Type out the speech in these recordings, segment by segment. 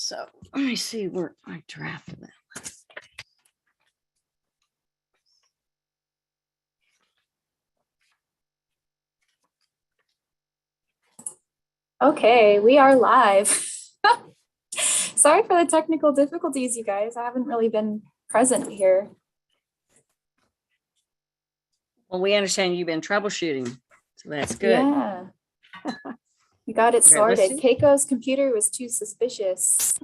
So let me see where I drafted that. Okay, we are live. Sorry for the technical difficulties, you guys. I haven't really been present here. Well, we understand you've been troubleshooting, so that's good. Yeah. We got it Okay, sorted. let's see. Keiko's computer was too suspicious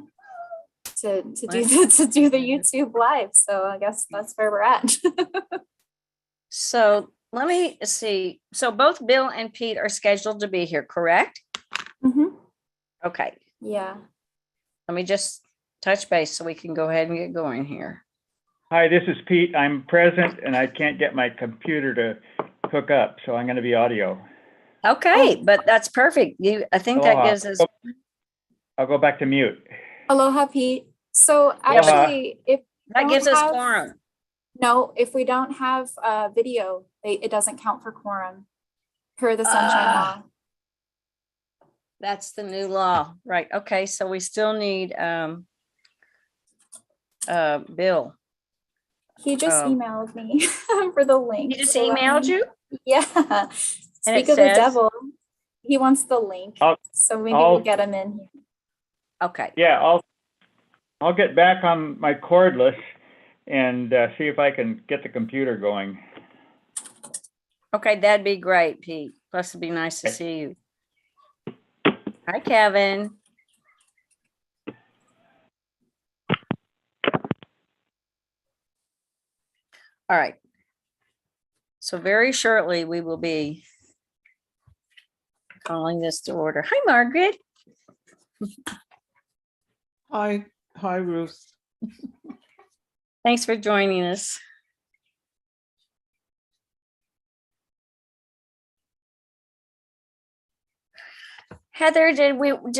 to do What? the YouTube live. So I guess that's where we're at. So let me see. So both Bill and Pete are scheduled to be here, correct? Mhm. Okay, Yeah. let me just touch base so we can go ahead and get going here. Hi, this is Pete. I'm present and I can't get my computer to hook up, so I'm going to be audio. Okay, but that's perfect. I think that Aloha. gives us, I'll go back to mute. Aloha, Pete. So Yeah, but actually, if that gives us have- quorum. no, if we don't have video, it doesn't count for quorum per the Sunshine Law. That's the new law, right? Okay, so we still need Bill. He just Oh. emailed me for the link. He just so let emailed me- you? Yeah. And it Speak of the says- devil. He wants the link. So maybe we'll get him in here. Okay, Yeah, I'll get back on my cordless and see if I can get the computer going. okay, that'd be great, Pete. Plus it'd be nice to see you. Hi, Kevin. All right. So very shortly, we will be calling this to order. Hi, Margaret. Hi, Ruth. Thanks for joining us. Heather, did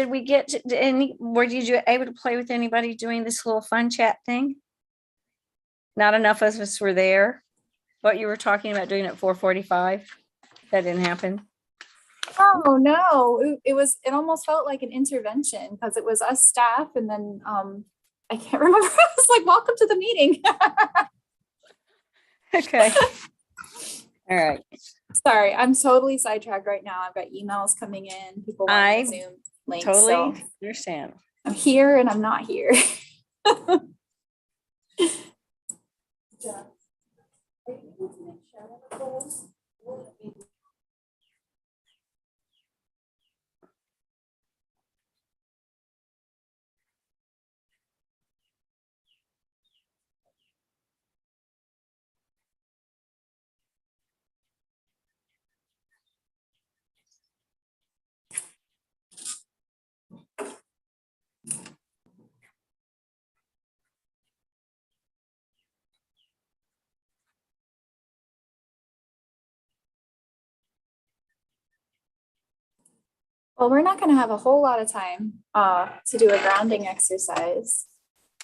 we get to any, were you able to play with anybody doing this little fun chat thing? Not enough of us were there. What you were talking about doing at 4:45? That didn't happen. Oh no, it almost felt like an intervention because it was us staff and then I can't remember. I was like, welcome to the meeting. Okay. All right. Sorry, I'm totally sidetracked right now. I've got emails coming in, people wanting the Zoom link. Totally So understand. I'm here and I'm not here. Well, we're not going to have a whole lot of time to do a grounding exercise.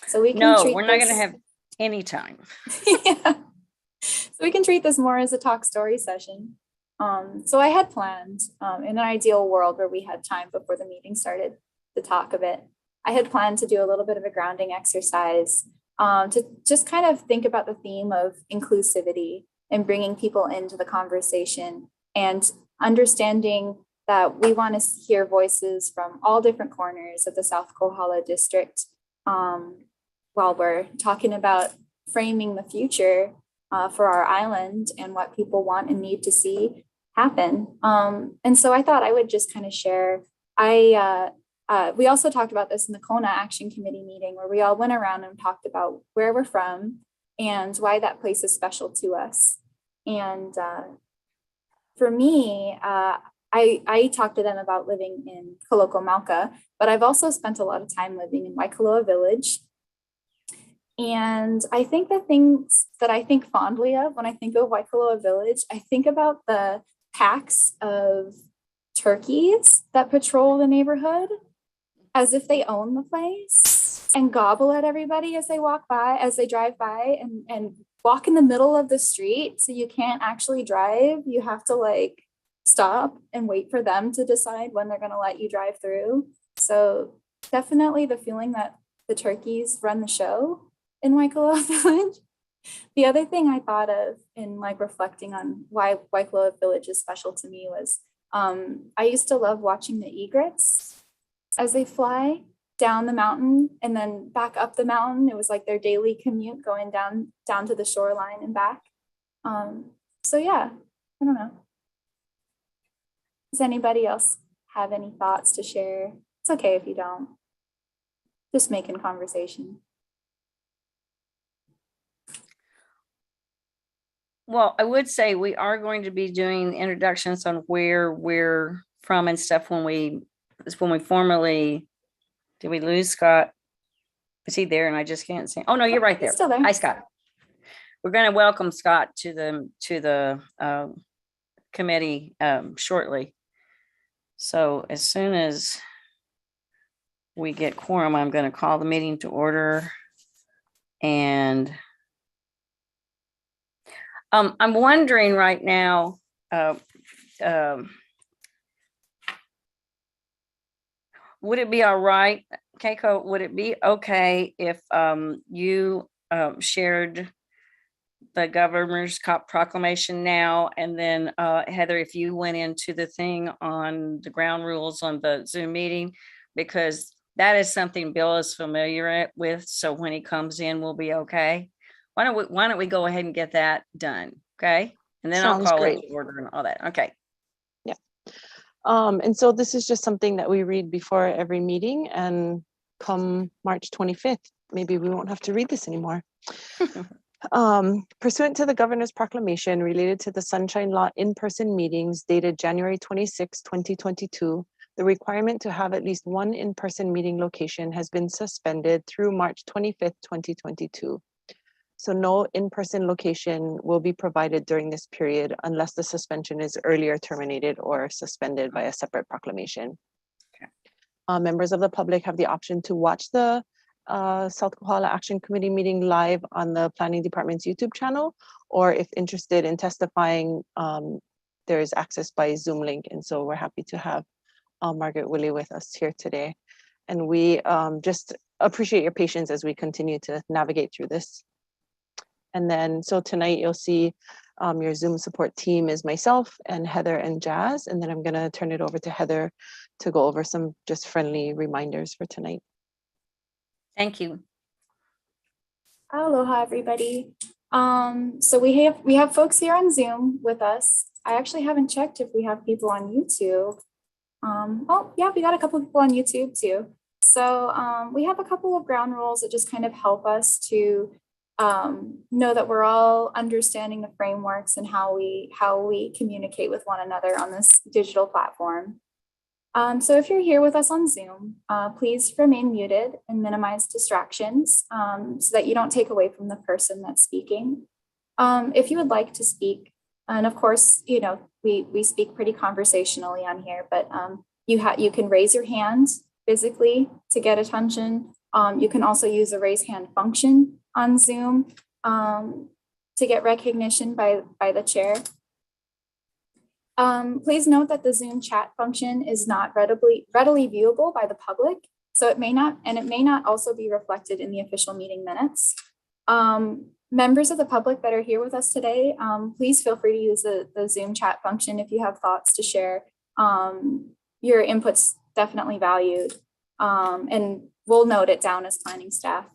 So we can No, treat we're not going to this- have any time. Yeah. So we can treat this more as a talk story session. So I had planned in an ideal world where we had time before the meeting started to talk a bit. I had planned to do a little bit of a grounding exercise to just kind of think about the theme of inclusivity and bringing people into the conversation and understanding that we want to hear voices from all different corners of the South Kohala district while we're talking about framing the future for our island and what people want and need to see happen. And so I thought I would just kind of share. We also talked about this in the Kona Action Committee meeting where we all went around and talked about where we're from and why that place is special to us. And for me, I talked to them about living in Kolokomalka, but I've also spent a lot of time living in Waikoloa Village. And I think the things that I think fondly of when I think of Waikoloa Village, I think about the packs of turkeys that patrol the neighborhood as if they own the place and gobble at everybody as they walk by, as they drive by and walk in the middle of the street. So you can't actually drive. You have to like stop and wait for them to decide when they're going to let you drive through. So definitely the feeling that the turkeys run the show in Waikoloa Village. The other thing I thought of in like reflecting on why Waikoloa Village is special to me was I used to love watching the egrets as they fly down the mountain and then back up the mountain. It was like their daily commute going down to the shoreline and back. So yeah, I don't know. Does anybody else have any thoughts to share? It's okay if you don't. Just making conversation. Well, I would say we are going to be doing introductions on where we're from and stuff when we formally, did we lose Scott? Is he there and I just can't see? Oh, no, you're right there. He's still there. Hi, Scott. We're going to welcome Scott to the committee shortly. So as soon as we get quorum, I'm going to call the meeting to order. And I'm wondering right now, would it be all right, Keiko, would it be okay if you shared the governor's proclamation now, and then Heather, if you went into the thing on the ground rules on the Zoom meeting, because that is something Bill is familiar with, so when he comes in, we'll be okay. Why don't we go ahead and get that done, okay? And then I'll Sounds call it great. to order and all that, okay. And so this is just something that we read before every meeting, and come March 25th, maybe we won't have to read this anymore. Pursuant to the governor's proclamation related to the Sunshine Law in-person meetings dated January 26, 2022, the requirement to have at least one in-person meeting location has been suspended through March 25th, 2022. So no in-person location will be provided during this period unless the suspension is earlier terminated or suspended by a separate proclamation. Okay. Members of the public have the option to watch the South Kohala Action Committee meeting live on the Planning Department's YouTube channel, or if interested in testifying, there is access by Zoom link. And so we're happy to have Margaret Willie with us here today. And we just appreciate your patience as we continue to navigate through this. And then, so tonight you'll see your Zoom support team is myself and Heather and Jazz. And then I'm gonna turn it over to Heather to go over some just friendly reminders for tonight. Thank you. Aloha, everybody. So we have folks here on Zoom with us. I actually haven't checked if we have people on YouTube. Oh yeah, we got a couple of people on YouTube too. So we have a couple of ground rules that just kind of help us to know that we're all understanding the frameworks and how we communicate with one another on this digital platform. So if you're here with us on Zoom, please remain muted and minimize distractions so that you don't take away from the person that's speaking. If you would like to speak, and of course, you know, we speak pretty conversationally on here, but you can raise your hand physically to get attention. You can also use the raise hand function on Zoom to get recognition by the chair. Please note that the Zoom chat function is not readily viewable by the public, so it may not also be reflected in the official meeting minutes. Members of the public that are here with us today, please feel free to use the Zoom chat function if you have thoughts to share. Your input's definitely valued, and we'll note it down as planning staff.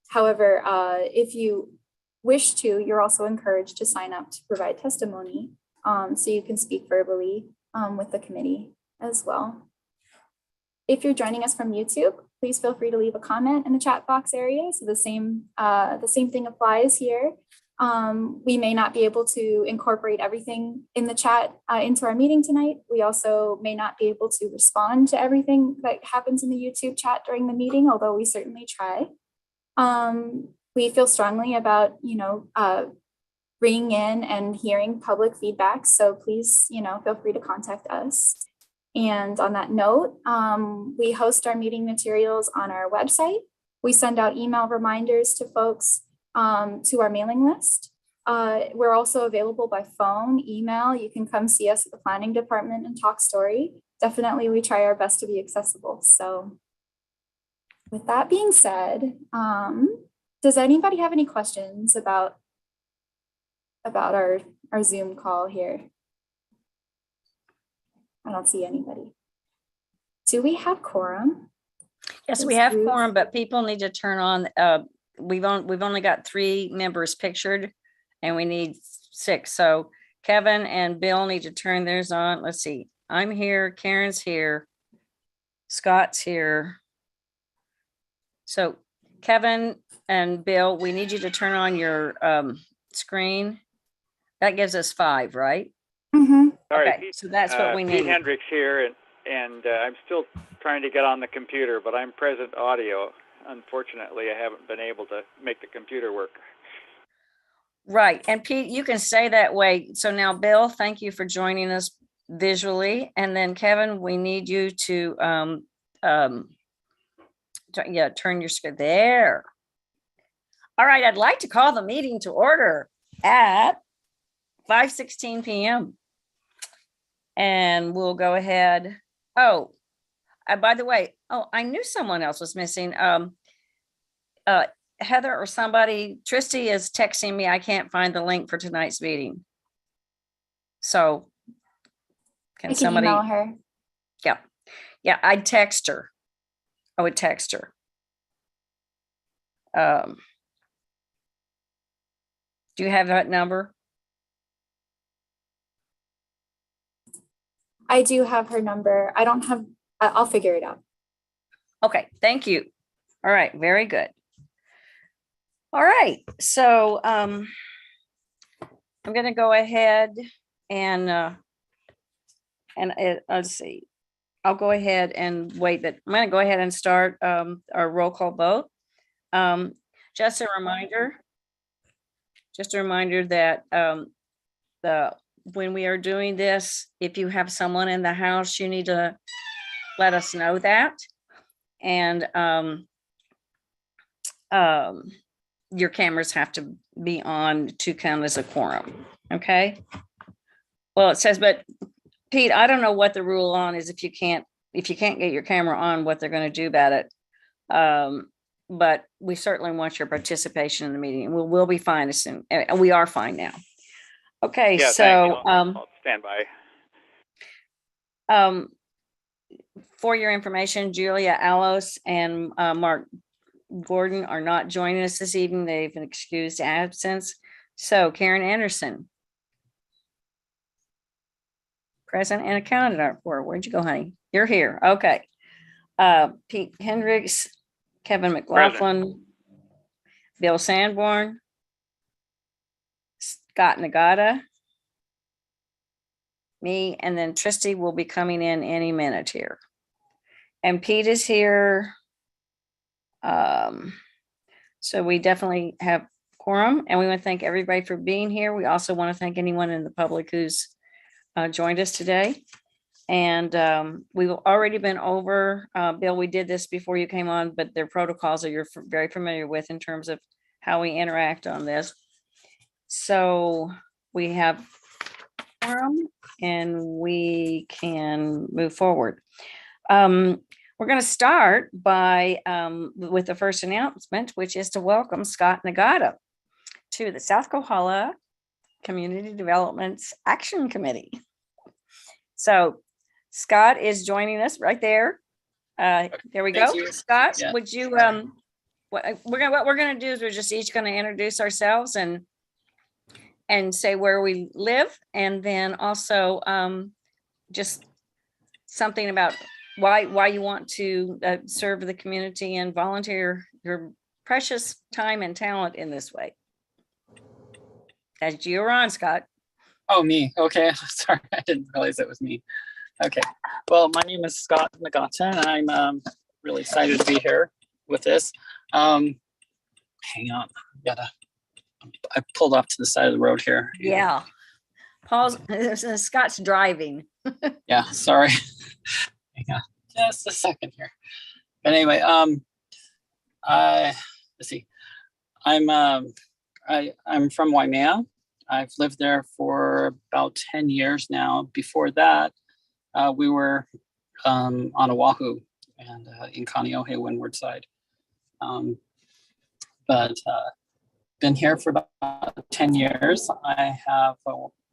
However, if you wish to, you're also encouraged to sign up to provide testimony. So you can speak verbally with the committee as well. If you're joining us from YouTube, please feel free to leave a comment in the chat box area. So the same thing applies here. We may not be able to incorporate everything in the chat into our meeting tonight. We also may not be able to respond to everything that happens in the YouTube chat during the meeting, although we certainly try. We feel strongly about, bringing in and hearing public feedback. So please, feel free to contact us. And on that note, we host our meeting materials on our website. We send out email reminders to folks to our mailing list. We're also available by phone, email. You can come see us at the planning department and talk story. Definitely, we try our best to be accessible. So with that being said, does anybody have any questions about our Zoom call here? I don't see anybody. Do we have quorum? Yes, we Is have Ruth- quorum, but people need to turn on, we've only got 3 members pictured and we need 6. So Kevin and Bill need to turn theirs on. Let's see. I'm here, Karen's here, Scott's here. So Kevin and Bill, we need you to turn on your screen. That gives us 5, right? Mhm. Sorry, Okay, Pete, so that's what we Pete need. Hendricks here, and I'm still trying to get on the computer, but I'm present audio. Unfortunately, I haven't been able to make the computer work. Right, and Pete, you can stay that way. So now, Bill, thank you for joining us visually. And then Kevin, we need you to, turn your screen there. All right, I'd like to call the meeting to order at 5:16 p.m. And we'll go ahead. Oh, by the way, I knew someone else was missing. Heather or somebody, Tristy is texting me. I can't find the link for tonight's meeting. So I can can somebody? email her. Yeah, I'd text her. I would text her. Do you have that number? I do have her number. I don't have, I'll figure it out. Okay, thank you. All right, very good. All right, so I'm gonna go ahead and let's see. I'll go ahead and wait that I'm gonna go ahead and start our roll call vote. Just a reminder that when we are doing this, if you have someone in the house, you need to let us know that. And your cameras have to be on to count as a quorum, okay? Well, it says, but Pete, I don't know what the rule on is if you can't get your camera on, what they're gonna do about it. But we certainly want your participation in the meeting. We'll be fine as soon, and we are fine now. Okay, Yeah, so, thanks. I'll stand by. For your information, Julia Allos and Mark Gordon are not joining us this evening. They've been excused absence. So Karen Anderson. Present and accounted for. Where'd you go, honey? You're here. Okay. Pete Hendricks, Kevin McLaughlin, Bill Sanborn, Scott Nagata, me, and then Tristy will be coming in any minute here. And Pete is here. So we definitely have quorum, and we want to thank everybody for being here. We also want to thank anyone in the public who's joined us today. And we've already been over, Bill, we did this before you came on, but their protocols are you're very familiar with in terms of how we interact on this. So we have quorum and we can move forward. We're going to start by with the first announcement, which is to welcome Scott Nagata to the South Kohala Community Development Action Committee. So Scott is joining us right there. There we go. Thank you. Scott, Yeah. would you what we're gonna do is we're just each gonna introduce ourselves and say where we live, and then also just something about why you want to serve the community and volunteer your precious time and talent in this way. As you're on, Scott. Oh, me. Okay. Sorry, I didn't realize it was me. Okay. Well, my name is Scott Nagata, and I'm really excited to be here with this. Hang on. I pulled off to the side of the road here. Yeah. Paul's Scott's driving. Yeah, sorry. Hang on just a second here. But anyway, let's see. I'm from Waimea. I've lived there for about 10 years now. Before that, we were on Oahu and in Kaneohe, Windward Side. But been here for about 10 years. I have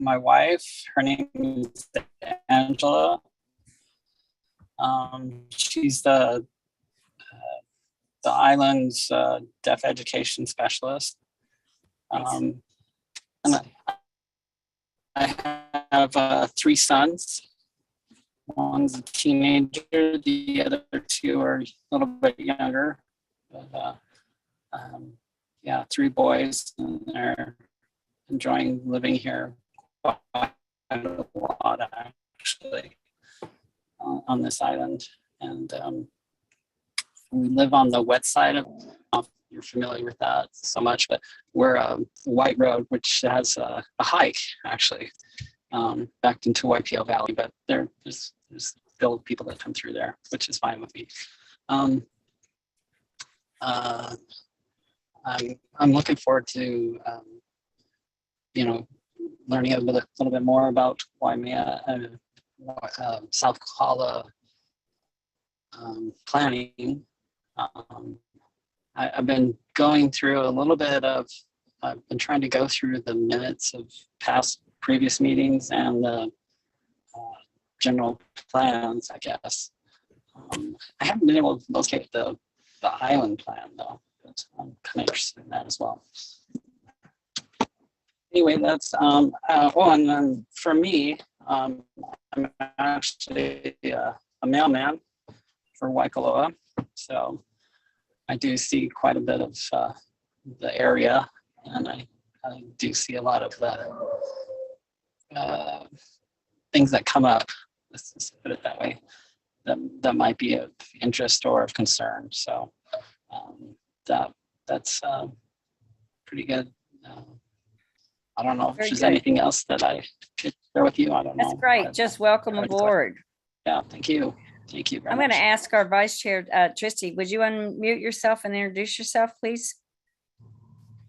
my wife, her name is Angela. She's the island's deaf education specialist. And I have 3 sons. One's a teenager, the other 2 are a little bit younger. But, yeah, 3 boys, and they're enjoying living here quite a lot, actually, on this island. And we live on the west side of, I don't know if you're familiar with that so much, but we're a white road, which has a hike, actually, back into YPO Valley, but there's still people that come through there, which is fine with me. I'm looking forward to, learning a little bit more about Waimea and South Kohala planning. I've been going through a little bit of, I've been trying to go through the minutes of previous meetings and the general plans, I guess. I haven't been able to locate the island plan though, but I'm kind of interested in that as well. Anyway, that's and then for me, I'm actually a mailman for Waikoloa, so I do see quite a bit of the area, and I do see a lot of things that come up. Let's just put it that way. That might be of interest or of concern. So that's pretty good. I don't know if Very there's good. anything else that I could share with you. I don't know. That's great. Just welcome aboard. Yeah, thank you. Thank you very I'm much. going to ask our vice chair, Tristy, would you unmute yourself and introduce yourself, please?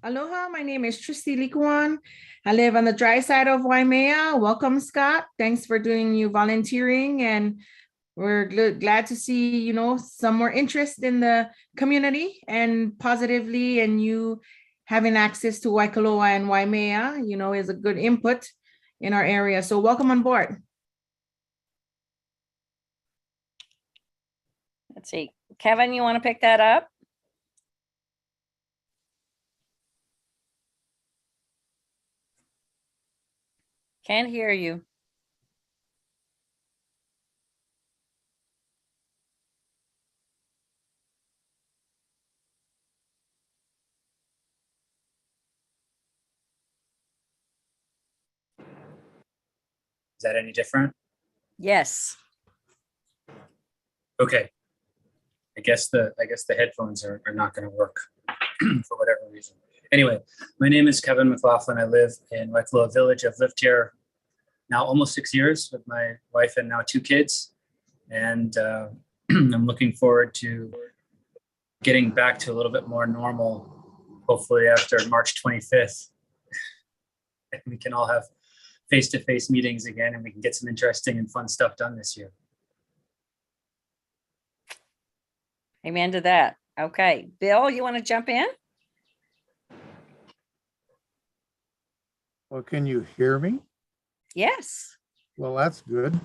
Aloha, my name is Tristy Likuan. I live on the dry side of Waimea. Welcome, Scott. Thanks for doing your volunteering, and we're glad to see, some more interest in the community and positively, and you having access to Waikoloa and Waimea, is a good input in our area. So welcome on board. Let's see. Kevin, you want to pick that up? Can't hear you. Is that any different? Yes. Okay. I guess the headphones are not going to work for whatever reason. Anyway, my name is Kevin McLaughlin. I live in Waikoloa Village. I've lived here now almost 6 years with my wife and now 2 kids. And I'm looking forward to getting back to a little bit more normal, hopefully after March 25th. And we can all have face-to-face meetings again, and we can get some interesting and fun stuff done this year. Amen to that. Okay. Bill, you want to jump in? Well, can you hear me? Yes. Well, that's good.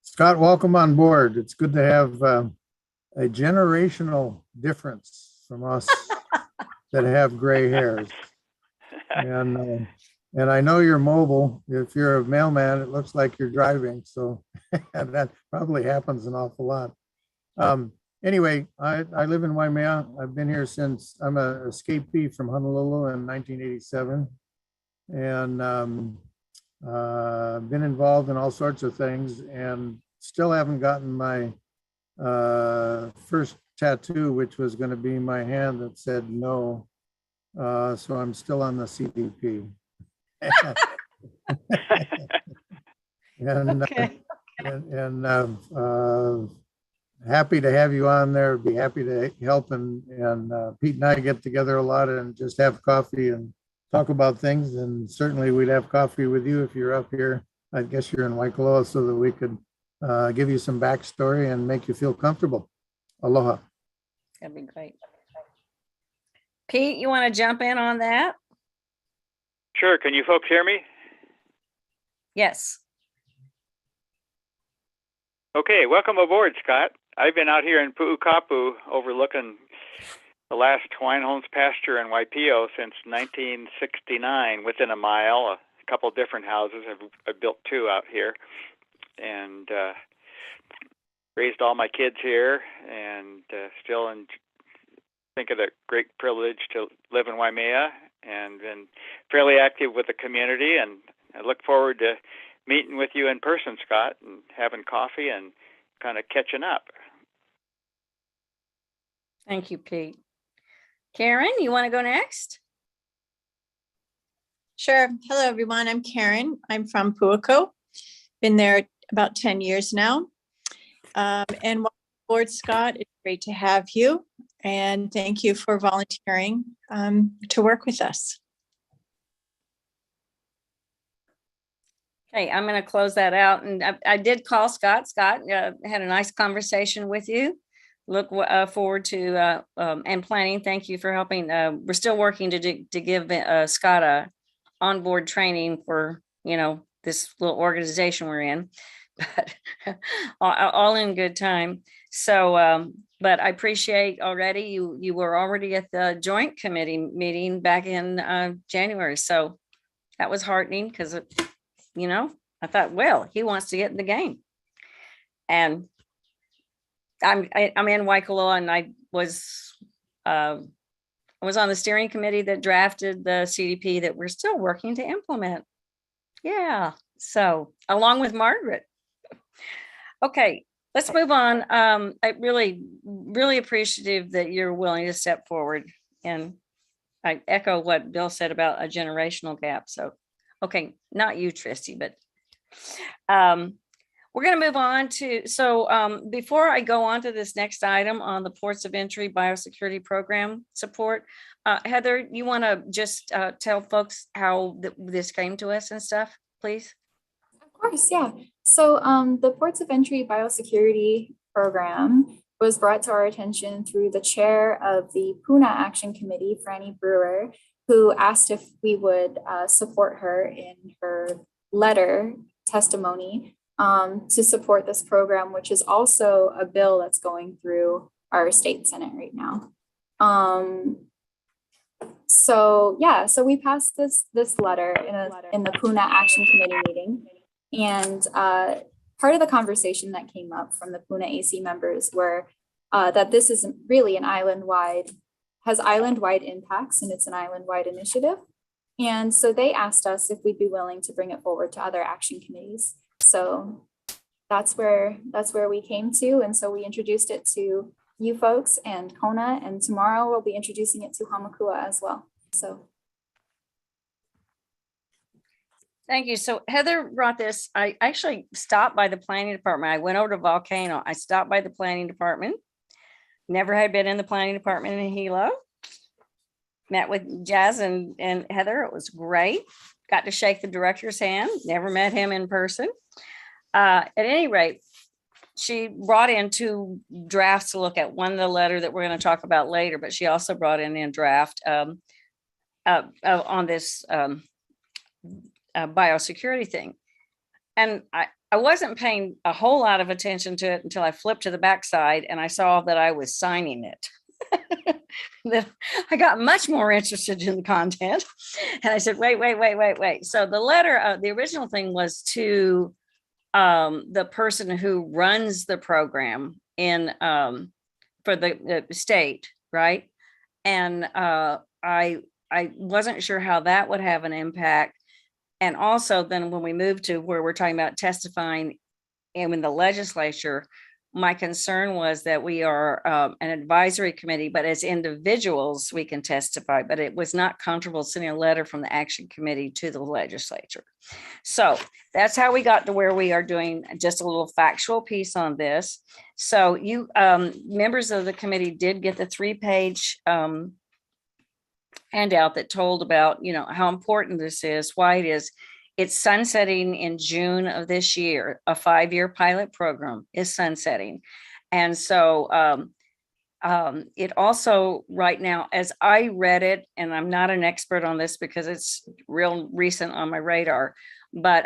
Scott, welcome on board. It's good to have a generational difference from us that have gray hairs. And I know you're mobile. If you're a mailman, it looks like you're driving. So that probably happens an awful lot. Anyway, I live in Waimea. I've been here since I'm an escapee from Honolulu in 1987. And been involved in all sorts of things and still haven't gotten my first tattoo, which was going to be my hand that said no. So I'm still on the CDP. And, Okay. and happy to have you on there. Be happy to help. And Pete and I get together a lot and just have coffee and talk about things. And certainly we'd have coffee with you if you're up here. I guess you're in Waikoloa, so that we could give you some backstory and make you feel comfortable. Aloha. That'd be great. Pete, you want to jump in on that? Sure. Can you folks hear me? Yes. Okay. Welcome aboard, Scott. I've been out here in Pu'ukapu overlooking the last Twine Homes pasture in Waipio since 1969, within a mile. A couple different houses. I've built 2 out here, and raised all my kids here, and still think of the great privilege to live in Waimea, and been fairly active with the community. And I look forward to meeting with you in person, Scott, and having coffee and kind of catching up. Thank you, Pete. Karen, you want to go next? Sure. Hello, everyone. I'm Karen. I'm from Puako. Been there about 10 years now. And welcome aboard, Scott. It's great to have you. And thank you for volunteering to work with us. Okay, I'm going to close that out. And I did call Scott. Scott had a nice conversation with you. Look forward to and planning. Thank you for helping. We're still working to give Scott a onboard training for, this little organization we're in, but all in good time. So, but I appreciate already you were already at the joint committee meeting back in January. So that was heartening because, I thought, well, he wants to get in the game. And I'm in Waikoloa, and I was on the steering committee that drafted the CDP that we're still working to implement. Yeah. So along with Margaret. Okay, let's move on. I really appreciative that you're willing to step forward, and I echo what Bill said about a generational gap. So, okay, not you, Tristy, but we're going to move on to, before I go on to this next item on the ports of entry biosecurity program support, Heather, you want to just tell folks how this came to us and stuff, please? Of course, yeah. So the Ports of Entry Biosecurity Program was brought to our attention through the chair of the Puna Action Committee, Franny Brewer, who asked if we would support her in her letter testimony to support this program, which is also a bill that's going through our state Senate right now. So we passed this letter in the Puna Action Committee meeting, and part of the conversation that came up from the Puna AC members were that this is really has island-wide impacts, and it's an island-wide initiative. And so they asked us if we'd be willing to bring it forward to other action committees. So that's where we came to. And so we introduced it to you folks and Kona, and tomorrow we'll be introducing it to Hamakua as well. So. Thank you. So Heather brought this. I actually stopped by the planning department. I went over to Volcano. I stopped by the planning department. Never had been in the planning department in Hilo. Met with Jazz and Heather. It was great. Got to shake the director's hand. Never met him in person. At any rate, she brought in 2 drafts to look at. One, the letter that we're going to talk about later, but she also brought in a draft on this biosecurity thing. And I wasn't paying a whole lot of attention to it until I flipped to the backside and I saw that I was signing it. I got much more interested in the content, and I said, wait. So the letter, the original thing was to the person who runs the program in for the state, right? And I wasn't sure how that would have an impact. And also then when we moved to where we're talking about testifying in the legislature, my concern was that we are an advisory committee, but as individuals, we can testify, but it was not comfortable sending a letter from the action committee to the legislature. So that's how we got to where we are doing just a little factual piece on this. So you members of the committee did get the 3-page handout that told about, how important this is, why it is. It's sunsetting in June of this year. A 5-year pilot program is sunsetting. And so It also, right now, as I read it, and I'm not an expert on this because it's real recent on my radar, but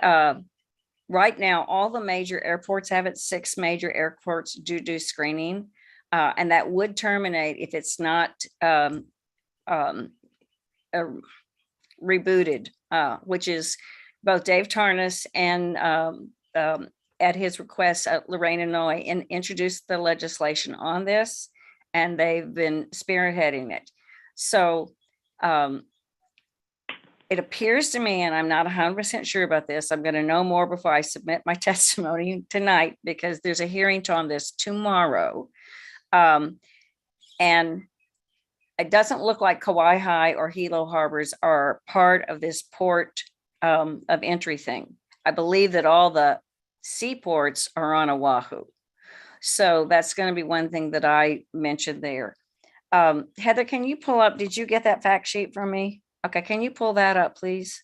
right now, all the major airports have it. 6 major airports do screening, and that would terminate if it's not rebooted, which is both Dave Tarnas and at his request, Lorraine Inouye introduced the legislation on this, and they've been spearheading it. So it appears to me, and I'm not 100% sure about this, I'm going to know more before I submit my testimony tonight, because there's a hearing on this tomorrow. And it doesn't look like Kauai High or Hilo Harbors are part of this port of entry thing. I believe that all the seaports are on Oahu. So that's going to be one thing that I mentioned there. Heather, can you pull up, did you get that fact sheet from me? Okay, can you pull that up, please?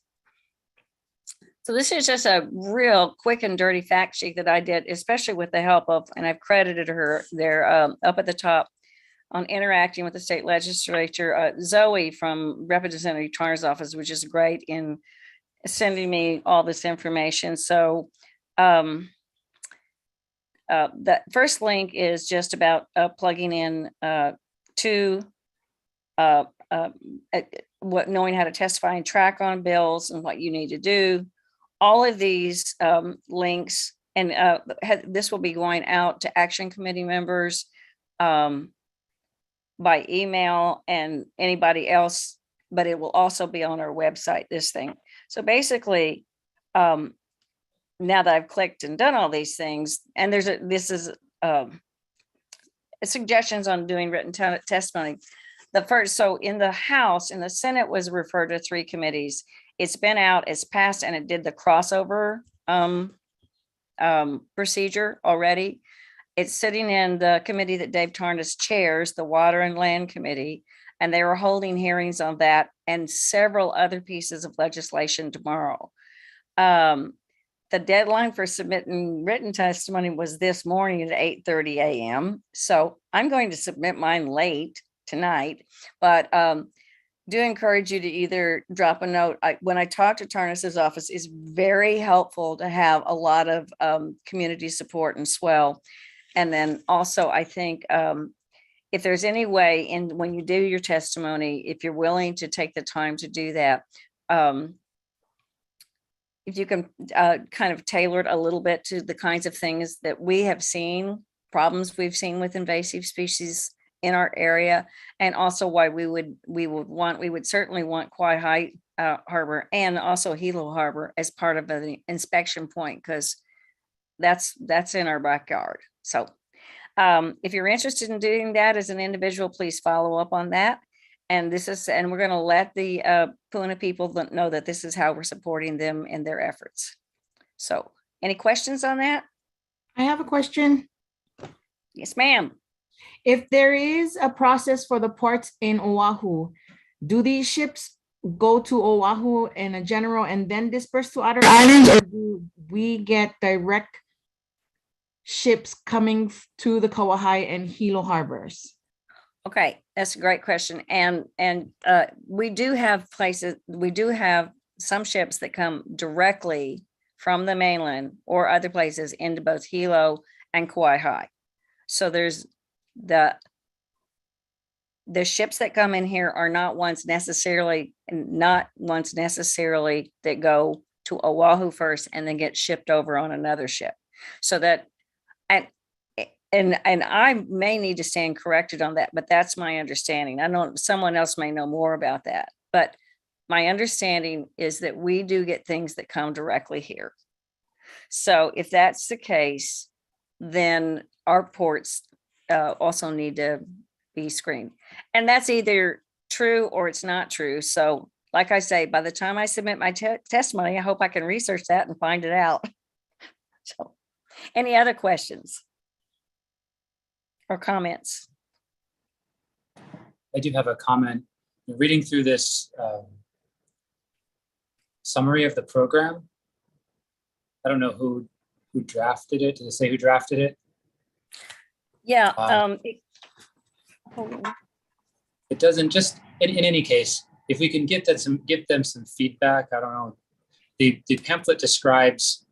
So this is just a real quick and dirty fact sheet that I did, especially with the help of, and I've credited her there up at the top on interacting with the state legislature, Zoe from Representative Tarn's office, which is great in sending me all this information. So the first link is just about plugging in to what, knowing how to testify and track on bills and what you need to do. All of these links, and this will be going out to action committee members by email and anybody else, but it will also be on our website, this thing. So basically, now that I've clicked and done all these things, and this is suggestions on doing written testimony. The first, so in the House, in the Senate was referred to 3 committees. It's been out, it's passed, and it did the crossover procedure already. It's sitting in the committee that Dave Tarnas chairs, the Water and Land Committee, and they were holding hearings on that and several other pieces of legislation tomorrow. The deadline for submitting written testimony was this morning at 8:30 a.m. So I'm going to submit mine late tonight, but do encourage you to either drop a note. When I talk to Tarnas's office, it's very helpful to have a lot of community support and swell. And then also, I think if there's any way in when you do your testimony, if you're willing to take the time to do that, if you can kind of tailor it a little bit to the kinds of things that we have seen, problems we've seen with invasive species in our area, and also why we would certainly want Kauai High Harbor and also Hilo Harbor as part of the inspection point, because that's in our backyard. So if you're interested in doing that as an individual, please follow up on that. And we're going to let the Puna people know that this is how we're supporting them in their efforts. So any questions on that? I have a question. Yes, ma'am. If there is a process for the ports in Oahu, do these ships go to Oahu in a general and then disperse to other islands, or do we get direct ships coming to the Kauai and Hilo harbors? Okay, that's a great question. And we do have some ships that come directly from the mainland or other places into both Hilo and Kauai High. So there's the ships that come in here are not ones necessarily that go to Oahu first and then get shipped over on another ship. So that, and I may need to stand corrected on that, but that's my understanding. I know someone else may know more about that, but my understanding is that we do get things that come directly here. So if that's the case, then our ports also need to be screened. And that's either true or it's not true. So like I say, by the time I submit my testimony, I hope I can research that and find it out. So any other questions or comments? I do have a comment. Reading through this summary of the program, I don't know who drafted it. Did it say who drafted it? Yeah, It doesn't just, in any case, if we can give them some feedback, I don't know. The pamphlet describes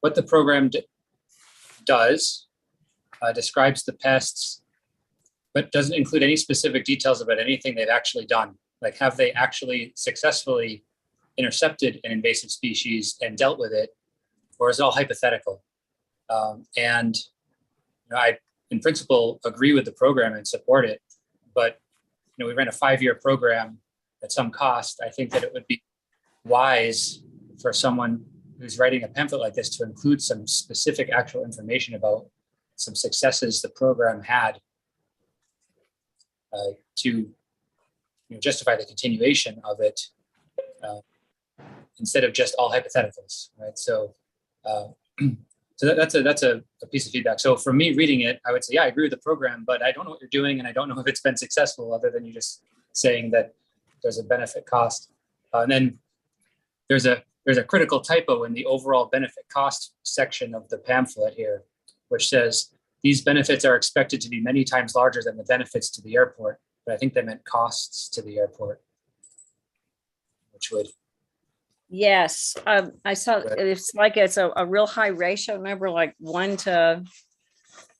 what the program does, describes the pests, but doesn't include any specific details about anything they've actually done. Like, have they actually successfully intercepted an invasive species and dealt with it, or is it all hypothetical? And I, in principle, agree with the program and support it, but we ran a 5-year program at some cost. I think that it would be wise for someone who's writing a pamphlet like this to include some specific actual information about some successes the program had to justify the continuation of it, instead of just all hypotheticals, right? So, so that's a piece of feedback. So for me reading it, I would say, yeah, I agree with the program, but I don't know what you're doing, and I don't know if it's been successful, other than you just saying that there's a benefit cost. And then there's a critical typo in the overall benefit cost section of the pamphlet here, which says these benefits are expected to be many times larger than the benefits to the airport. But I think they meant costs to the airport, which would. Yes, I saw it's like it's a real high ratio number, like 1 to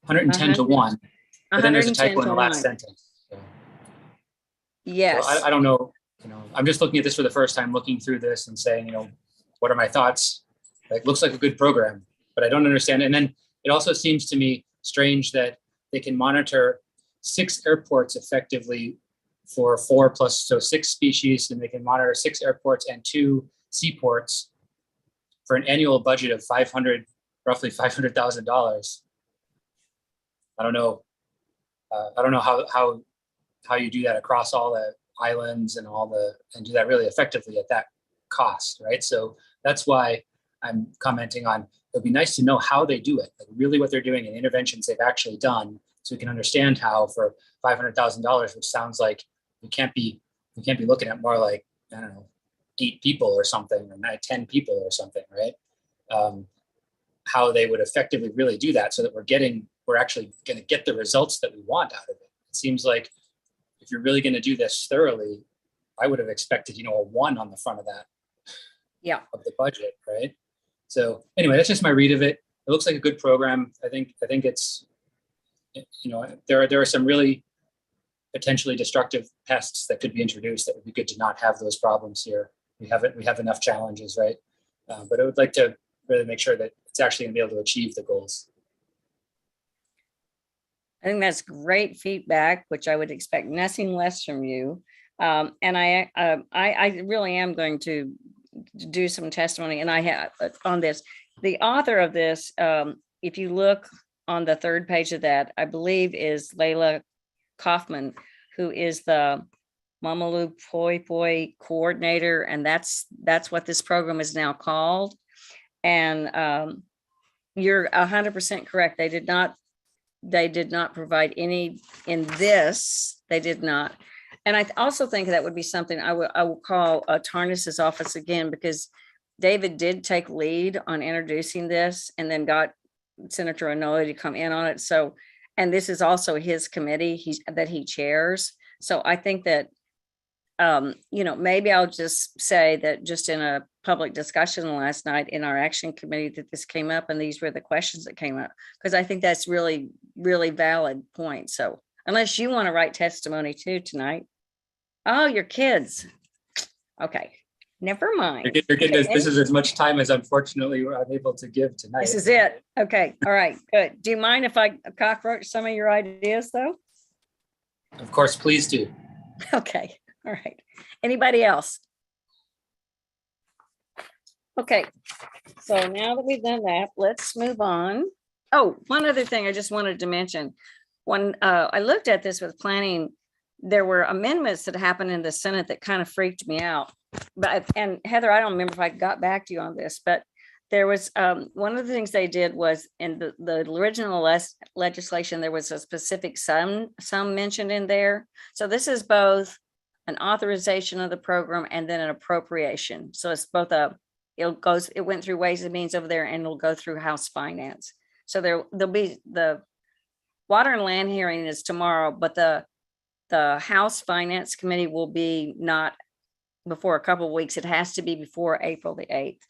110 to 1. But then there's a 110 typo in to the last 1. sentence. So, Yes. so I don't know. I'm just looking at this for the first time, looking through this and saying, what are my thoughts? Like, looks like a good program, but I don't understand it. And then it also seems to me strange that they can monitor 6 airports effectively for 4 plus, so 6 species, and they can monitor 6 airports and 2 seaports for an annual budget of roughly $500,000. I don't know. I don't know how you do that across all the islands and and do that really effectively at that cost, right? So that's why I'm commenting on, it'd be nice to know how they do it, like really what they're doing and interventions they've actually done, so we can understand how for $500,000, which sounds like we can't be looking at more like, I don't know, 8 people or something, or 10 people or something, right? How they would effectively really do that, so that we're actually going to get the results that we want out of it. It seems like if you're really going to do this thoroughly, I would have expected, a 1 on the front of that. Yeah. Of the budget, right? So anyway, that's just my read of it. It looks like a good program. I think it's, there are some really potentially destructive pests that could be introduced that would be good to not have those problems here. We have enough challenges, right? But I would like to really make sure that it's actually going to be able to achieve the goals. I think that's great feedback, which I would expect nothing less from you. And I really am going to do some testimony, and I have on this. The author of this, if you look on the 3rd page of that, I believe is Layla Kaufman, who is the Mamalu Poi coordinator, and that's what this program is now called. And you're 100% correct. They did not provide any in this. They did not. And I also think that would be something I will call Tarnis's office again, because David did take lead on introducing this and then got Senator Inouye to come in on it. So, and this is also his committee that he chairs. So I think that, maybe I'll just say that just in a public discussion last night in our action committee that this came up, and these were the questions that came up, because I think that's really, really valid point. So unless you want to write testimony too tonight. Oh, your kids. Okay. Never mind. You're getting this is as much time as unfortunately I'm able to give tonight. This is it. Okay. All right. Good. Do you mind if I cockroach some of your ideas though? Of course, please do. Okay. All right. Anybody else? Okay. So now that we've done that, let's move on. Oh, one other thing I just wanted to mention. When I looked at this with planning, there were amendments that happened in the Senate that kind of freaked me out. And Heather, I don't remember if I got back to you on this, but there was one of the things they did was in the original legislation, there was a specific sum mentioned in there. So this is both an authorization of the program and then an appropriation. So it's both it went through Ways and Means over there, and it'll go through House Finance. So there'll be the Water and Land hearing is tomorrow, but the the House Finance Committee will be not before a couple of weeks. It has to be before April the 8th.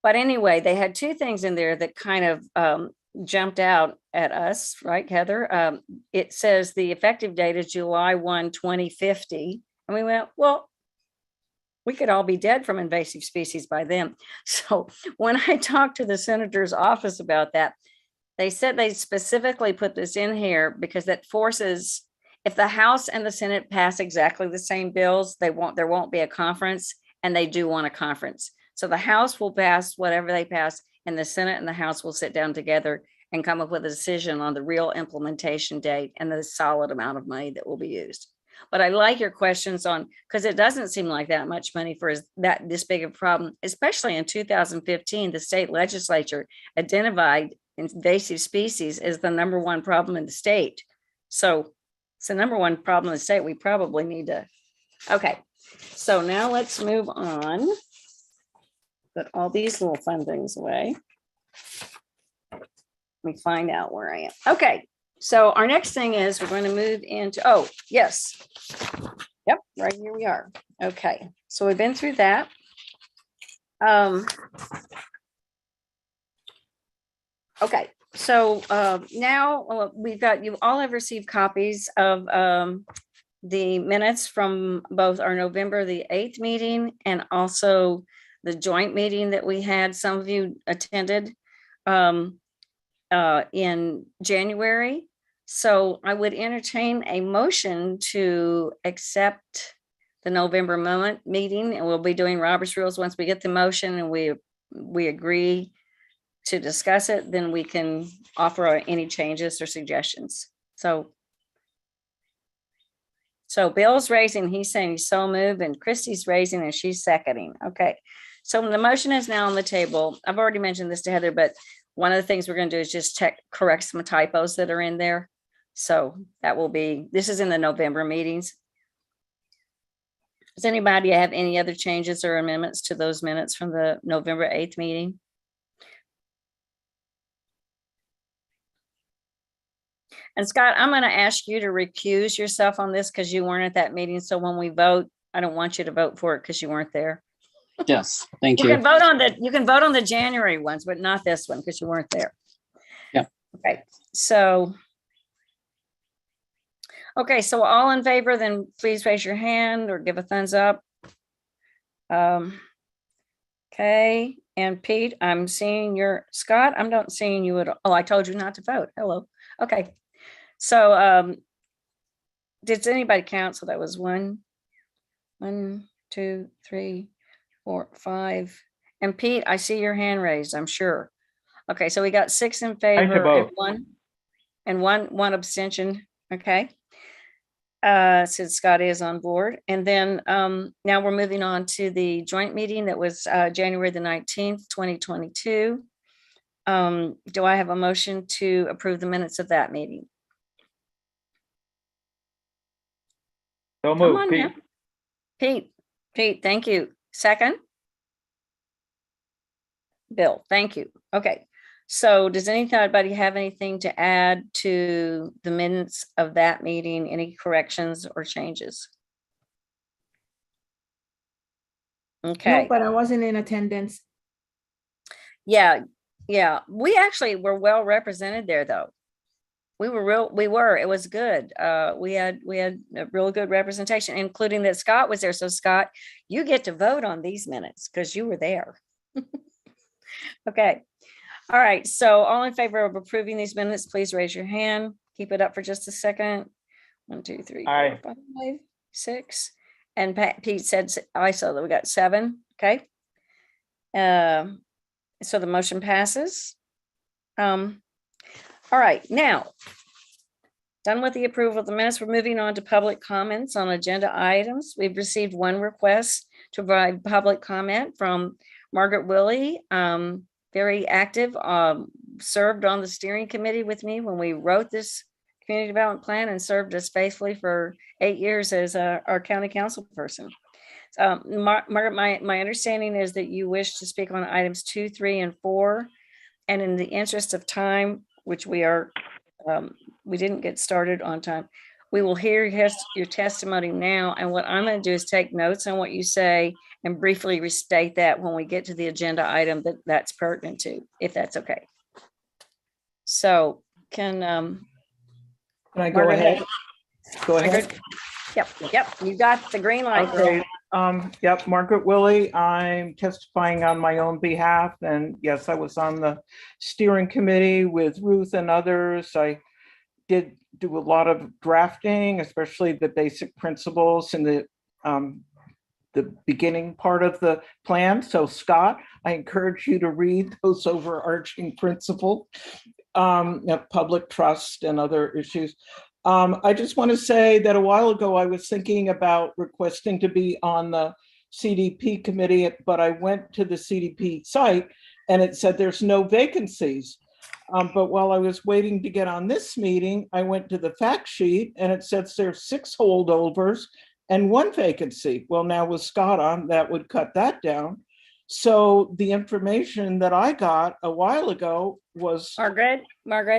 But anyway, they had two things in there that kind of jumped out at us, right, Heather? It says the effective date is July 1, 2050. And we went, well, we could all be dead from invasive species by then. So when I talked to the senator's office about that, they said they specifically put this in here because that forces, if the House and the Senate pass exactly the same bills, there won't be a conference, and they do want a conference. So the House will pass whatever they pass, and the Senate and the House will sit down together and come up with a decision on the real implementation date and the solid amount of money that will be used. But I like your questions on, because it doesn't seem like that much money for this big of a problem, especially in 2015, the state legislature identified invasive species as the #1 problem in the state. So it's the #1 problem in the state. We probably need to, okay. So now let's move on. Put all these little fun things away. Let me find out where I am. Okay. So our next thing is we're going to move into, oh, yes. Yep, right here we are. Okay, so we've been through that. Okay, so now we've got, you all have received copies of the minutes from both our November the 8th meeting and also the joint meeting that we had. Some of you attended in January. So I would entertain a motion to accept the November meeting, and we'll be doing Robert's rules. Once we get the motion and we agree to discuss it, then we can offer any changes or suggestions. So Bill's raising, he's saying he's so moved, and Christy's raising and she's seconding. Okay. So the motion is now on the table. I've already mentioned this to Heather, but one of the things we're going to do is just correct some typos that are in there. So that will be, this is in the November meetings. Does anybody have any other changes or amendments to those minutes from the November 8th meeting? And Scott, I'm going to ask you to recuse yourself on this because you weren't at that meeting. So when we vote, I don't want you to vote for it because you weren't there. Yes, thank You you. can vote on the January ones, but not this one because you weren't there. Yeah. Okay. So all in favor, then please raise your hand or give a thumbs up. Okay. And Pete, I'm seeing Scott, I'm not seeing you at all. Oh, I told you not to vote. Hello. Okay. So did anybody count? So that was 1, 2, 3, 4, 5. And Pete, I see your hand raised, I'm sure. Okay, so we got 6 in favor and one abstention. Okay. Since Scott is on board. And then now we're moving on to the joint meeting that was January the 19th, 2022. Do I have a motion to approve the minutes of that meeting? So Come move, on Pete. now. Pete, thank you. Second? Bill, thank you. Okay. So does anybody have anything to add to the minutes of that meeting? Any corrections or changes? Okay. No, but I wasn't in attendance. Yeah. We actually were well represented there though. We were, it was good. We had a real good representation, including that Scott was there. So Scott, you get to vote on these minutes because you were there. Okay. All right. So all in favor of approving these minutes, please raise your hand. Keep it up for just a second. 1, 2, 3, 4, 5, 6. And Pete said I saw that we got 7. Okay. So the motion passes. All right, now, done with the approval of the minutes, we're moving on to public comments on agenda items. We've received one request to provide public comment from Margaret Willie, very active, served on the steering committee with me when we wrote this community development plan and served us faithfully for 8 years as our county council person. Margaret, my understanding is that you wish to speak on items 2, 3, and 4. And in the interest of time, which we didn't get started on time, we will hear your testimony now. And what I'm going to do is take notes on what you say and briefly restate that when we get to the agenda item that's pertinent to, if that's okay. So can I go Margaret, ahead? Go ahead. Margaret? Yep, you got the green light. Okay, yep, Margaret Willie, I'm testifying on my own behalf, and yes, I was on the steering committee with Ruth and others. I did do a lot of drafting, especially the basic principles in the beginning part of the plan. So Scott, I encourage you to read those overarching principles, public trust and other issues. I just want to say that a while ago, I was thinking about requesting to be on the CDP committee, but I went to the CDP site and it said there's no vacancies. But while I was waiting to get on this meeting, I went to the fact sheet and it says there's 6 holdovers and 1 vacancy. Well, now with Scott on, that would cut that down. So the information that I got a while ago was— Margaret,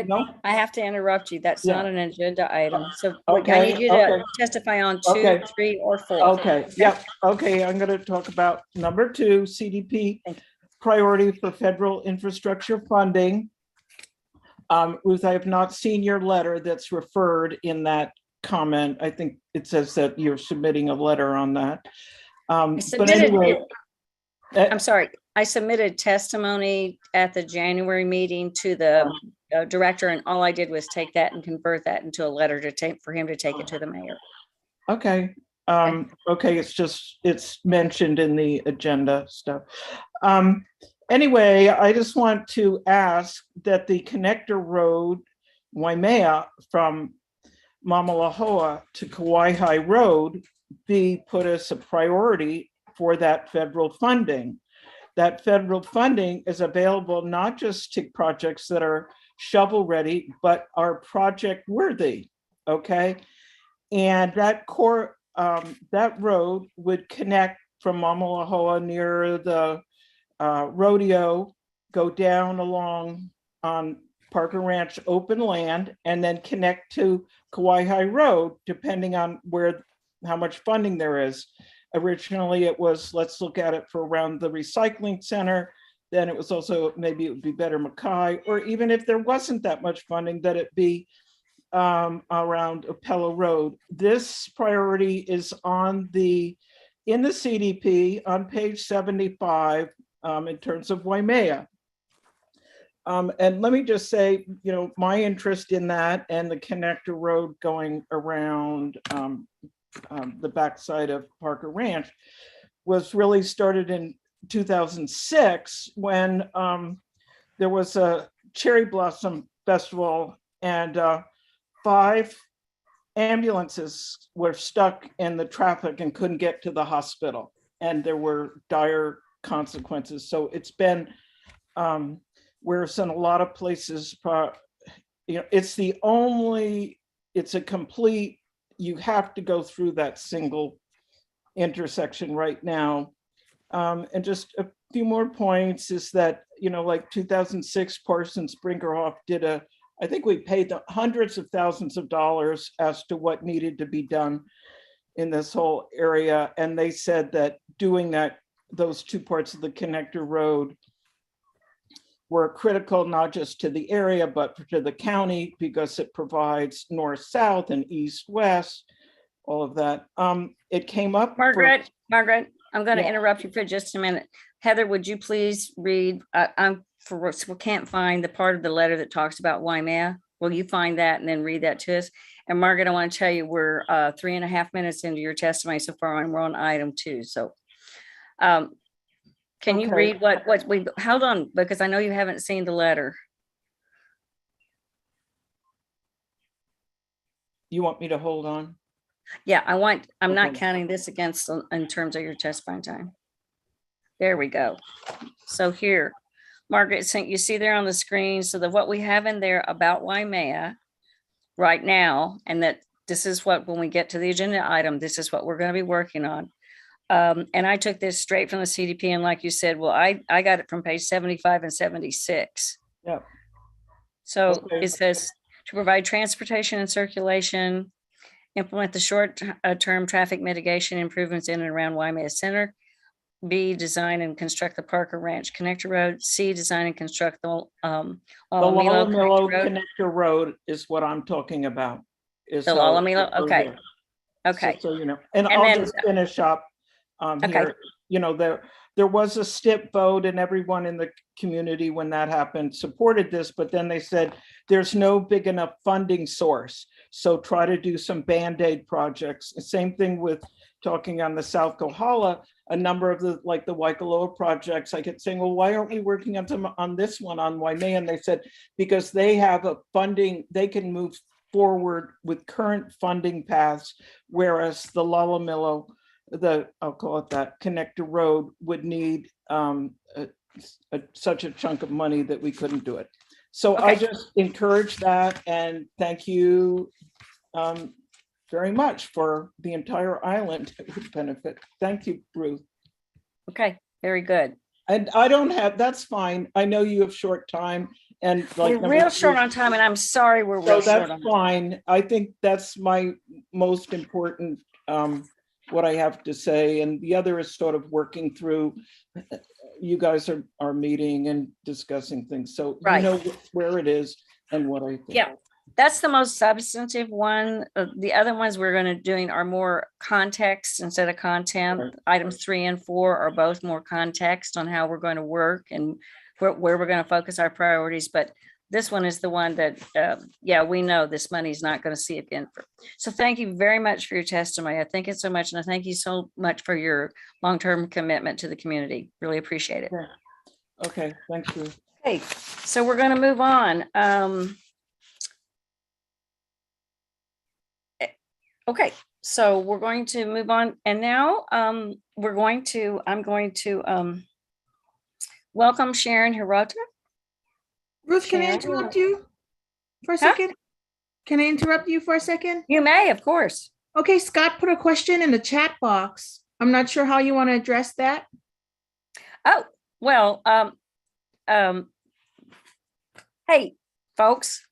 No? I have to interrupt you. That's Yeah. not an agenda item. So Okay, I need you to okay. testify on 2, Okay. 3, or 4. Okay, yep, okay, I'm gonna talk about number 2, CDP priority for federal infrastructure funding. Ruth, I have not seen your letter that's referred in that comment. I think it says that you're submitting a letter on that. But anyway. I'm sorry, I submitted testimony at the January meeting to the director, and all I did was take that and convert that into a letter for him to take it to the mayor. Okay, okay, it's mentioned in the agenda stuff. Anyway, I just want to ask that the connector road, Waimea, from Mamalahoa to Kauai Road be put as a priority for that federal funding. That federal funding is available not just to projects that are shovel ready, but are project worthy, okay? And that road would connect from Mamalahoa near the rodeo, go down along on Parker Ranch open land, and then connect to Kauai Road, depending on how much funding there is. Originally, it was, let's look at it for around the recycling center. Then it was also, maybe it would be better Mackay, or even if there wasn't that much funding, that it be around Opella Road. This priority is in the CDP on page 75 in terms of Waimea. And let me just say, my interest in that and the connector road going around the backside of Parker Ranch was really started in 2006 when there was a cherry blossom festival and 5 ambulances were stuck in the traffic and couldn't get to the hospital, and there were dire consequences. So it's been whereas in a lot of places, it's a complete, you have to go through that single intersection right now. And just a few more points is that, like 2006, Parsons Brinkerhoff did I think we paid the hundreds of thousands of dollars as to what needed to be done in this whole area. And they said that doing those 2 parts of the connector road were critical, not just to the area, but to the county, because it provides north-south and east-west, all of that. It came up. Margaret, I'm going to interrupt you for just a minute. Heather, would you please read, we can't find the part of the letter that talks about Waimea. Will you find that and then read that to us? And Margaret, I want to tell you, we're 3.5 minutes into your testimony so far, and we're on item 2. So can you read what we, hold on, because I know you haven't seen the letter. You want me to hold on? Yeah, I'm not counting this against in terms of your testifying time. There we go. So here, Margaret, you see there on the screen, so that what we have in there about Waimea right now, and that this is what, when we get to the agenda item, this is what we're going to be working on. And I took this straight from the CDP, and like you said, well, I got it from page 75 and 76. Yeah. So It says to provide transportation and circulation implement the short-term traffic mitigation improvements in and around Waimea Center. B, design and construct the Parker Ranch Connector Road. C, design and construct the The Lolamilo Lolamilo Connector Road. Connector Road is what I'm talking about. Is The how- Lolamilo, so okay, there. okay. So you know, and And I'll then- just finish up Okay. here. You know, there was a STIP vote and everyone in the community when that happened supported this, but then they said there's no big enough funding source. So try to do some Band-Aid projects. Same thing with talking on the South Kohala, a number of the, like the Waikoloa projects, I kept saying, well, why aren't we working on this one on Waimea? And they said, because they have a funding, they can move forward with current funding paths, whereas the Lolamilo, I'll call it that, Connector Road would need such a chunk of money that we couldn't do it. So I Okay. just encourage that, and thank you very much for the entire island. It would benefit. Thank you, Ruth. Okay, very good. And I don't have, that's fine. I know you have short time and like. We're real short on time, and I'm sorry we're So real short that's on. fine. I think that's my most important, what I have to say. And the other is sort of working through, you guys are meeting and discussing things. So you Right. know where it is and what I think. Yeah, that's the most substantive one. The other ones we're going to doing are more context instead of content. Right. Items 3 and 4 are both more context on how we're going to work and where we're going to focus our priorities. But this one is the one that, yeah, we know this money is not going to see it in. So thank you very much for your testimony. I thank it so much. And I thank you so much for your long-term commitment to the community. Really appreciate it. Okay, thanks, Ruth. Okay, so we're going to move on. Okay, so we're going to move on. And now I'm going to welcome Sharon Hirota. Ruth, can I Sharon? interrupt you for a Huh? second? Can I interrupt you for a second? You may, of course. Okay, Scott put a question in the chat box. I'm not sure how you want to address that. Oh, well, hey, folks,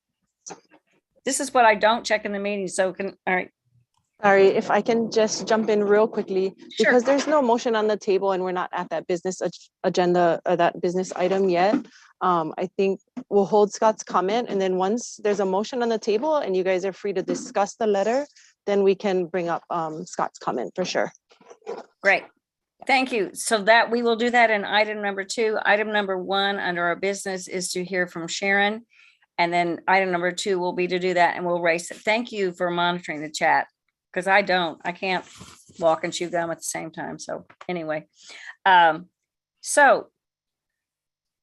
this is what I don't check in the meeting. So all right. Sorry, if I can just jump in real quickly, Sure. because there's no motion on the table and we're not at that business agenda or that business item yet. I think we'll hold Scott's comment, and then once there's a motion on the table and you guys are free to discuss the letter, then we can bring up Scott's comment for sure. Great. Thank you. So that we will do that in item number 2. Item number 1 under our business is to hear from Sharon. And then item number 2 will be to do that, and we'll race it. Thank you for monitoring the chat, because I can't walk and chew gum at the same time. So anyway, so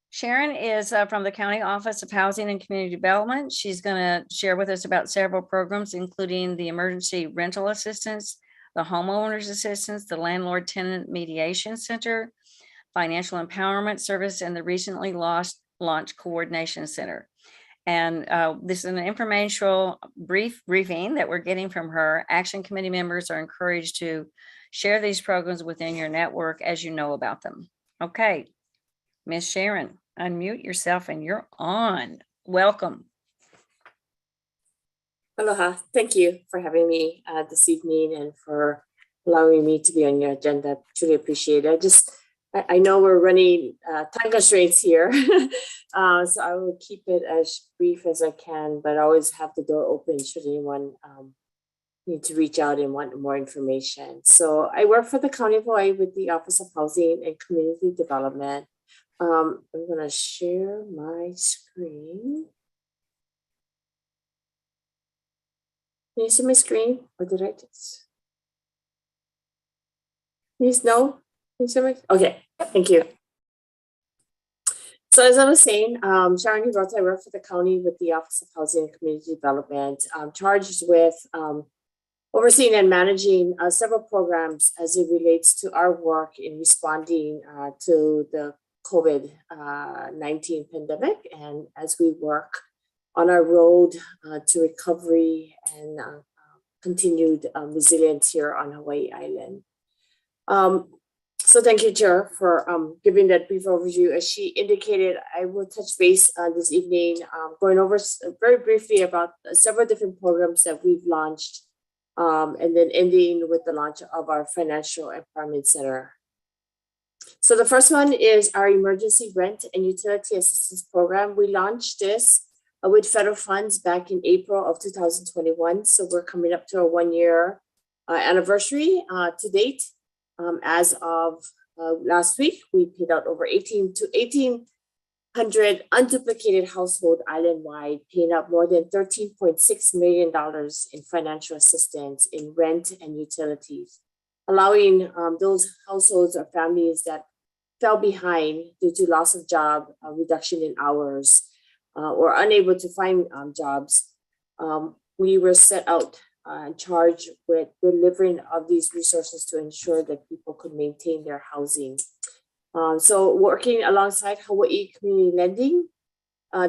Sharon is from the County Office of Housing and Community Development. She's going to share with us about several programs, including the emergency rental assistance, the homeowners assistance, the landlord tenant mediation center, financial empowerment service, and the recently launched coordination center. And this is an informational briefing that we're getting from her. Action committee members are encouraged to share these programs within your network as you know about them. Okay, Miss Sharon, unmute yourself and you're on. Welcome. Aloha. Thank you for having me this evening and for allowing me to be on your agenda. Truly appreciate it. I know we're running time constraints here, so I will keep it as brief as I can, but I always have the door open should anyone need to reach out and want more information. So I work for the County of Hawaii with the Office of Housing and Community Development. I'm going to share my screen. Can you see my screen, or did I just? Please no. Can you see my? Okay, thank you. So as I was saying, Sharon Hirota, I work for the county with the Office of Housing and Community Development. I'm charged with overseeing and managing several programs as it relates to our work in responding to the COVID-19 pandemic, and as we work on our road to recovery and continued resilience here on Hawaii Island. So thank you, Chair, for giving that brief overview. As she indicated, I will touch base this evening, going over very briefly about several different programs that we've launched and then ending with the launch of our Financial Empowerment Center. So the first one is our Emergency Rent and Utility Assistance Program. We launched this with federal funds back in April of 2021. So we're coming up to a 1-year anniversary to date. As of last week, we paid out over 1,800 unduplicated household island-wide, paying out more than $13.6 million in financial assistance in rent and utilities, allowing those households or families that fell behind due to loss of job, reduction in hours, or unable to find jobs. We were set out and charged with delivering of these resources to ensure that people could maintain their housing. So working alongside Hawaii Community Lending,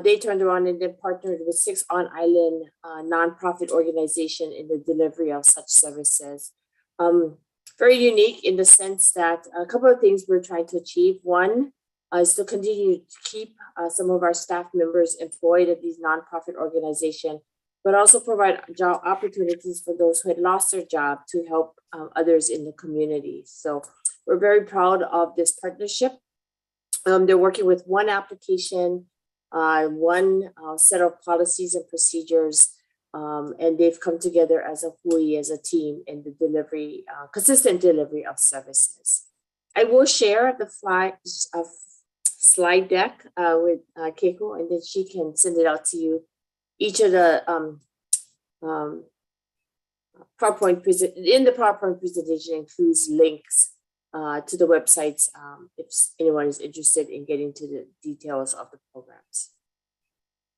they turned around and then partnered with 6 on-island nonprofit organizations in the delivery of such services. Very unique in the sense that a couple of things we're trying to achieve. One is to continue to keep some of our staff members employed at these nonprofit organizations, but also provide job opportunities for those who had lost their job to help others in the community. So we're very proud of this partnership. They're working with one application, one set of policies and procedures, and they've come together as a Hui, as a team in the delivery, consistent delivery of services. I will share the slide deck with Keiko, and then she can send it out to you. Each of the PowerPoint presentation includes links to the websites if anyone is interested in getting to the details of the programs.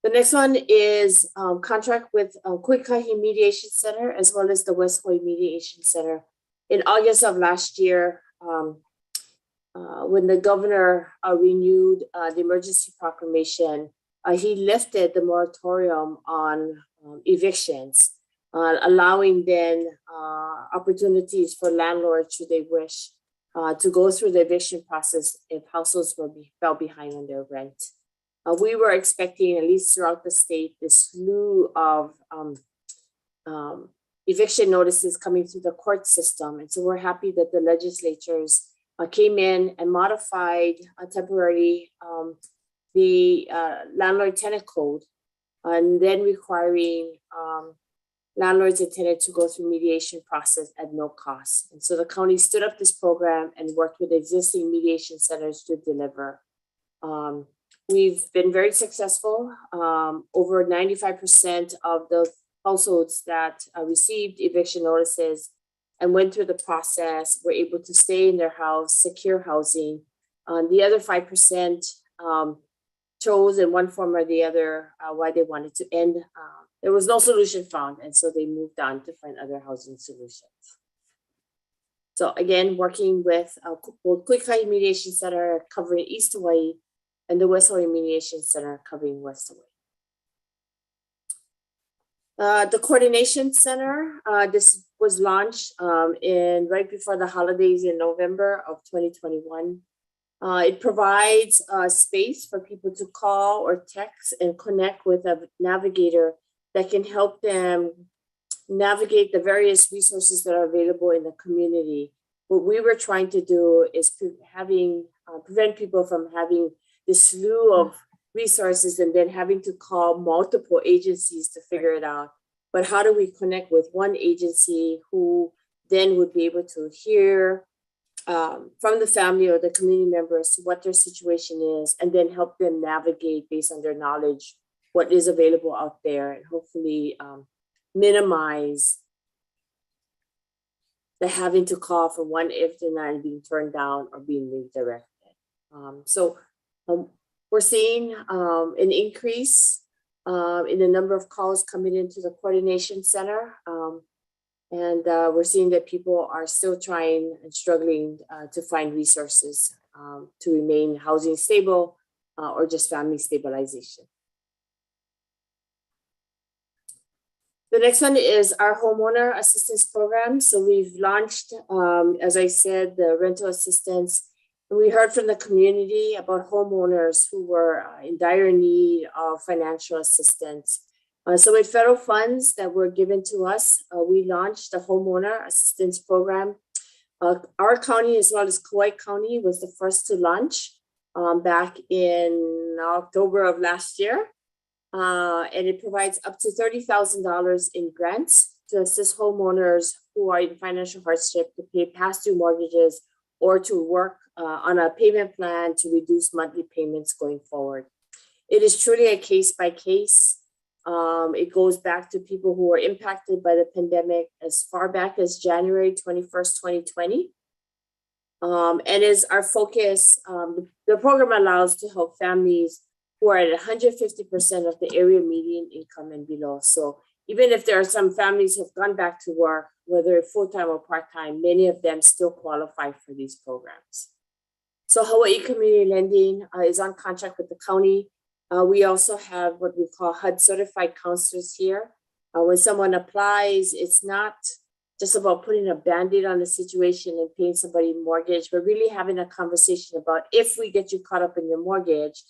The next one is contract with Kuikahi Mediation Center as well as the West Hawaii Mediation Center. In August of last year, when the governor renewed the emergency proclamation, he lifted the moratorium on evictions, allowing then opportunities for landlords, should they wish, to go through the eviction process if households fell behind on their rent. We were expecting, at least throughout the state, this slew of eviction notices coming through the court system. And so we're happy that the legislatures came in and modified temporarily the landlord tenant code, and then requiring landlords and tenants to go through mediation process at no cost. And so the county stood up this program and worked with existing mediation centers to deliver. We've been very successful. Over 95% of the households that received eviction notices and went through the process were able to stay in their house, secure housing. The other 5% chose in one form or the other why they wanted to end. There was no solution found, and so they moved on to find other housing solutions. So again, working with both Kuikahi Mediation Center covering East Hawaii and the West Hawaii Mediation Center covering West Hawaii. The Coordination Center, this was launched right before the holidays in November of 2021. It provides space for people to call or text and connect with a navigator that can help them navigate the various resources that are available in the community. What we were trying to do is prevent people from having this slew of resources and then having to call multiple agencies to figure it out. But how do we connect with one agency who then would be able to hear from the family or the community members what their situation is, and then help them navigate based on their knowledge what is available out there, and hopefully minimize the having to call for one if they're not being turned down or being redirected. We're seeing an increase in the number of calls coming into the Coordination Center. And we're seeing that people are still trying and struggling to find resources to remain housing stable or just family stabilization. The next one is our Homeowner Assistance Program. So we've launched, as I said, the rental assistance. And we heard from the community about homeowners who were in dire need of financial assistance. So with federal funds that were given to us, we launched the Homeowner Assistance Program. Our county, as well as Kauai County, was the first to launch back in October of last year. And it provides up to $30,000 in grants to assist homeowners who are in financial hardship to pay past due mortgages or to work on a payment plan to reduce monthly payments going forward. It is truly a case by case. It goes back to people who were impacted by the pandemic as far back as January 21st, 2020. And is our focus, the program allows to help families who are at 150% of the area median income and below. So even if there are some families who have gone back to work, whether full-time or part-time, many of them still qualify for these programs. So Hawaii Community Lending is on contract with the county. We also have what we call HUD certified counselors here. When someone applies, it's not just about putting a Band-Aid on the situation and paying somebody mortgage, but really having a conversation about if we get you caught up in your mortgage,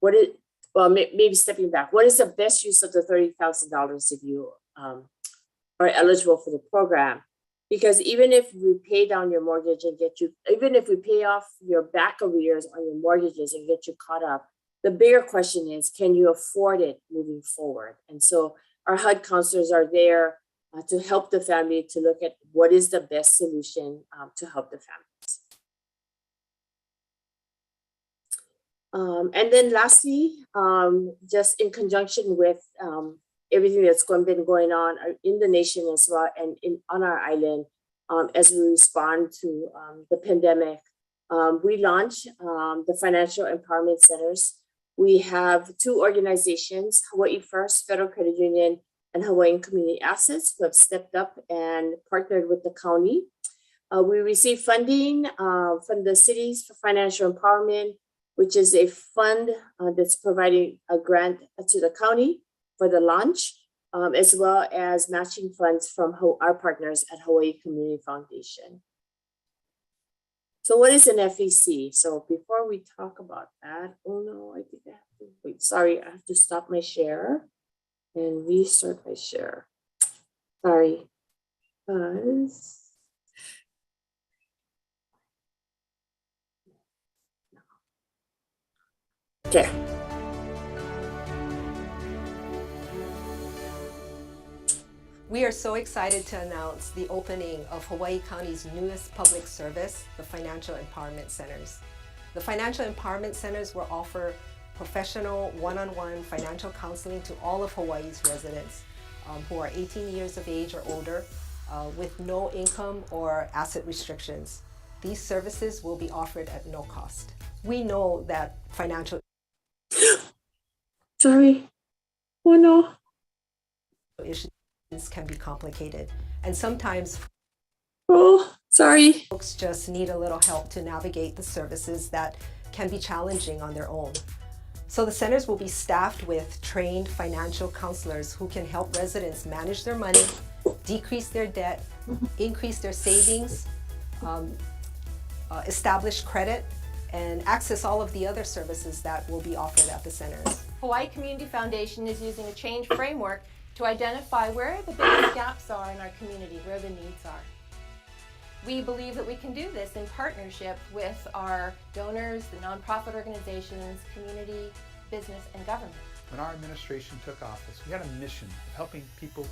maybe stepping back, what is the best use of the $30,000 if you are eligible for the program? Because even if we pay down your mortgage and get you, even if we pay off your back arrears on your mortgages and get you caught up, the bigger question is, can you afford it moving forward? And so our HUD counselors are there to help the family to look at what is the best solution to help the families. And then lastly, just in conjunction with everything that's been going on in the nation as well and on our island, as we respond to the pandemic, we launched the Financial Empowerment Centers. We have two organizations, Hawaii First Federal Credit Union and Hawaiian Community Assets, who have stepped up and partnered with the county. We received funding from the Cities for Financial Empowerment, which is a fund that's providing a grant to the county for the launch, as well as matching funds from our partners at Hawaii Community Foundation. So what is an FEC? So before we talk about that, oh no, I think I have to wait. Sorry, I have to stop my share and restart my share. Sorry, guys. Okay. We are so excited to announce the opening of Hawaii County's newest public service, the Financial Empowerment Centers. The Financial Empowerment Centers will offer professional one-on-one financial counseling to all of Hawaii's residents who are 18 years of age or older with no income or asset restrictions. These services will be offered at no cost. We know that financial Sorry. Oh no. issues can be complicated, and sometimes folks just need a little help to navigate the services that can be challenging on their own. So the centers will be staffed with trained financial counselors who can help residents manage their money, decrease their debt, increase their savings, establish credit, and access all of the other services that will be offered at the centers. Hawaii Community Foundation is using a change framework to identify where the biggest gaps are in our community, where the needs are. We believe that we can do this in partnership with our donors, the nonprofit organizations, community, business, and government. When our administration took office, we had a mission of helping people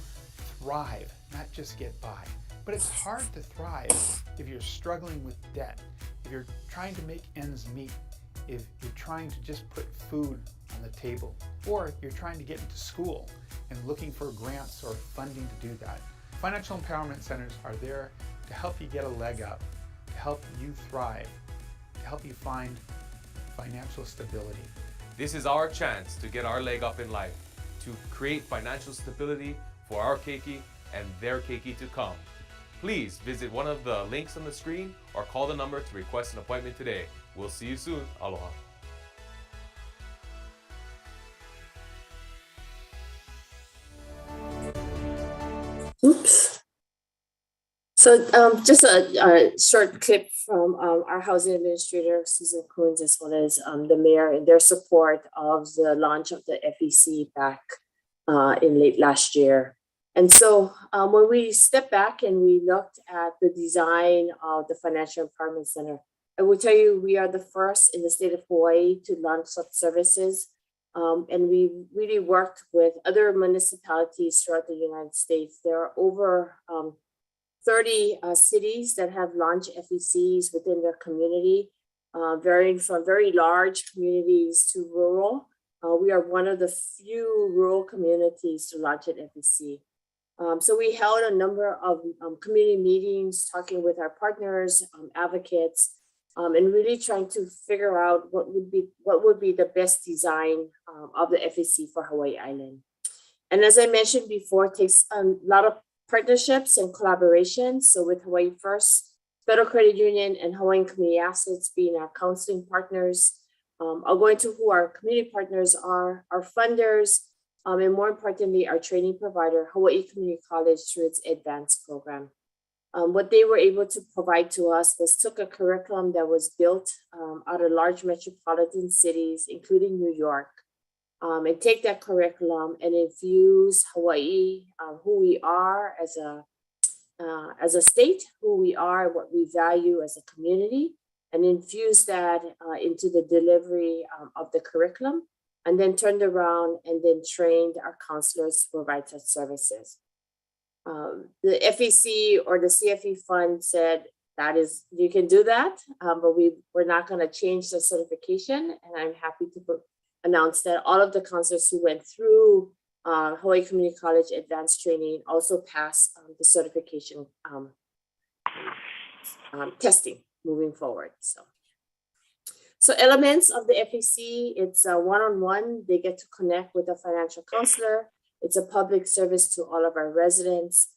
thrive, not just get by. But it's hard to thrive if you're struggling with debt, if you're trying to make ends meet, if you're trying to just put food on the table, or you're trying to get into school and looking for grants or funding to do that. Financial Empowerment Centers are there to help you get a leg up, to help you thrive, to help you find financial stability. This is our chance to get our leg up in life, to create financial stability for our keiki and their keiki to come. Please visit one of the links on the screen or call the number to request an appointment today. We'll see you soon. Aloha. Oops. So just a short clip from our housing administrator, Susan Coons, as well as the mayor and their support of the launch of the FEC back in late last year. And so when we stepped back and we looked at the design of the Financial Empowerment Center, I will tell you, we are the first in the state of Hawaii to launch such services. And we really worked with other municipalities throughout the United States. There are over 30 cities that have launched FECs within their community, varying from very large communities to rural. We are one of the few rural communities to launch an FEC. So we held a number of community meetings, talking with our partners, advocates, and really trying to figure out what would be the best design of the FEC for Hawaii Island. And as I mentioned before, it takes a lot of partnerships and collaboration. So with Hawaii First, Federal Credit Union, and Hawaiian Community Assets being our counseling partners, I'll go into who our community partners are, our funders, and more importantly, our training provider, Hawaii Community College, through its advanced program. What they were able to provide to us was took a curriculum that was built out of large metropolitan cities, including New York, and take that curriculum and infuse Hawaii, who we are as a state, who we are, what we value as a community, and infuse that into the delivery of the curriculum, and then turned around and then trained our counselors to provide such services. The FEC or the CFE fund said you can do that, but we're not going to change the certification. And I'm happy to announce that all of the counselors who went through Hawaii Community College advanced training also passed the certification testing moving forward. So elements of the FEC, it's one-on-one. They get to connect with a financial counselor. It's a public service to all of our residents.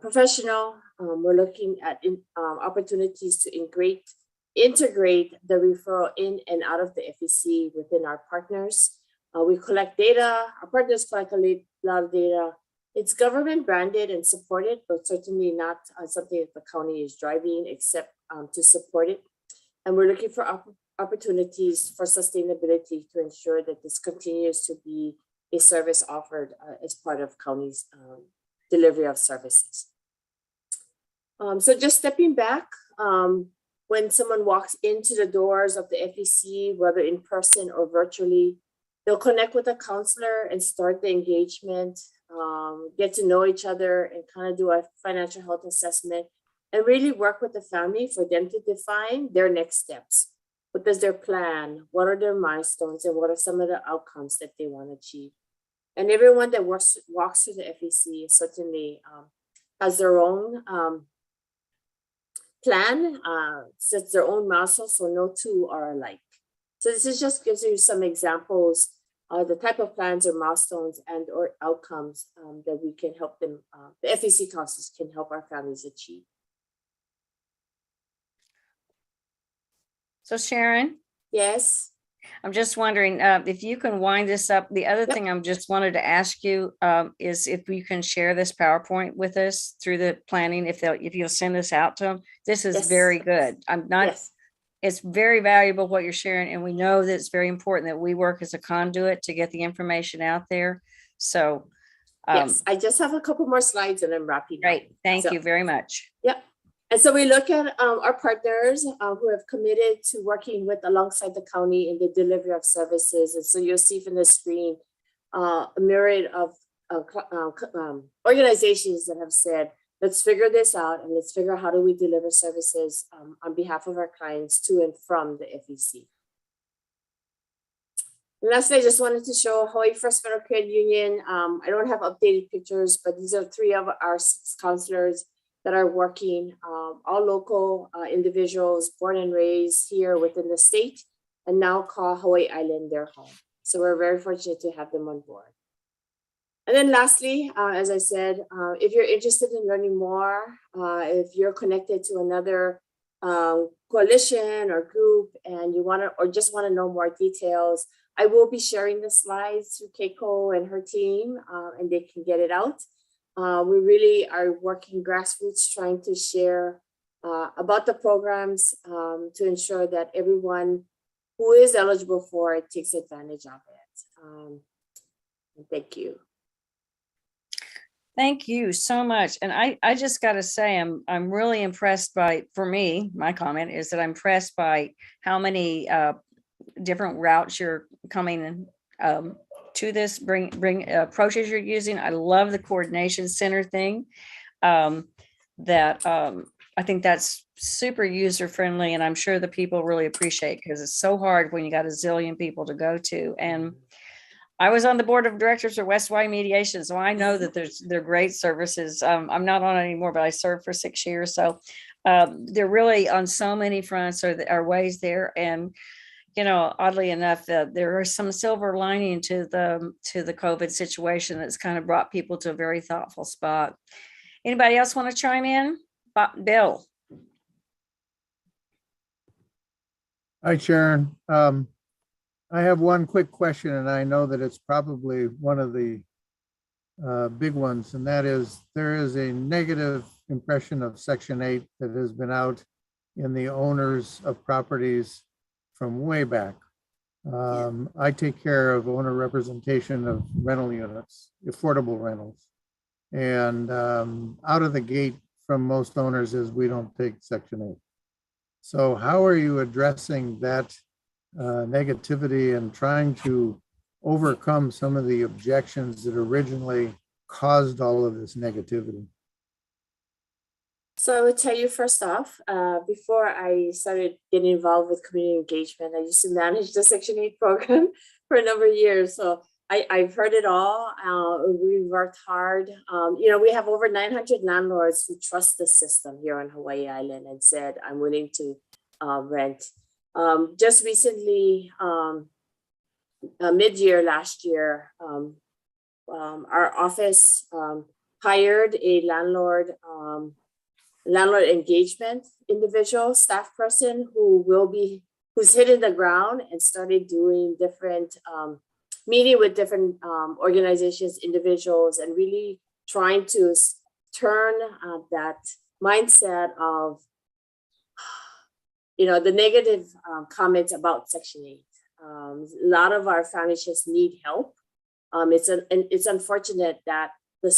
Professional, we're looking at opportunities to integrate the referral in and out of the FEC within our partners. We collect data. Our partners collect a lot of data. It's government branded and supported, but certainly not something that the county is driving except to support it. And we're looking for opportunities for sustainability to ensure that this continues to be a service offered as part of county's delivery of services. So just stepping back, when someone walks into the doors of the FEC, whether in person or virtually, they'll connect with a counselor and start the engagement, get to know each other and kind of do a financial health assessment and really work with the family for them to define their next steps. What does their plan? What are their milestones? And what are some of the outcomes that they want to achieve? And everyone that walks through the FEC certainly has their own plan, sets their own milestones, so no two are alike. So this just gives you some examples of the type of plans or milestones and or outcomes that we can help them, the FEC counselors can help our families achieve. So Sharon? Yes. I'm just wondering if you can wind this up. The other thing I just wanted to ask you is if you can share this PowerPoint with us through the planning, if you'll send this out to them. This is very good. It's very valuable what you're sharing. And we know that it's very important that we work as a conduit to get the information out there. So yes, I just have a couple more slides and I'm wrapping up. Great. Thank you very much. Yep. And so we look at our partners who have committed to working alongside the county in the delivery of services. And so you'll see from the screen a myriad of organizations that have said, let's figure this out and let's figure out how do we deliver services on behalf of our clients to and from the FEC. And lastly, I just wanted to show Hawaii First Federal Credit Union. I don't have updated pictures, but these are 3 of our 6 counselors that are working, all local individuals born and raised here within the state and now call Hawaii Island their home. So we're very fortunate to have them on board. And then lastly, as I said, if you're interested in learning more, if you're connected to another coalition or group and you want to, or just want to know more details, I will be sharing the slides through Keiko and her team and they can get it out. We really are working grassroots trying to share about the programs to ensure that everyone who is eligible for it takes advantage of it. Thank you. Thank you so much. And I just got to say, I'm really impressed by, for me, my comment is that I'm impressed by how many different routes you're coming to this, bring approaches you're using. I love the coordination center thing. I think that's super user friendly, and I'm sure the people really appreciate, because it's so hard when you got a zillion people to go to. And I was on the board of directors of West Y Mediation, so I know that they're great services. I'm not on it anymore, but I served for 6 years. So they're really on so many fronts are ways there. And, you know, oddly enough, there are some silver lining to the COVID situation that's kind of brought people to a very thoughtful spot. Anybody else want to chime in? Bill. Hi, Sharon. I have one quick question, and I know that it's probably one of the big ones, and that is there is a negative impression of Section 8 that has been out in the owners of properties from way back. I take care of owner representation of rental units, affordable rentals. And out of the gate from most owners is we don't take Section 8. So how are you addressing that negativity and trying to overcome some of the objections that originally caused all of this negativity? So I would tell you first off, before I started getting involved with community engagement, I used to manage the Section 8 program for a number of years. So I've heard it all. We worked hard. You know, we have over 900 landlords who trust the system here on Hawaii Island and said, I'm willing to rent. Just recently, mid-year last year, our office hired a landlord engagement individual, staff person who's hit in the ground and started doing different meeting with different organizations, individuals, and really trying to turn that mindset of, you know, the negative comments about Section 8. A lot of our families just need help. It's unfortunate that the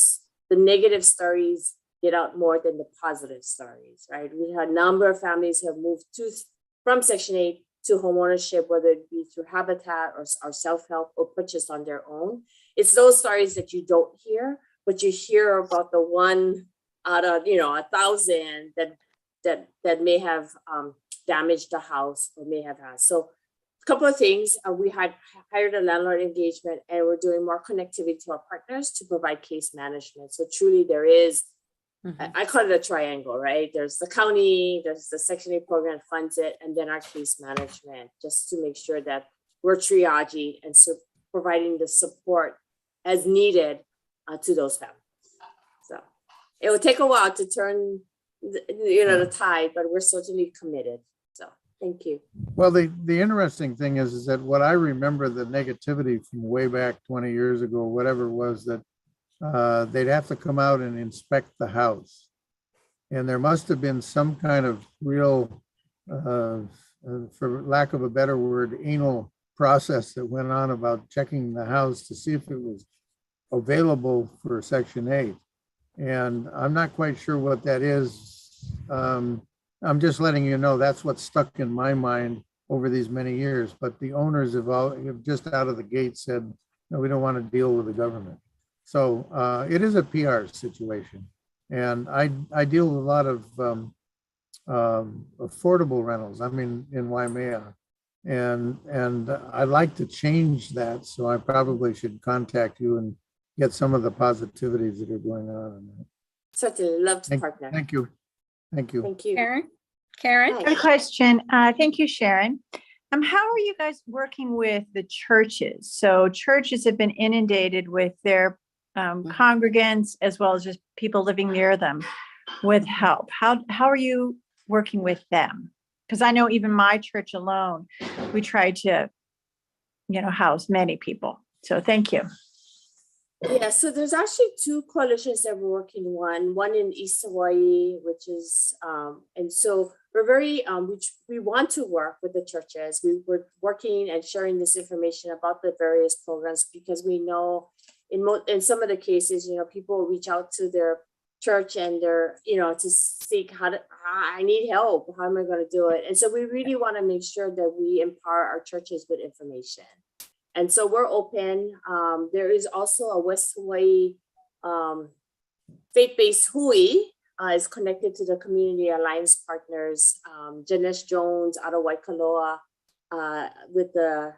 negative stories get out more than the positive stories, right? We had a number of families who have moved from Section 8 to homeownership, whether it be through Habitat or self-help or purchased on their own. It's those stories that you don't hear, but you hear about the one out of 1,000 that may have damaged the house or may have had. So a couple of things, we had hired a landlord engagement, and we're doing more connectivity to our partners to provide case management. So truly there is, I call it a triangle, right? There's the county, there's the Section 8 program funds it, and then our case management, just to make sure that we're triaging and so providing the support as needed to those families. So it will take a while to turn the tide, but we're certainly committed. So thank you. Well, the interesting thing is that what I remember the negativity from way back 20 years ago, whatever, was that they'd have to come out and inspect the house. And there must have been some kind of real, for lack of a better word, anal process that went on about checking the house to see if it was available for Section 8. And I'm not quite sure what that is. I'm just letting you know that's what stuck in my mind over these many years. But the owners have just out of the gate said, no, we don't want to deal with the government. So it is a PR situation. And I deal with a lot of affordable rentals. I'm in Waimea. And I'd like to change that. So I probably should contact you and get some of the positivities that are going on. Certainly love to partner. Thank you. Thank you. Thank you. Karen? Good question. Thank you, Sharon. How are you guys working with the churches? So churches have been inundated with their congregants as well as just people living near them with help. How are you working with them? Because I know even my church alone, we try to, house many people. So thank you. Yeah, so there's actually two coalitions that we're working on, one in East Hawaii, which is, and so we're very, we want to work with the churches. We're working and sharing this information about the various programs because we know in some of the cases, people reach out to their church and they're, to seek I need help. How am I going to do it? And so we really want to make sure that we empower our churches with information. And so we're open. There is also a West Hawaii faith-based Hui is connected to the Community Alliance Partners. Janice Jones out of Waikoloa with the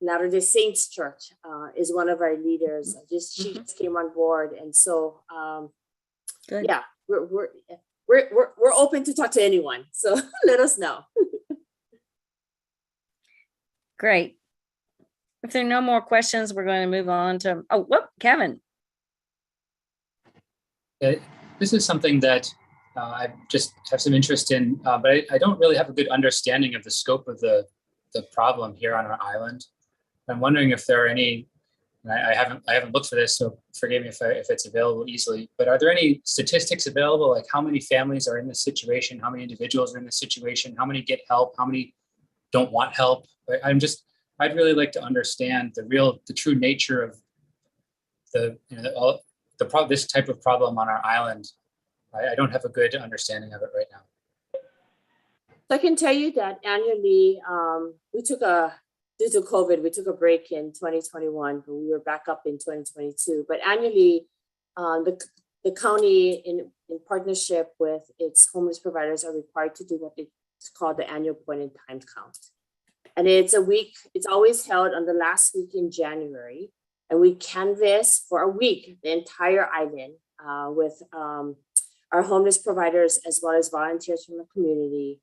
Latter-day Saints Church is one of our leaders. She just came on board, and so yeah, we're open to talk to anyone. So let us know. Great. If there are no more questions, we're going to move on to Kevin. This is something that I just have some interest in, but I don't really have a good understanding of the scope of the problem here on our island. I'm wondering if there are any, and I haven't looked for this, so forgive me if it's available easily, but are there any statistics available, like how many families are in this situation, how many individuals are in this situation, how many get help, how many don't want help? I'd really like to understand the true nature of this type of problem on our island. I don't have a good understanding of it right now. So I can tell you that annually, due to COVID, we took a break in 2021, but we were back up in 2022. But annually, the county, in partnership with its homeless providers, are required to do what it's called the annual point in time count. And it's always held on the last week in January. And we canvass for a week the entire island with our homeless providers as well as volunteers from the community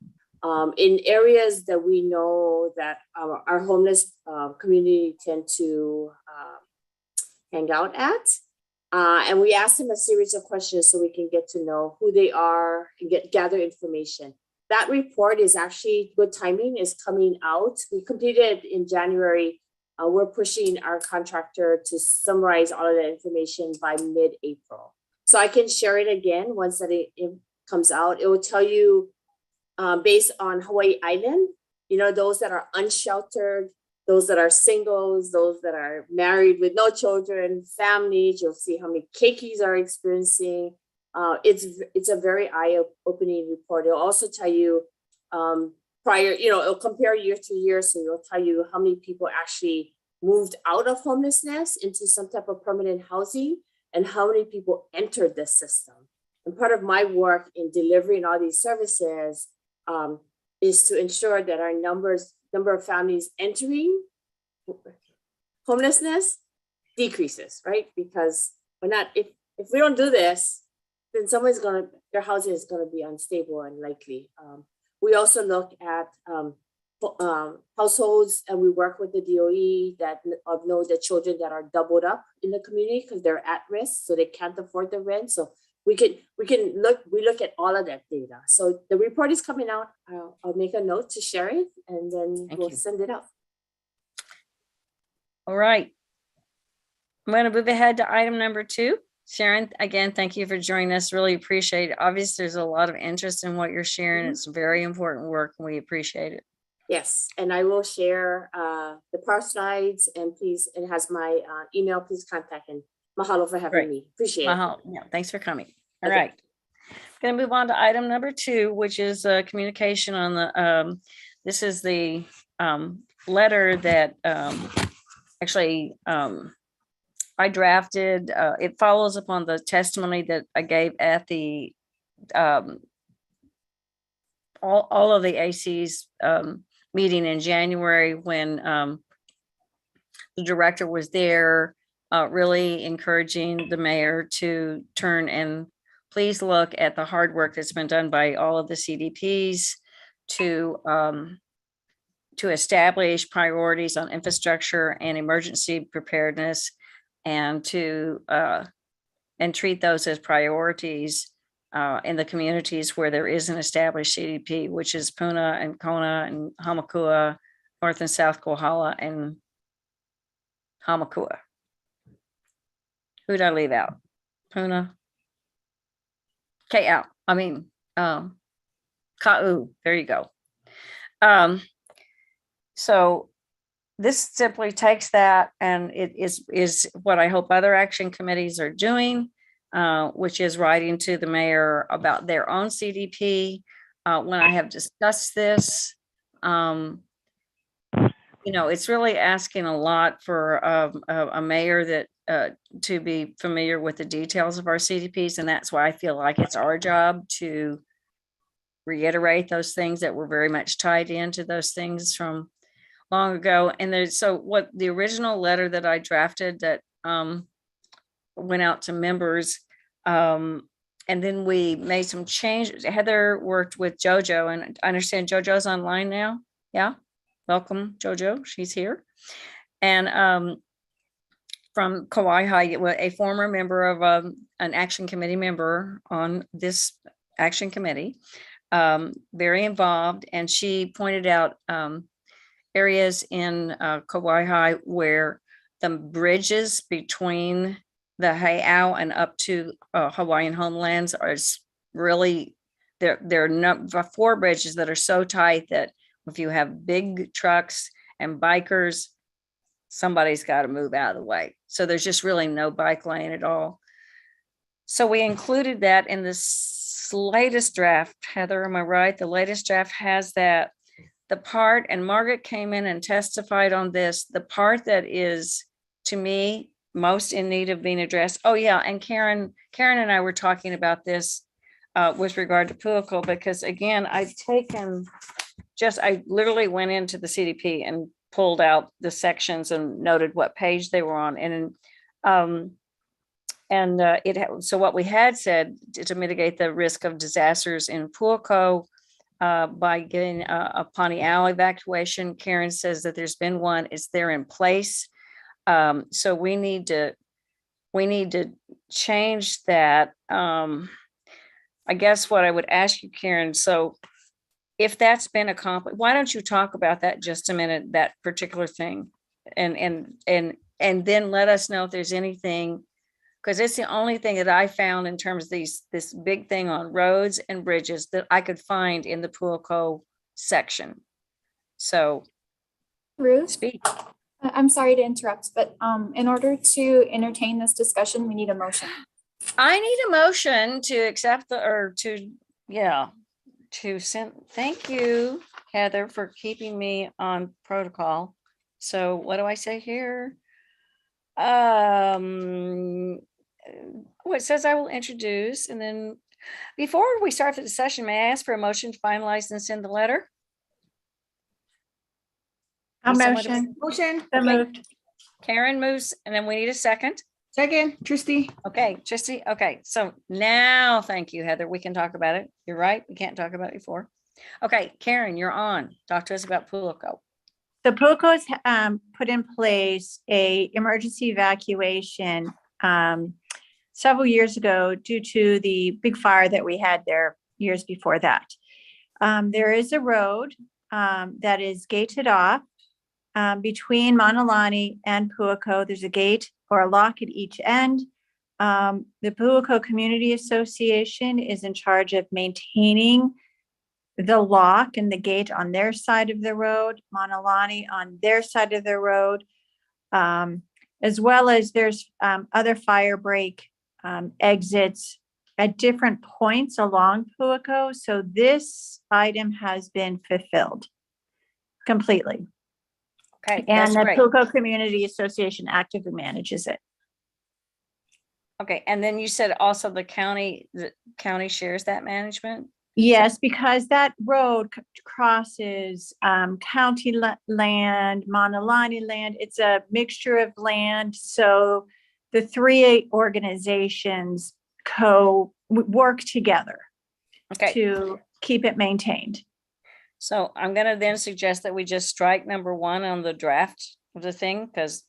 in areas that we know that our homeless community tend to hang out at. And we ask them a series of questions so we can get to know who they are and gather information. That report is actually good timing, is coming out. We completed in January. We're pushing our contractor to summarize all of that information by mid-April. So I can share it again once that it comes out. It will tell you based on Hawaii Island, those that are unsheltered, those that are singles, those that are married with no children, families. You'll see how many keikis are experiencing. It's a very eye-opening report. It'll also tell you it'll compare year to year. So it'll tell you how many people actually moved out of homelessness into some type of permanent housing and how many people entered the system. And part of my work in delivering all these services is to ensure that our number of families entering homelessness decreases, right? Because if we don't do this, then their housing is gonna be unstable and likely. We also look at households, and we work with the DOE that know the children that are doubled up in the community because they're at risk, so they can't afford the rent. So we look at all of that data. So the report is coming out. I'll make a note to share it, and then we'll send it out. All right. I'm going to move ahead to item number 2. Sharon, again, thank you for joining us. Really appreciate it. Obviously, there's a lot of interest in what you're sharing. It's very important work, and we appreciate it. Yes, and I will share the power slides, and please, it has my email. Please contact, and mahalo for having me. Appreciate it. Yeah, thanks for coming. All right. Going to move on to item number 2, which is communication on the. This is the letter that actually. I drafted, it follows upon the testimony that I gave at the all of the AC's meeting in January when the director was there, really encouraging the mayor to turn and please look at the hard work that's been done by all of the CDPs to establish priorities on infrastructure and emergency preparedness, and to treat those as priorities in the communities where there is an established CDP, which is Puna and Kona and Hamakua, North and South Kohala and Hamakua. Who'd I leave out? Puna. Kau. Ka'u. There you go. So this simply takes that, and it is what I hope other action committees are doing, which is writing to the mayor about their own CDP. When I have discussed this, it's really asking a lot for a mayor that to be familiar with the details of our CDPs, and that's why I feel like it's our job to reiterate those things that were very much tied into those things from long ago. And so what the original letter that I drafted that went out to members, and then we made some changes. Heather worked with JoJo, and I understand JoJo's online now. Yeah, welcome JoJo, she's here. And from Kauai, a former member of an action committee member on this action committee, very involved, and she pointed out areas in Kauai where the bridges between the Heiau and up to Hawaiian homelands are really, there are 4 bridges that are so tight that if you have big trucks and bikers, somebody's got to move out of the way. So there's just really no bike lane at all. So we included that in this latest draft. Heather, am I right? The latest draft has that. The part, and Margaret came in and testified on this, the part that is, to me, most in need of being addressed. Oh yeah, and Karen and I were talking about this with regard to Puako, because again, I literally went into the CDP and pulled out the sections and noted what page they were on. So what we had said to mitigate the risk of disasters in Puako, by getting a Paniao evacuation. Karen says that there's been one, it's there in place. So we need to change that. I guess what I would ask you, Karen, so if that's been accomplished, why don't you talk about that just a minute, that particular thing, and then let us know if there's anything, because it's the only thing that I found in terms of this big thing on roads and bridges that I could find in the Puako section. So, Ruth, speak. I'm sorry to interrupt, but in order to entertain this discussion, we need a motion. I need a motion to accept to send. Thank you, Heather, for keeping me on protocol. So what do I say here? It says I will introduce, and then before we start the session, may I ask for a motion to finalize and send the letter? Motion. Motion. So moved. Karen moves, and then we need a second. Second, Tristy. Okay, Tristy. Okay, so now, thank you, Heather. We can talk about it. You're right. We can't talk about it before. Okay, Karen, you're on. Talk to us about Puako. The Puako has put in place a emergency evacuation several years ago due to the big fire that we had there years before that. There is a road that is gated off between Manalani and Puako. There's a gate or a lock at each end. The Puako Community Association is in charge of maintaining the lock and the gate on their side of the road, Manalani on their side of the road, as well as there's other fire break exits at different points along Puako. So this item has been fulfilled completely. Okay, and that's the great. Puako Community Association actively manages it. Okay, and then you said also the county shares that management? Yes, because that road crosses county land, Manalani land. It's a mixture of land. So the 3 organizations work together to keep it maintained. So I'm going to then suggest that we just strike number 1 on the draft of the thing, because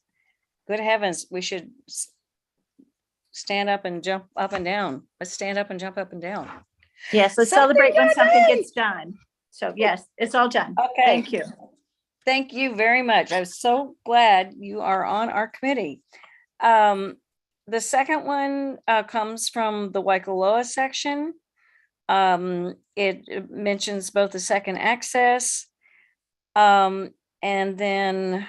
good heavens, we should stand up and jump up and down. Let's stand up and jump up and down. Yes, let's celebrate when something gets done. So yes, it's all done. Okay. Thank you. Thank you very much. I'm so glad you are on our committee. The second one comes from the Waikoloa section. It mentions both the second access, and then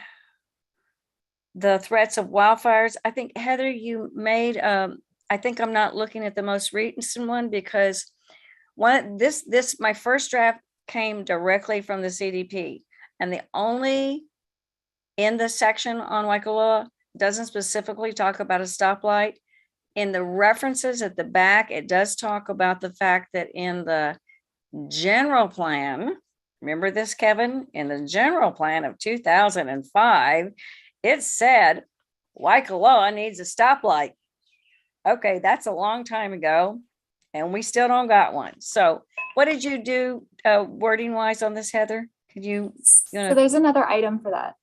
the threats of wildfires. I think Heather, you made, I think I'm not looking at the most recent one because my first draft came directly from the CDP, and the only in the section on Waikoloa doesn't specifically talk about a stoplight. In the references at the back, it does talk about the fact that in the general plan, remember this, Kevin? In the general plan of 2005, it said Waikoloa needs a stoplight. Okay, that's a long time ago, and we still don't got one. So what did you do wording wise on this, Heather? Could you? So there's another item for that.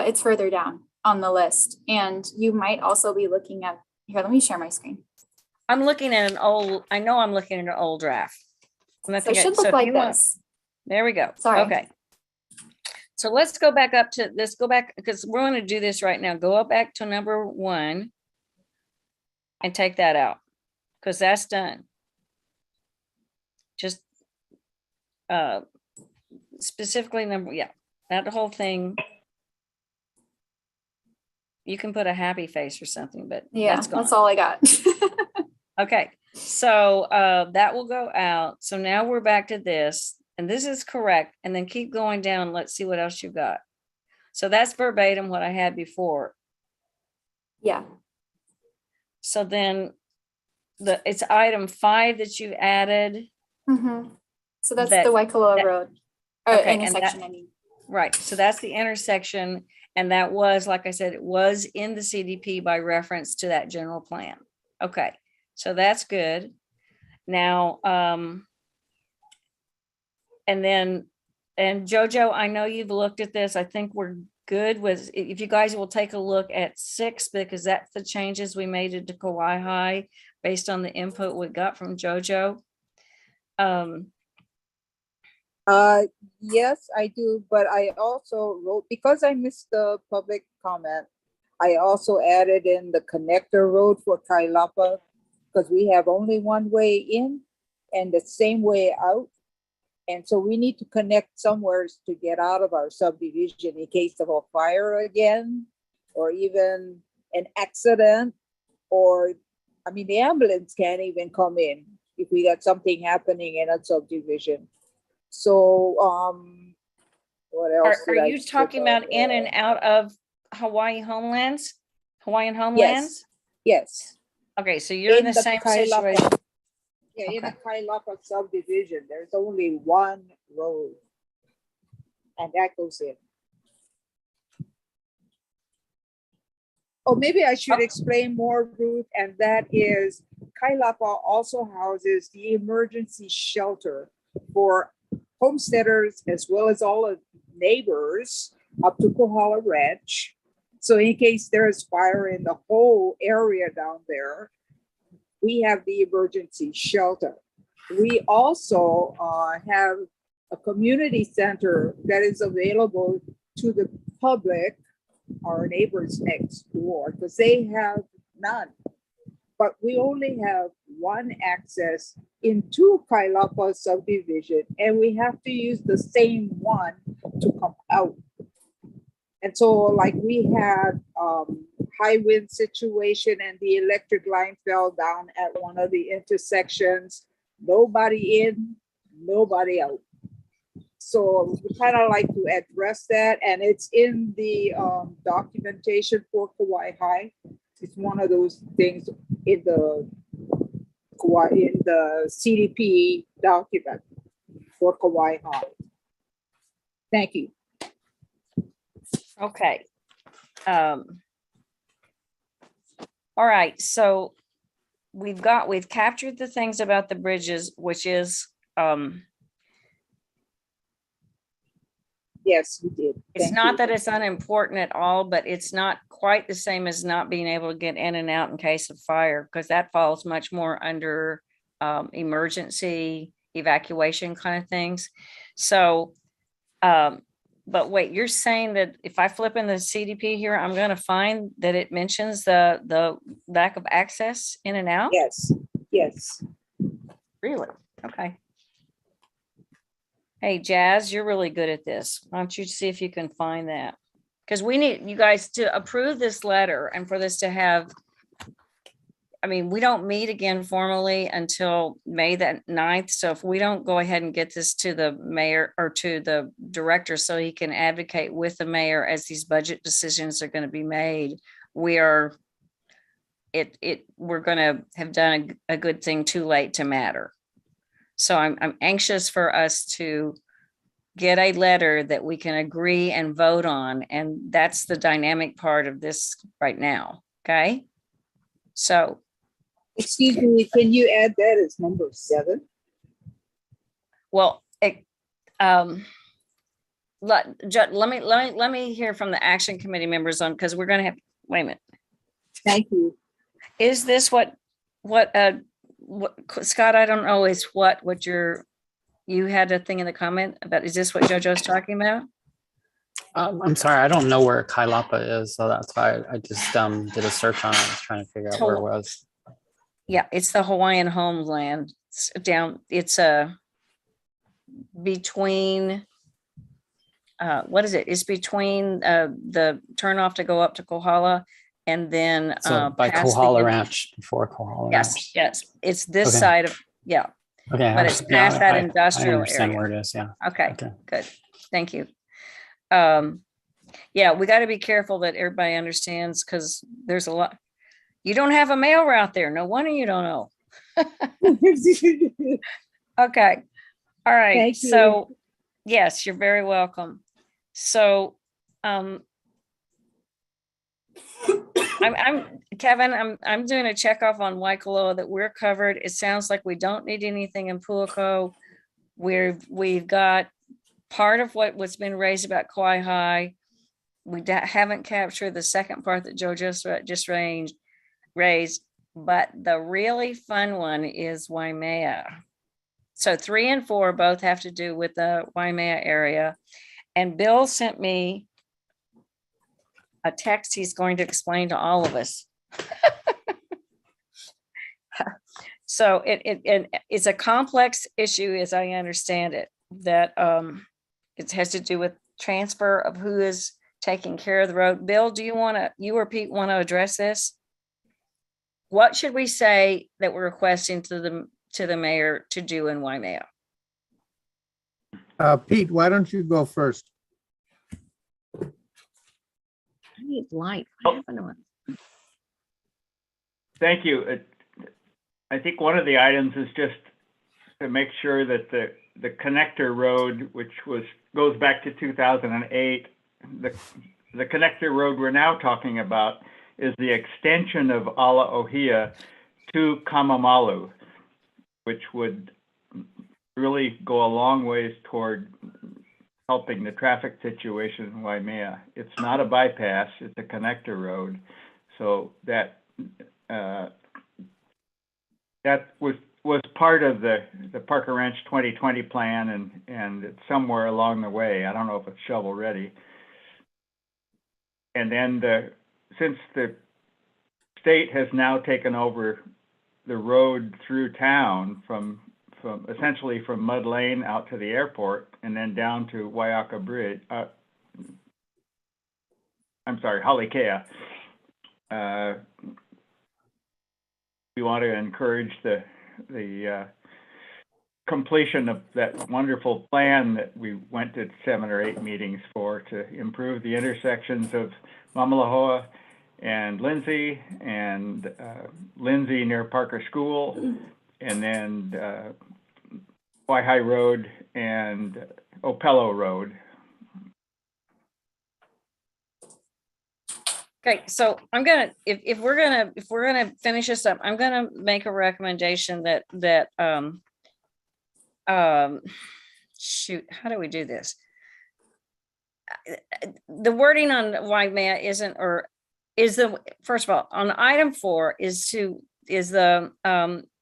It's further down on the list. And you might also be looking at, here, let me share my screen. I'm looking at an old, I know I'm looking at an old draft. So it should look like this. There we go. Sorry. Okay. So let's go back up to, let's go back, because we're going to do this right now. Go up back to number 1 and take that out, because that's done. Just specifically number, yeah, that whole thing. You can put a happy face or something, but Yeah, that's all I got. Okay, so that will go out. So now we're back to this, and this is correct. And then keep going down. Let's see what else you got. So that's verbatim what I had before. Yeah. So then it's item 5 that you added. Mm-hmm. So that's the Waikoloa Road intersection. I mean, right. So that's the intersection. And that was, like I said, it was in the CDP by reference to that general plan. Okay, so that's good. Now, and Jojo, I know you've looked at this. I think we're good with, if you guys will take a look at 6, because that's the changes we made into Kauai High based on the input we got from Jojo. Yes, I do, but I also wrote, because I missed the public comment, I also added in the connector road for Kailapa, because we have only one way in and the same way out. And so we need to connect somewhere to get out of our subdivision in case of a fire again, or even an accident, or, I mean, the ambulance can't even come in if we got something happening in a subdivision. So, what else? Are you talking about in and out of Hawaiian homelands? Yes. Okay, so you're in the same situation. Yeah, in the Kailapa subdivision, there's only one road, and that goes in. Oh, maybe I should explain more, Ruth, and that is Kailapa also houses the emergency shelter for homesteaders as well as all of neighbors up to Kohala Ranch. So in case there's fire in the whole area down there, we have the emergency shelter. We also have a community center that is available to the public, our neighbors next door, because they have none. But we only have one access into Kailapa subdivision, and we have to use the same one to come out. And so, like, we had high wind situation and the electric line fell down at one of the intersections. Nobody in, nobody out. So we kind of like to address that, and it's in the documentation for Kauai High. It's one of those things in the CDP document for Kauai High. Thank you. Okay. All right. So we've captured the things about the bridges, which is yes, we did. It's not that it's unimportant at all, but it's not quite the same as not being able to get in and out in case of fire, because that falls much more under emergency evacuation kind of things. So, but wait, you're saying that if I flip in the CDP here, I'm going to find that it mentions the lack of access in and out? Yes, yes. Really? Okay. Hey, Jazz, you're really good at this. Why don't you see if you can find that? Because we need you guys to approve this letter and for this to have, I mean, we don't meet again formally until May the 9th. So if we don't go ahead and get this to the mayor or to the director so he can advocate with the mayor as these budget decisions are going to be made, we're going to have done a good thing too late to matter. So I'm anxious for us to get a letter that we can agree and vote on. And that's the dynamic part of this right now. Okay. So. Excuse me, can you add that as number 7? Well, let me hear from the action committee members on, because we're going to have, wait a minute. Thank you. Is this what Scott, I don't know, is what you had a thing in the comment about, is this what JoJo's talking about? I'm sorry, I don't know where Kailapa is, so that's why I just did a search on it. I was trying to figure out where it was. Yeah, it's the Hawaiian homeland. It's down, it's between, what is it? It's between the turnoff to go up to Kohala and then So by past Kohala Ranch, before Kohala Ranch. Yes, it's this Okay. side of, yeah. Okay. But it's past that I industrial understand area. where it is, yeah. Okay, good. Thank you. Yeah, we got to be careful that everybody understands, because there's a lot. You don't have a mail route there. No wonder you don't know. Okay. All right. Thank you. So yes, you're very welcome. So I'm Kevin, I'm doing a checkoff on Waikoloa that we're covered. It sounds like we don't need anything in Puako. We've got part of what's been raised about Kauai High. We haven't captured the second part that Joe just raised, but the really fun one is Waimea. So 3 and 4 both have to do with the Waimea area. And Bill sent me a text he's going to explain to all of us. So it's a complex issue, as I understand it, that it has to do with transfer of who is taking care of the road. Bill, do you or Pete want to address this? What should we say that we're requesting to the mayor to do in Waimea? Pete, why don't you go first? I need light. What happened to it? Thank you. I think one of the items is just to make sure that the connector road, which goes back to 2008, the connector road we're now talking about is the extension of Ala Ohia to Kamamalu, which would really go a long ways toward helping the traffic situation in Waimea. It's not a bypass, it's a connector road. So that was part of the Parker Ranch 2020 plan, and it's somewhere along the way. I don't know if it's shovel ready. And then since the state has now taken over the road through town from essentially from Mud Lane out to the airport and then down to Waiaka Bridge, I'm sorry, Halikea. We want to encourage the completion of that wonderful plan that we went to 7 or 8 meetings for, to improve the intersections of Mamalahoa and Lindsay near Parker School, and then Waihai Road and Opello Road. Okay, so I'm gonna, if we're gonna finish this up, I'm gonna make a recommendation that shoot, how do we do this? The wording on Waimea isn't, or is the, first of all, on item 4 is the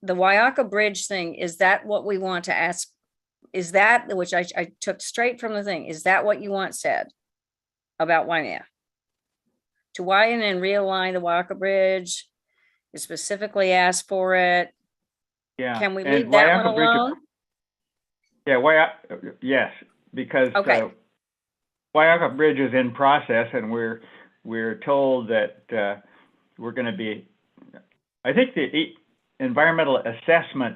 Waiaka Bridge thing. Is that what we want to ask? Is that, which I took straight from the thing, is that what you want said about Waimea? To widen and realign the Waiaka Bridge, you specifically asked for it. Yeah. Can we and leave that Waiaka one Bridge, alone? yeah, yes, because Okay. Waiaka Bridge is in process, and we're told that we're going to be. I think the environmental assessment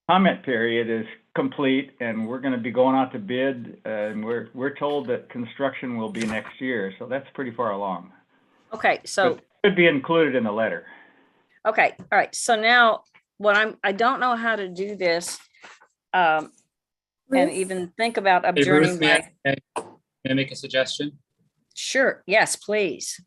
comment period is complete, and we're going to be going out to bid. And we're told that construction will be next year, so that's pretty far along. Okay, so But could be included in the letter. okay, all right. So now I don't know how to do this. And even think about Hey, adjourning Ruth, by. may I make a suggestion? Sure, yes, please.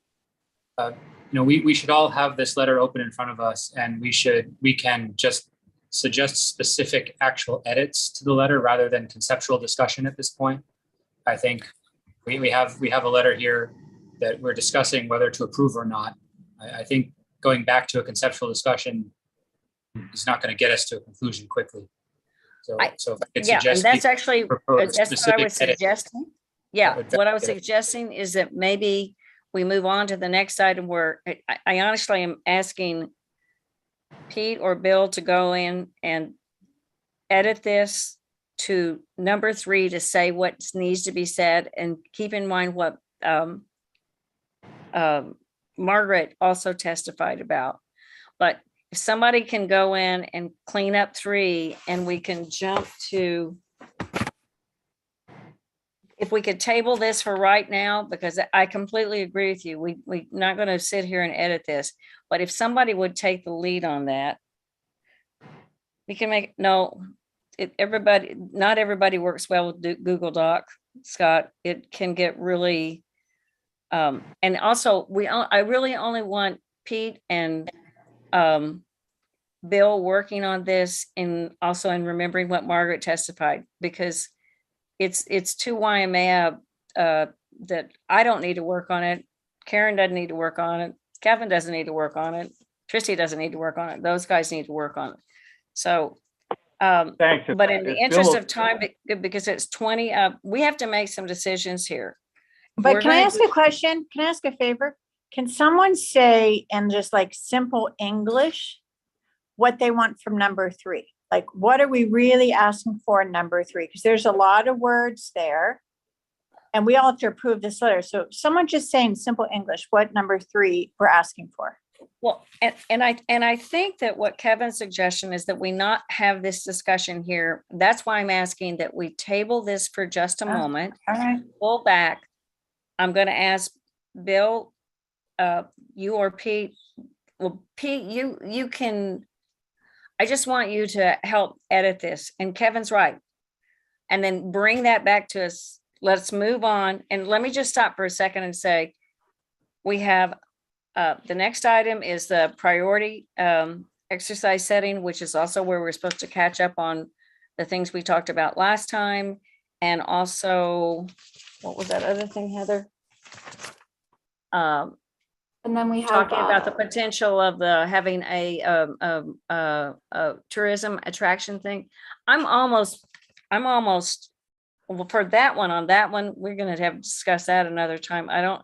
We should all have this letter open in front of us, and we can just suggest specific actual edits to the letter rather than conceptual discussion at this point. I think we have a letter here that we're discussing whether to approve or not. I think going back to a conceptual discussion is not going to get us to a conclusion quickly. So if I could Yeah, and suggest that's actually, propose that's what I was specific edits. suggesting. Yeah, would what I was benefit. suggesting is that maybe we move on to the next item where I honestly am asking Pete or Bill to go in and edit this to number 3 to say what needs to be said, and keep in mind what Margaret also testified about. But if somebody can go in and clean up 3, and we can jump to, if we could table this for right now, because I completely agree with you. We're not going to sit here and edit this, but if somebody would take the lead on that, we can make, not everybody works well with Google Doc, Scott. It can get really, and also I really only want Pete and Bill working on this, and also in remembering what Margaret testified, because it's to Waimea that I don't need to work on it. Karen doesn't need to work on it. Kevin doesn't need to work on it. Tristy doesn't need to work on it. Those guys need to work on it. So, Thanks. but in the If interest Bill- of time, because it's 20, we have to make some decisions here. But We're can I gonna ask do- a question? Can I ask a favor? Can someone say in just like simple English what they want from number 3? Like, what are we really asking for in number 3? Because there's a lot of words there, and we all have to approve this letter. So someone just saying simple English, what number 3 we're asking for. Well, and I think that what Kevin's suggestion is that we not have this discussion here. That's why I'm asking that we table this for just a moment. All right. Pull back. I'm going to ask Bill, you or Pete. Well, Pete, you can. I just want you to help edit this. And Kevin's right. And then bring that back to us. Let's move on. And let me just stop for a second and say, we have the next item is the priority exercise setting, which is also where we're supposed to catch up on the things we talked about last time. And also, what was that other thing, Heather? And then we have Talking about the potential of having a tourism attraction thing. I'm almost, well, for that one, on that one, we're going to have to discuss that another time. I don't,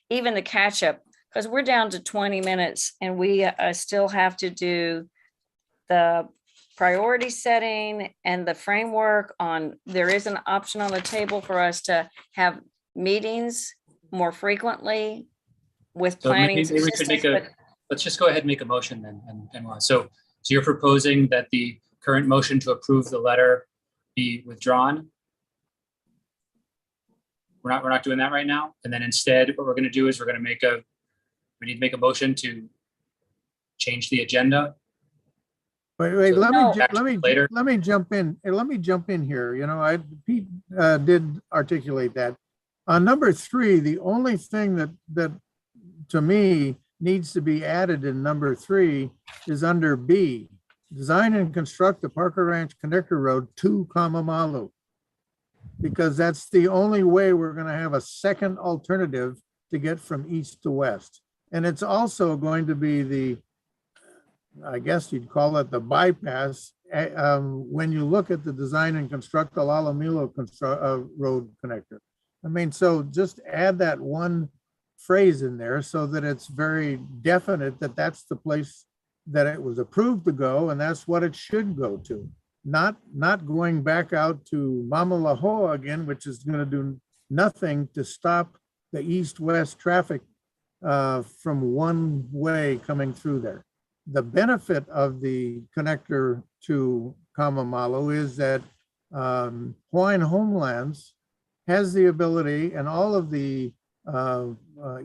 even the catch up, because we're down to 20 minutes and we still have to do the priority setting and the framework on, there is an option on the table for us to have meetings more frequently with So planning. maybe we could make assistance, let's just go ahead and make a motion then. So you're proposing that the current motion to approve the letter be withdrawn? We're not doing that right now. And then instead, what we're going to do is we need to make a motion to change the agenda. Wait, So let later. me jump in. Let me jump in here. Pete did articulate that. On number 3, the only thing that to me needs to be added in number 3 is under B, design and construct the Parker Ranch Connector Road to Kamamalu. Because that's the only way we're going to have a second alternative to get from east to west. And it's also going to be I guess you'd call it the bypass when you look at the design and construct the Lalamilo road connector. I mean, so just add that one phrase in there so that it's very definite that that's the place that it was approved to go and that's what it should go to. not going back out to Mamalahoa again, which is going to do nothing to stop the east-west traffic from one way coming through there. The benefit of the connector to Kamamalu is that Hawaiian Homelands has the ability, and all of the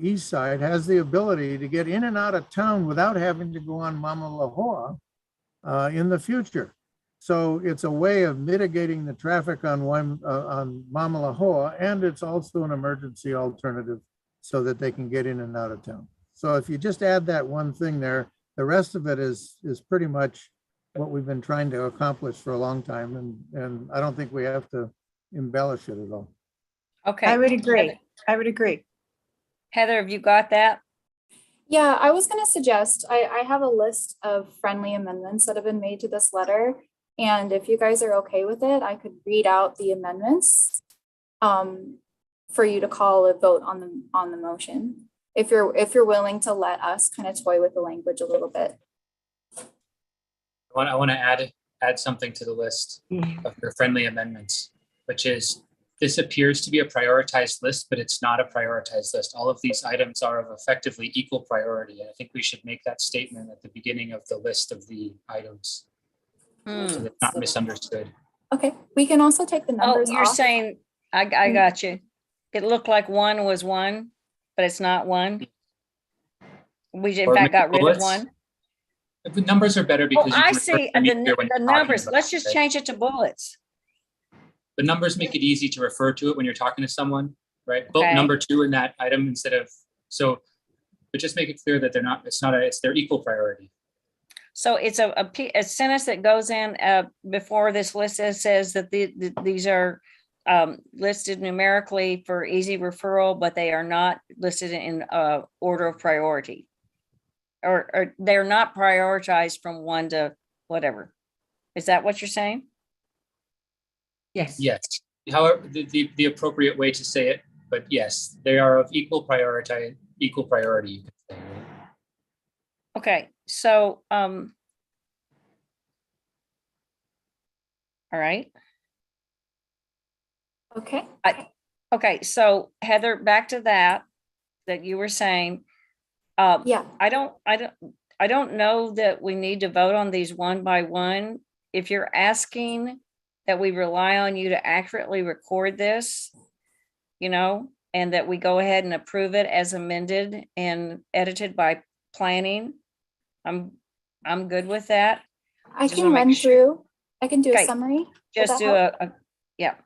east side has the ability to get in and out of town without having to go on Mamalahoa in the future. So it's a way of mitigating the traffic on Mamalahoa, and it's also an emergency alternative so that they can get in and out of town. So if you just add that one thing there, the rest of it is pretty much what we've been trying to accomplish for a long time, and I don't think we have to embellish it at all. Okay. I would agree. I would agree. Heather, have you got that? Yeah, I was going to suggest, I have a list of friendly amendments that have been made to this letter. And if you guys are okay with it, I could read out the amendments for you to call a vote on the motion. If you're willing to let us kind of toy with the language a little bit. I want to add something to the list of your friendly amendments, which is this appears to be a prioritized list, but it's not a prioritized list. All of these items are of effectively equal priority. And I think we should make that statement at the beginning of the list of the items. So it's not misunderstood. Okay, we can also take the numbers Oh, you're off. saying, I got you. It looked like one was one, but it's not one. We in Or fact maybe got rid of bullets. one. The numbers are better Oh, because you I can refer see, to them easier when the you're talking numbers. about Let's it, just right? change it to bullets. The numbers make it easy to refer to it when you're talking to someone, right? Bullet Okay. number 2 in that item instead of, so, but just make it clear that it's their equal priority. So it's a sentence that goes in before this list says that these are listed numerically for easy referral, but they are not listed in order of priority. Or they're not prioritized from one to whatever. Is that what you're saying? Yes. Yes. However, the appropriate way to say it, but yes, they are of equal priority, you could say, right? Okay, so all right. Okay. Okay, so Heather, back to that you were saying. Yeah. I don't know that we need to vote on these one by one. If you're asking that we rely on you to accurately record this, and that we go ahead and approve it as amended and edited by planning, I'm good with that. I Just can wanna make run sure- through, I can do Okay, a summary. Would Just that do help? yeah.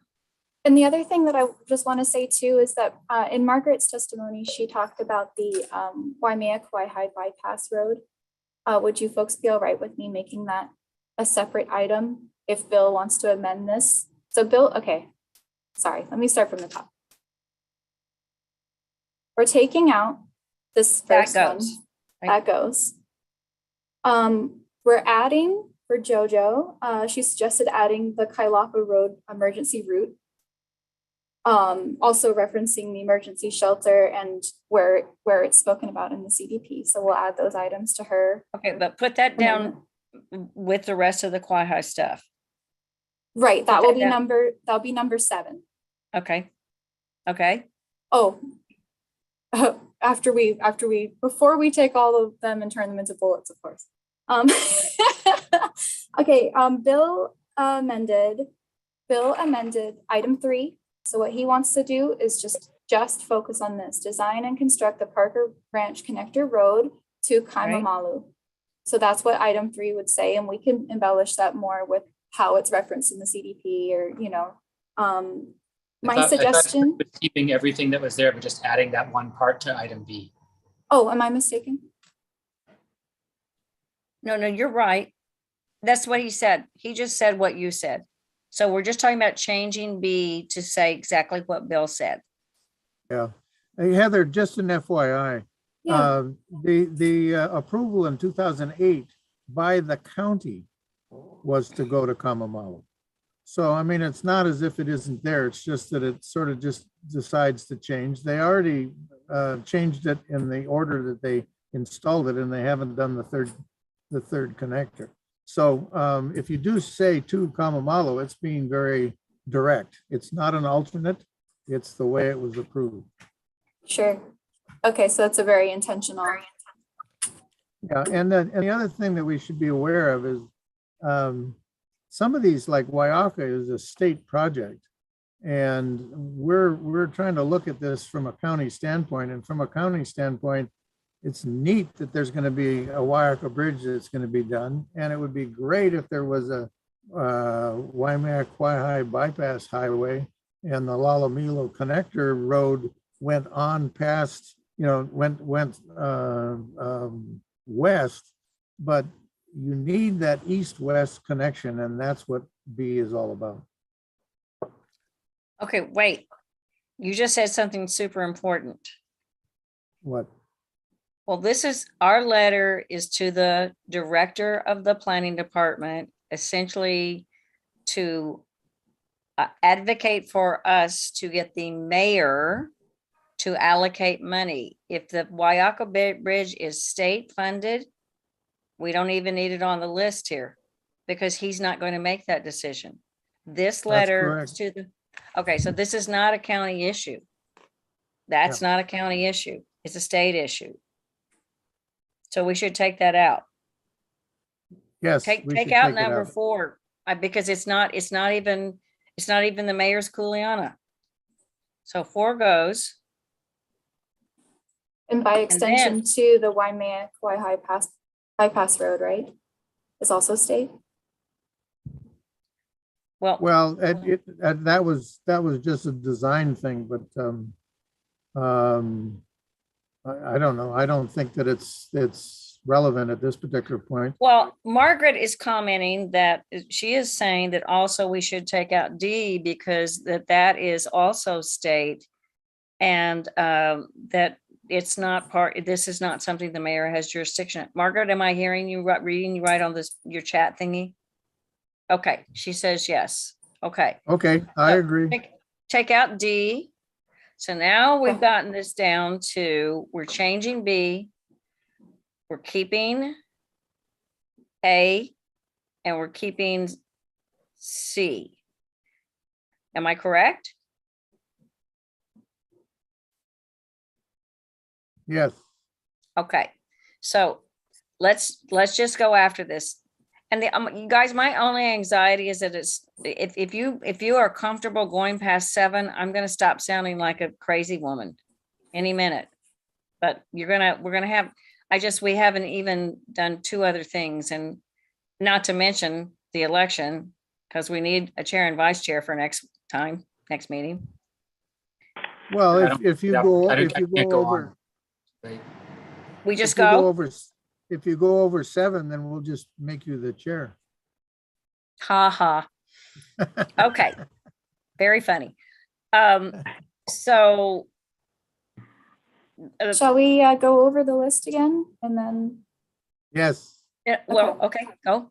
And the other thing that I just want to say too is that in Margaret's testimony, she talked about the Waimea Kauai High bypass road. Would you folks be all right with me making that a separate item if Bill wants to amend this? So Bill, okay, sorry, let me start from the top. We're taking out this first one. That goes. We're adding for JoJo, she suggested adding the Kailapa Road emergency route. Also referencing the emergency shelter and where it's spoken about in the CDP. So we'll add those items to her. Okay, but put that down with the rest of the Kauai stuff. Right, Put that'll that down. be number 7. Okay. Okay. Oh, before we take all of them and turn them into bullets, of course. Okay, Bill amended item 3. So what he wants to do is just focus on this: design and construct the Parker Ranch Connector Road to Kaimamalu. So that's what item 3 would say, and we can embellish that more with how it's referenced in the CDP, or my suggestion. I thought keeping everything that was there, but just adding that one part to item B. Oh, am I mistaken? No, you're right. That's what he said. He just said what you said. So we're just talking about changing B to say exactly what Bill said. Yeah. Hey, Heather, just an FYI, the approval in 2008 by the county was to go to Kamamalu. So, I mean, it's not as if it isn't there. It's just that it sort of just decides to change. They already changed it in the order that they installed it, and they haven't done the third connector. So if you do say to Kamamalo, it's being very direct. It's not an alternate. It's the way it was approved. Sure. Okay, so it's a very intentional. Yeah, and the other thing that we should be aware of is some of these, like Waiaka, is a state project. And we're trying to look at this from a county standpoint. And from a county standpoint, it's neat that there's going to be a Waiaka bridge that's going to be done. And it would be great if there was a Waimea-Kawaihae bypass highway and the Lalomilo connector road went on past, went west, but you need that east-west connection, and that's what B is all about. Okay, wait. You just said something super important. What? Well, this is, our letter is to the director of the planning department, essentially to advocate for us to get the mayor to allocate money. If the Waiaka Bridge is state funded, we don't even need it on the list here because he's not going to make that decision. This letter is to the, okay, so this is not a county issue. That's not a county issue. It's a state issue. So we should take that out. Yes. Take out number 4 because it's not even the mayor's Kuleana. So 4 goes. And by extension to the Waimea-Kawaihae bypass road, right? Is also state. Well, that was just a design thing, but I don't know. I don't think that it's relevant at this particular point. Well, Margaret is commenting that she is saying that also we should take out D because that is also state, and that it's not this is not something the mayor has jurisdiction. Margaret, am I hearing you right, reading you right on this, your chat thingy? Okay, she says yes. Okay. Okay, I agree. Take out D. So now we've gotten this down to, we're changing B, we're keeping A, and we're keeping C. Am I correct? Yes. Okay, so let's just go after this. And you guys, my only anxiety is that it's, if you are comfortable going past 7, I'm gonna stop sounding like a crazy woman any minute. But we're gonna have, we haven't even done 2 other things, and not to mention the election, because we need a chair and vice chair for next meeting. Well, if you go over, we just if you go over 7, then we'll just make you the chair. Ha ha. Okay. Very funny. So shall we go over the list again and then? Yes. Yeah, well, okay, go.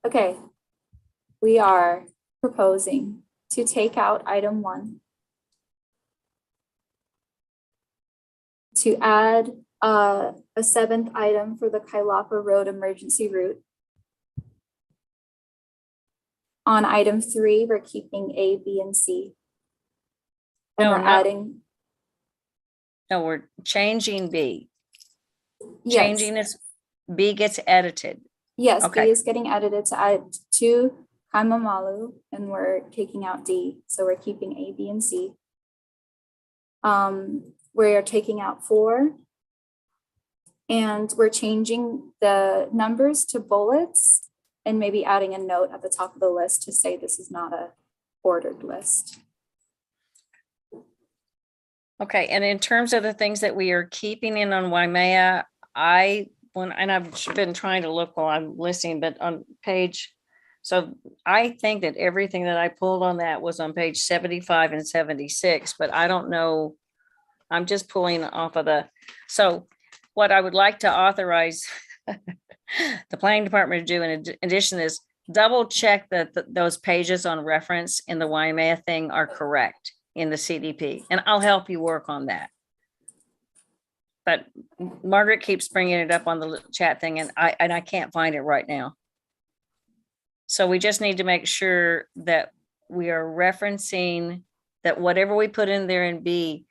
Okay. We are proposing to take out item 1, to add a 7th item for the Kailapa Road emergency route. On item 3, we're keeping A, B, and C. And we're adding. No, we're changing B. Yes. Changing this, B gets edited. Yes, Okay. B is getting edited to add to Kaimamalu, and we're taking out D. So we're keeping A, B, and C. We're taking out 4. And we're changing the numbers to bullets and maybe adding a note at the top of the list to say this is not a ordered list. Okay, and in terms of the things that we are keeping in on Waimea, and I've been trying to look while I'm listening, but on page, so I think that everything that I pulled on that was on page 75 and 76, but I don't know. I'm just pulling off of so what I would like to authorize the planning department to do in addition is double check that those pages on reference in the Waimea thing are correct in the CDP, and I'll help you work on that. But Margaret keeps bringing it up on the chat thing, and I can't find it right now. So we just need to make sure that we are referencing that whatever we put in there in B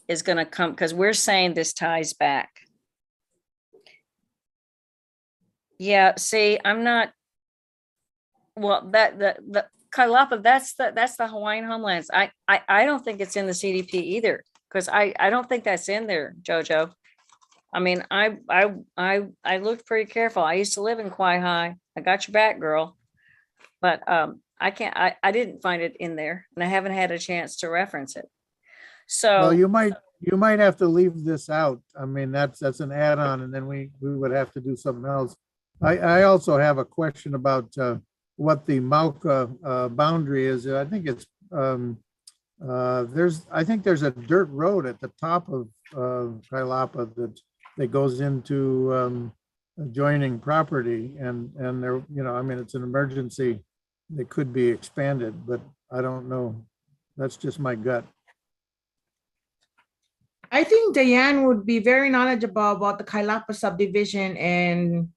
is going to come, because we're saying this ties back. Yeah, see, I'm not, well, the Kailapa, that's the Hawaiian homelands. I don't think it's in the CDP either, because I don't think that's in there, Jojo. I mean, I looked pretty careful. I used to live in Kauai. I got your back, girl. But I didn't find it in there, and I haven't had a chance to reference it. So Well, you might have to leave this out. I mean, that's an add-on, and then we would have to do something else. I also have a question about what the Mauka boundary is. I think it's there's a dirt road at the top of Kailapa that goes into adjoining property, and there, I mean, it's an emergency that could be expanded, but I don't know. That's just my gut. I think Diane would be very knowledgeable about the Kailapa subdivision and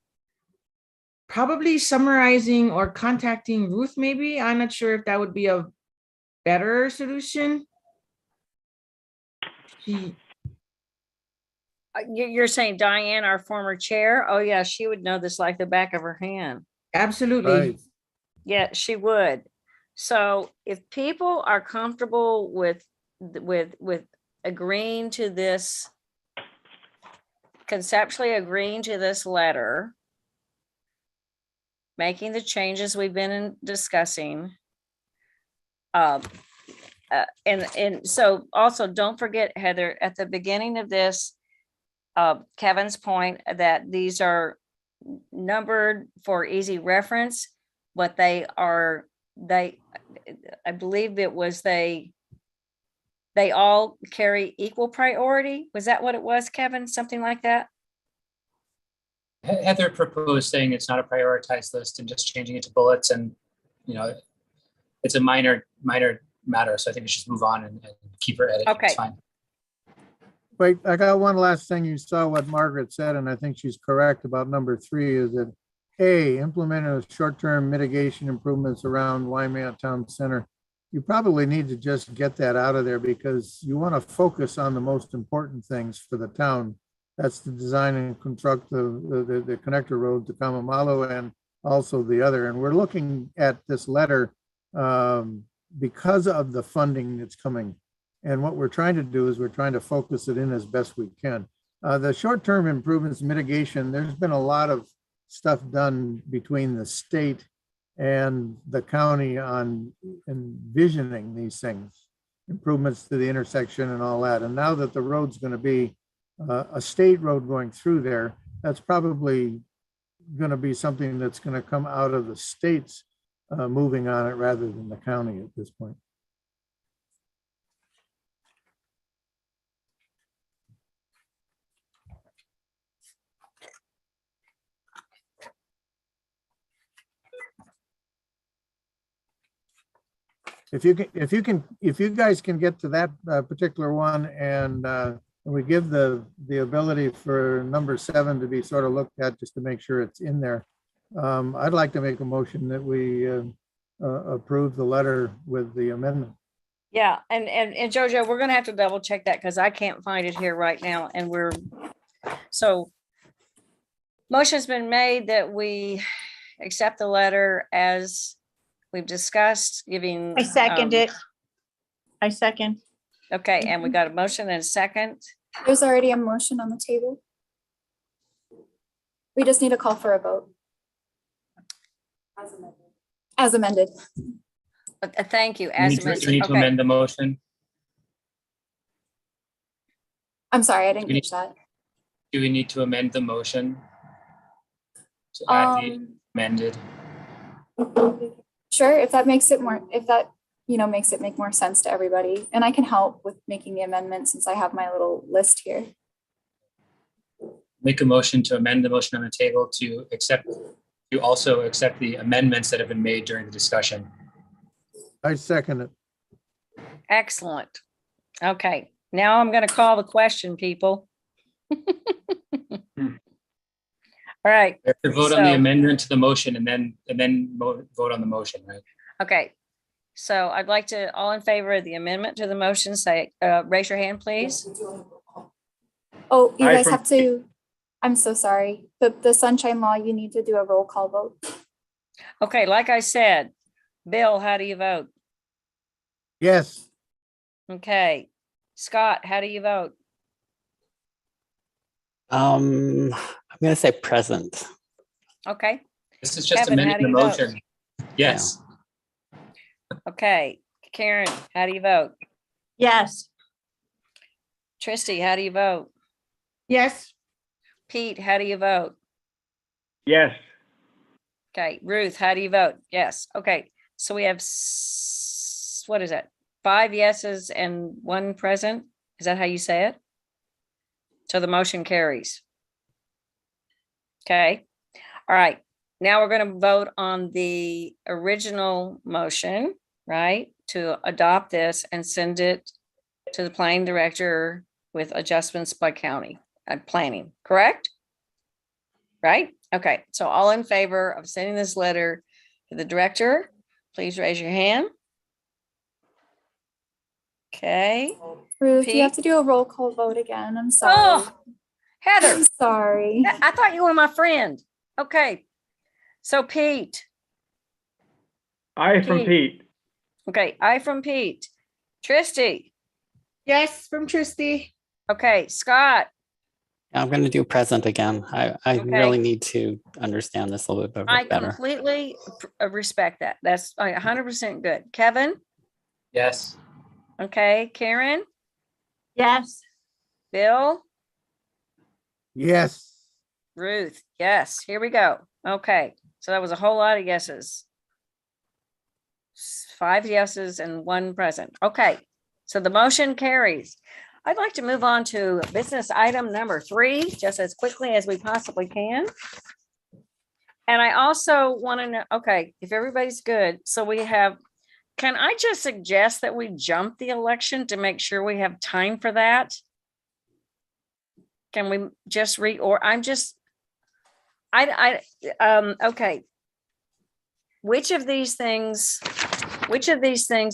probably summarizing or contacting Ruth, maybe. I'm not sure if that would be a better solution. you're saying Diane, our former chair? Oh yeah, she would know this like the back of her hand. Absolutely. Right. Yeah, she would. So if people are comfortable with agreeing to this, conceptually agreeing to this letter, making the changes we've been discussing. And so also don't forget, Heather, at the beginning of this, Kevin's point that these are numbered for easy reference. What they are, I believe it was they all carry equal priority. Was that what it was, Kevin? Something like that? Heather proposed saying it's not a prioritized list and just changing it to bullets, and it's a minor matter. So I think we should just move on and keep her edit. Okay. It's fine. Wait, I got one last thing. You saw what Margaret said, and I think she's correct about number 3 is that A, implementing short-term mitigation improvements around Waimea Town Center. You probably need to just get that out of there because you want to focus on the most important things for the town. That's the design and construct the connector road to Kamamalu and also the other. And we're looking at this letter because of the funding that's coming. And what we're trying to do is we're trying to focus it in as best we can. The short-term improvements mitigation, there's been a lot of stuff done between the state and the county on envisioning these things, improvements to the intersection and all that. And now that the road's going to be a state road going through there, that's probably going to be something that's going to come out of the states moving on it rather than the county at this point. If you guys can get to that particular one, and we give the ability for number 7 to be sort of looked at just to make sure it's in there. I'd like to make a motion that we approve the letter with the amendment. Yeah, and Jojo, we're gonna have to double check that because I can't find it here right now, and so motion's been made that we accept the letter as we've discussed, giving. I second it. I second. Okay, and we got a motion and a second. There's already a motion on the table. We just need a call for a vote. As amended. Thank you. Do As we need to amended. amend the motion? I'm sorry, I didn't Do we catch that. Do we need to amend the motion to add the amended? Sure, if that makes it more, if that, makes it make more sense to everybody. And I can help with making the amendment since I have my little list here. Make a motion to amend the motion on the table to also accept the amendments that have been made during the discussion. I second it. Excellent. Okay, now I'm going to call the question, people. All right. We have to vote on the So- amendment to the motion and then vote on the motion, right? Okay. So I'd like to, all in favor of the amendment to the motion, say, raise your hand, please. Oh, you Aye guys from- have to, I'm so sorry. The sunshine law, you need to do a roll call vote. Okay, like I said, Bill, how do you vote? Yes, Okay. Scott, how do you vote? I'm gonna say present. Okay. This is just Kevin, how amending do the you vote? motion. Yes. Okay. Karen, how do you vote? Yes. Tristy, how do you vote? Yes. Pete, how do you vote? Yes. Okay. Ruth, how do you vote? Yes. Okay. So we have, what is that? 5 yeses and 1 present. Is that how you say it? So the motion carries. Okay. All right. Now we're going to vote on the original motion, right? To adopt this and send it to the planning director with adjustments by county planning, correct? Right? Okay. So all in favor of sending this letter to the director, please raise your hand. Okay. Ruth, you have Pete? to do a roll call vote again. I'm sorry. Oh, Heather, I'm sorry. I thought you were my friend. Okay. So Pete. Aye from Pete. Okay, I from Pete. Tristy. Yes, from Tristy. Okay, Scott. I'm gonna do present again. I Okay. really need to understand this a little bit I better. completely respect that. That's 100% good. Kevin. Yes. Okay, Karen. Yes. Bill. yes, Ruth. Yes, here we go. Okay, so that was a whole lot of yeses. 5 yeses and 1 present. Okay, so the motion carries. I'd like to move on to business item number 3, just as quickly as we possibly can. And I also want to know, okay, if everybody's good, so we have, can I just suggest that we jump the election to make sure we have time for that? Can we just okay. Which of these things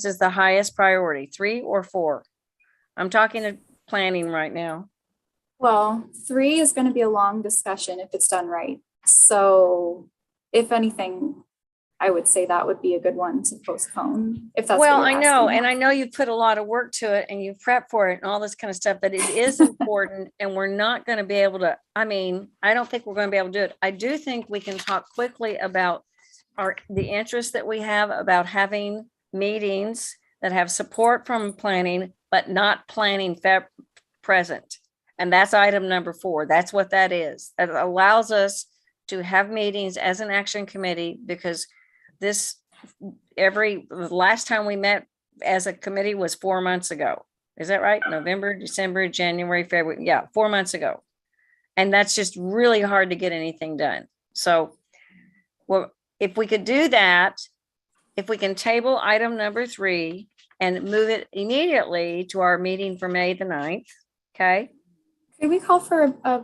is the highest priority, 3 or 4? I'm talking to planning right now. Well, 3 is going to be a long discussion if it's done right. So if anything, I would say that would be a good one to postpone if that's Well, what I you're know, asking. and I know you put a lot of work to it and you prep for it and all this kind of stuff, but it is important and we're not going to be able to, I don't think we're going to be able to do it. I do think we can talk quickly about the interest that we have about having meetings that have support from planning, but not planning present. And that's item number 4. That's what that is. It allows us to have meetings as an action committee because the last time we met as a committee was 4 months ago. Is that right? November, December, January, February. Yeah, 4 months ago. And that's just really hard to get anything done. So, well, if we could do that, if we can table item number 3 and move it immediately to our meeting for May the 9th, okay? Could we call for a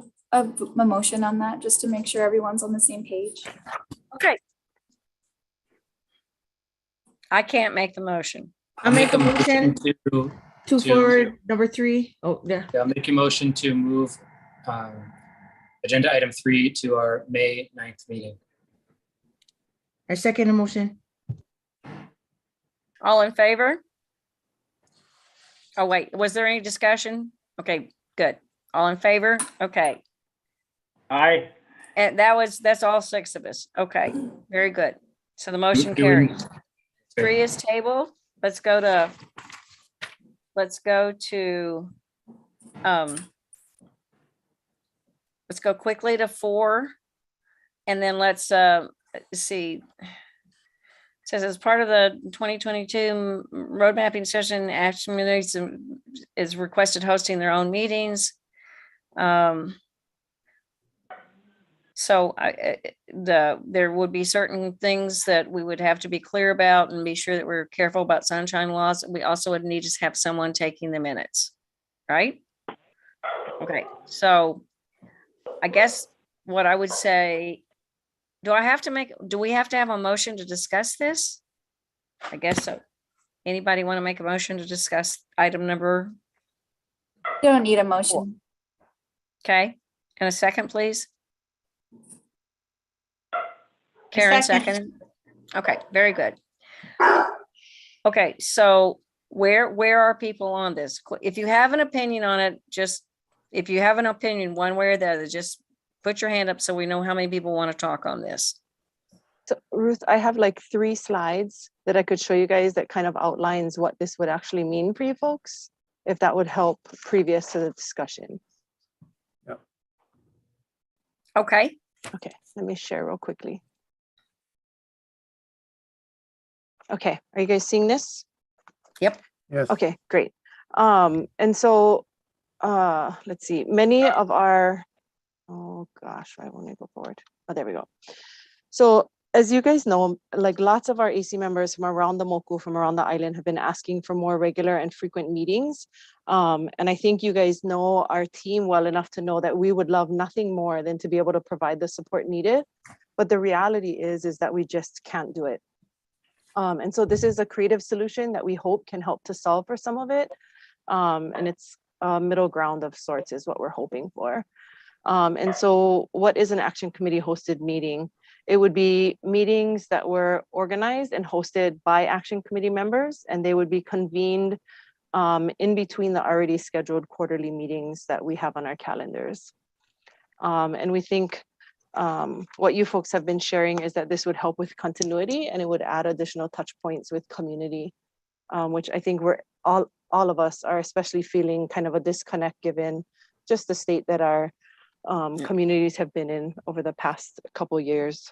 motion on that just to make sure everyone's on the same page? Okay. I can't make the motion. I'll make a motion to for number 3. Oh, yeah. I'll make a motion to move agenda item 3 to our May 9th meeting. I second the motion. All in favor? Oh, wait, was there any discussion? Okay, good. All in favor? Okay. Aye. And that's all 6 of us. Okay, very good. So the motion carries. 3 is tabled. Let's go quickly to 4. And then let's see. It says as part of the 2022 road mapping session, action committees is requested hosting their own meetings. So there would be certain things that we would have to be clear about and be sure that we're careful about sunshine laws. We also would need to have someone taking the minutes, right? Okay, so I guess what I would say, do we have to have a motion to discuss this? I guess so. Anybody want to make a motion to discuss item number? You don't need a motion. Okay, and a second, please. Karen, second. Okay, very good. Okay, so where are people on this? If you have an opinion on it, if you have an opinion one way or the other, just put your hand up so we know how many people want to talk on this. So Ruth, I have like 3 slides that I could show you guys that kind of outlines what this would actually mean for you folks, if that would help previous to the discussion. Yep. Okay. Okay, let me share real quickly. Okay, are you guys seeing this? Yep. Yes. Okay, great. And so let's see, many of our, oh gosh, I want to go forward. Oh, there we go. So as you guys know, like lots of our AC members from around the Moku, from around the island, have been asking for more regular and frequent meetings. And I think you guys know our team well enough to know that we would love nothing more than to be able to provide the support needed. But the reality is that we just can't do it. And so this is a creative solution that we hope can help to solve for some of it. And it's a middle ground of sorts is what we're hoping for. And so what is an action committee hosted meeting? It would be meetings that were organized and hosted by action committee members, and they would be convened in between the already scheduled quarterly meetings that we have on our calendars. And we think what you folks have been sharing is that this would help with continuity, and it would add additional touch points with community, which I think we're all of us are especially feeling kind of a disconnect given just the state that our communities have been in over the past couple of years.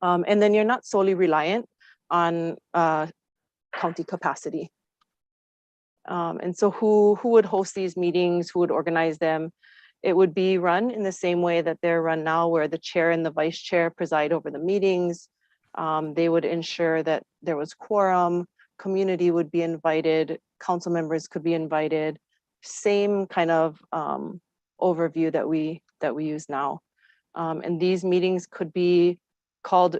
And then you're not solely reliant on county capacity. And so who would host these meetings, who would organize them? It would be run in the same way that they're run now, where the chair and the vice chair preside over the meetings. They would ensure that there was quorum, community would be invited, council members could be invited, same kind of overview that we use now. And these meetings could be called,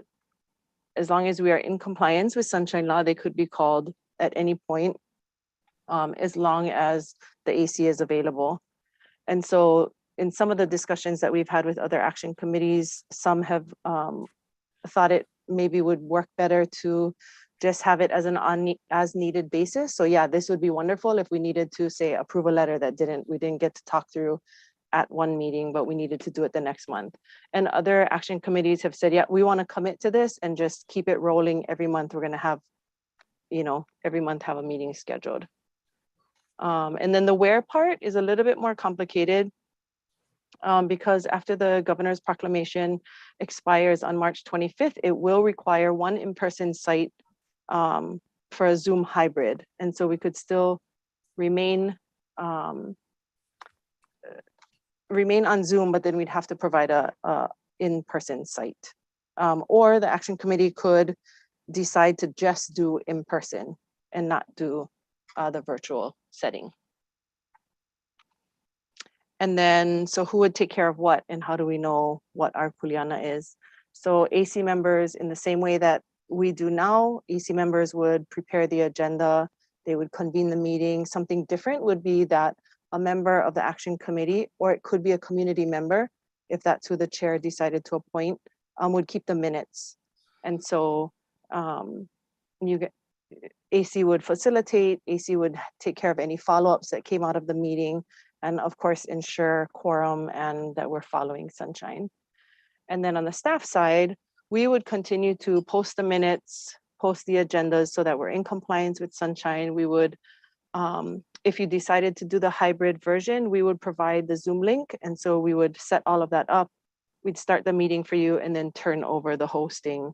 as long as we are in compliance with Sunshine Law, they could be called at any point, as long as the AC is available. And so in some of the discussions that we've had with other action committees, some have thought it maybe would work better to just have it as an as needed basis. So yeah, this would be wonderful if we needed to say approve a letter that we didn't get to talk through at one meeting, but we needed to do it the next month. And other action committees have said, yeah, we want to commit to this and just keep it rolling every month. We're going to have, every month have a meeting scheduled. And then the where part is a little bit more complicated because after the governor's proclamation expires on March 25th, it will require one in-person site for a Zoom hybrid. And so we could still remain on Zoom, but then we'd have to provide a in-person site. Or the action committee could decide to just do in-person and not do the virtual setting. And then, so who would take care of what, and how do we know what our kuleana is? So AC members, in the same way that we do now, AC members would prepare the agenda, they would convene the meeting. Something different would be that a member of the action committee, or it could be a community member, if that's who the chair decided to appoint, would keep the minutes. And so AC would facilitate, AC would take care of any follow-ups that came out of the meeting, and of course ensure quorum and that we're following Sunshine. And then on the staff side, we would continue to post the minutes, post the agendas so that we're in compliance with Sunshine. We would, if you decided to do the hybrid version, we would provide the Zoom link. And so we would set all of that up. We'd start the meeting for you and then turn over the hosting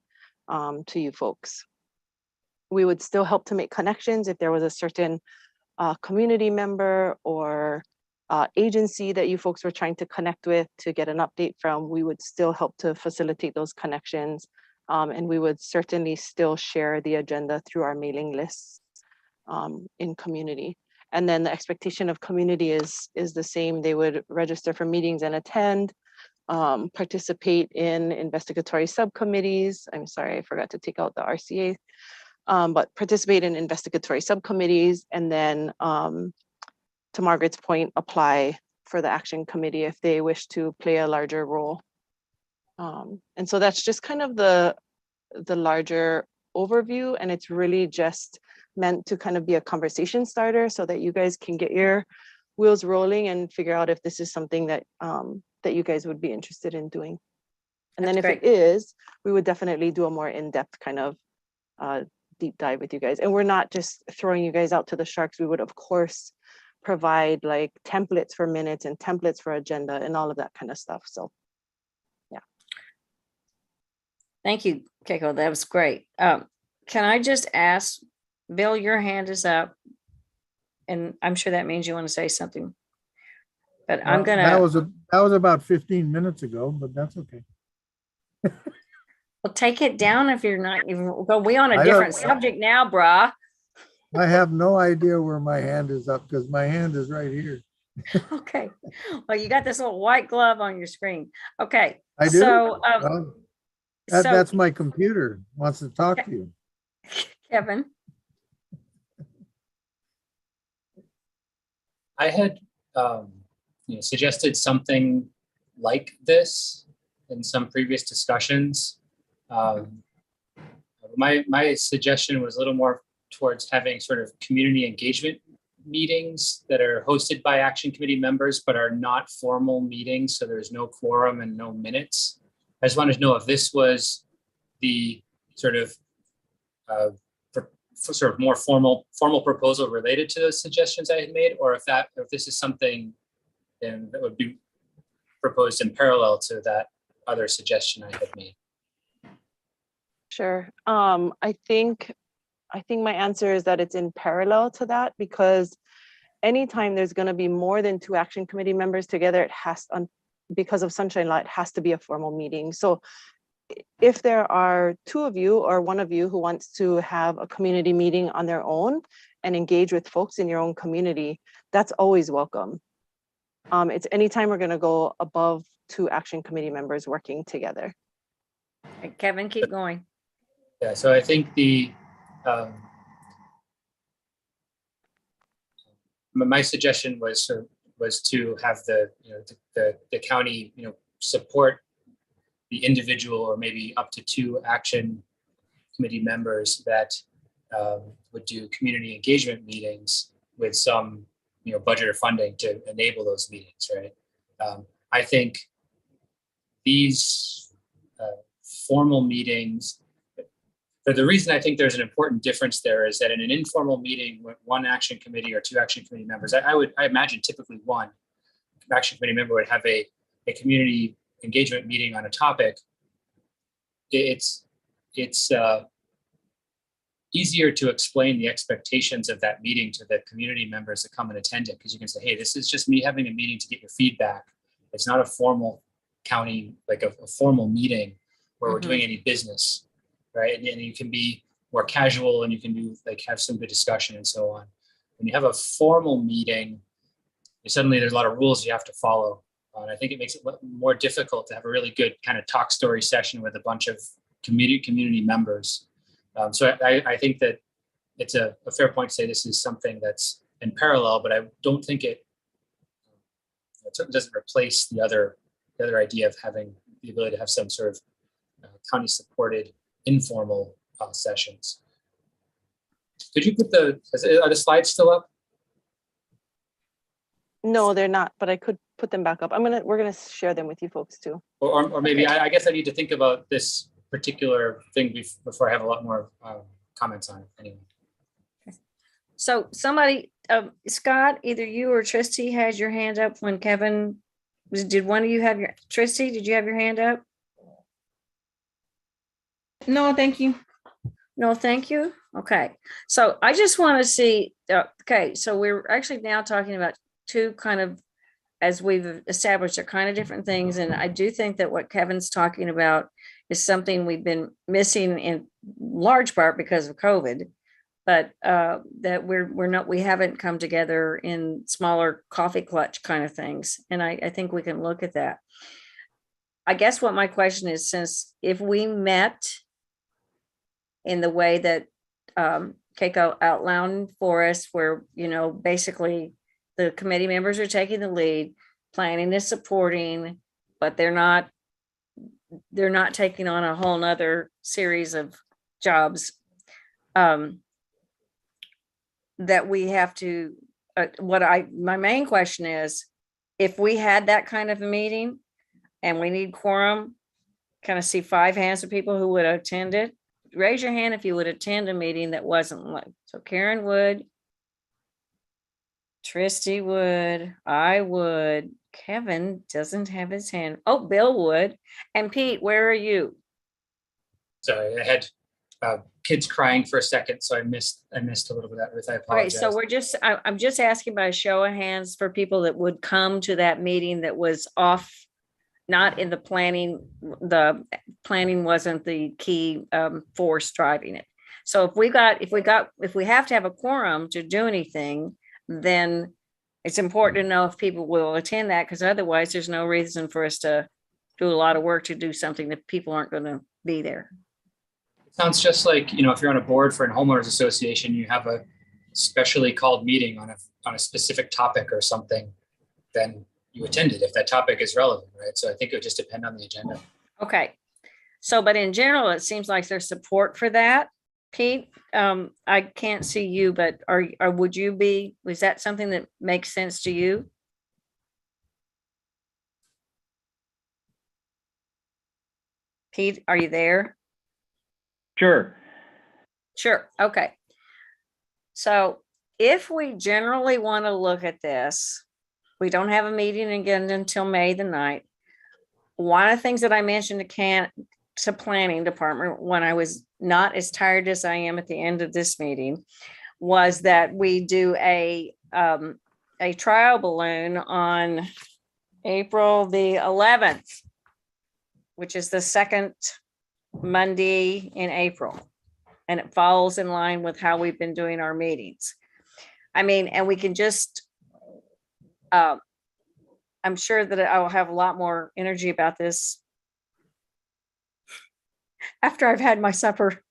to you folks. We would still help to make connections if there was a certain community member or agency that you folks were trying to connect with to get an update from. We would still help to facilitate those connections. And we would certainly still share the agenda through our mailing lists in community. And then the expectation of community is the same. They would register for meetings and attend. participate in investigatory subcommittees. I'm sorry, I forgot to take out the RCA, but participate in investigatory subcommittees, and then to Margaret's point, apply for the action committee if they wish to play a larger role. And so that's just kind of the larger overview, and it's really just meant to kind of be a conversation starter so that you guys can get your wheels rolling and figure out if this is something that that you guys would be interested in doing. And then if it is, we would definitely do a more in-depth kind of deep dive with you guys. And we're not just throwing you guys out to the sharks. We would of course provide like templates for minutes and templates for agenda and all of that kind of stuff. So yeah. Thank you, Keiko. That was great. Can I just ask, Bill, your hand is up, and I'm sure that means you want to say something. But I'm gonna. That was about 15 minutes ago, but that's okay. Well, take it down if you're not even. Well, we on a different subject now, brah. I have no idea where my hand is up because my hand is right here. Okay. Well, you got this little white glove on your screen. Okay. I do. So, Well, that's my computer. Wants to talk to you. Kevin. I had suggested something like this in some previous discussions. My suggestion was a little more towards having sort of community engagement meetings that are hosted by action committee members, but are not formal meetings. So there's no quorum and no minutes. I just wanted to know if this was the sort of sort of more formal proposal related to those suggestions I had made, or if this is something that would be proposed in parallel to that other suggestion I had made. Sure. I think my answer is that it's in parallel to that, because anytime there's going to be more than 2 action committee members together, it has because of Sunshine Law, it has to be a formal meeting. So if there are 2 of you or 1 of you who wants to have a community meeting on their own and engage with folks in your own community, that's always welcome. It's anytime we're going to go above 2 action committee members working together. Hey, Kevin, keep going. Yeah, so I think my suggestion was to have the county support the individual or maybe up to 2 action committee members that would do community engagement meetings with some budget or funding to enable those meetings, right? I think these formal meetings, the reason I think there's an important difference there is that in an informal meeting with 1 action committee or 2 action committee members, I imagine typically 1 action committee member would have a community engagement meeting on a topic. It's easier to explain the expectations of that meeting to the community members that come and attend it, because you can say, hey, this is just me having a meeting to get your feedback. It's not a formal county, like a formal meeting where we're doing any business, right? And you can be more casual and you can do have some good discussion and so on. When you have a formal meeting, suddenly there's a lot of rules you have to follow. And I think it makes it more difficult to have a really good kind of talk story session with a bunch of community members. So I think that it's a fair point to say this is something that's in parallel, but I don't think it doesn't replace the other idea of having the ability to have some sort of county supported informal sessions. Could you put are the slides still up? No, they're not, but I could put them back up. We're gonna share them with you folks too. Or maybe I guess I need to think about this particular thing before I have a lot more comments on it anyway. So somebody, Scott, either you or Tristy had your hand up when Kevin did one of you have Tristy, did you have your hand up? No, thank you. No, thank you. Okay. So I just want to see, okay, so we're actually now talking about 2 kind of, as we've established, are kind of different things. And I do think that what Kevin's talking about is something we've been missing in large part because of COVID, but that we haven't come together in smaller coffee clutch kind of things. And I think we can look at that. I guess what my question is, since if we met in the way that Keiko outlined for us, where, you know, basically the committee members are taking the lead, planning is supporting, but they're not taking on a whole nother series of jobs. That we have to, my main question is, if we had that kind of a meeting and we need quorum, kind of see 5 hands of people who would attend it. Raise your hand if you would attend a meeting that wasn't like, so Karen would, Tristy would, I would, Kevin doesn't have his hand. Oh, Bill would. And Pete, where are you? Sorry, I had kids crying for a second, so I missed a little bit of that, Ruth. I Okay, apologize. so I'm just asking by a show of hands for people that would come to that meeting that was off, not in the planning. The planning wasn't the key force driving it. So if we have to have a quorum to do anything, then it's important to know if people will attend that, because otherwise there's no reason for us to do a lot of work to do something that people aren't going to be there. Sounds just like, you know, if you're on a board for a homeowners association, you have a specially called meeting on a specific topic or something, then you attend it if that topic is relevant, right? So I think it would just depend on the agenda. Okay. So, but in general, it seems like there's support for that. Pete, I can't see you, but would you be, was that something that makes sense to you? Pete, are you there? Sure. Sure. Okay. So if we generally want to look at this, we don't have a meeting again until May the 9th. One of the things that I mentioned to planning department when I was not as tired as I am at the end of this meeting was that we do a trial balloon on April the 11th, which is the second Monday in April. And it falls in line with how we've been doing our meetings. I mean, and we can just, I'm sure that I will have a lot more energy about this after I've had my supper.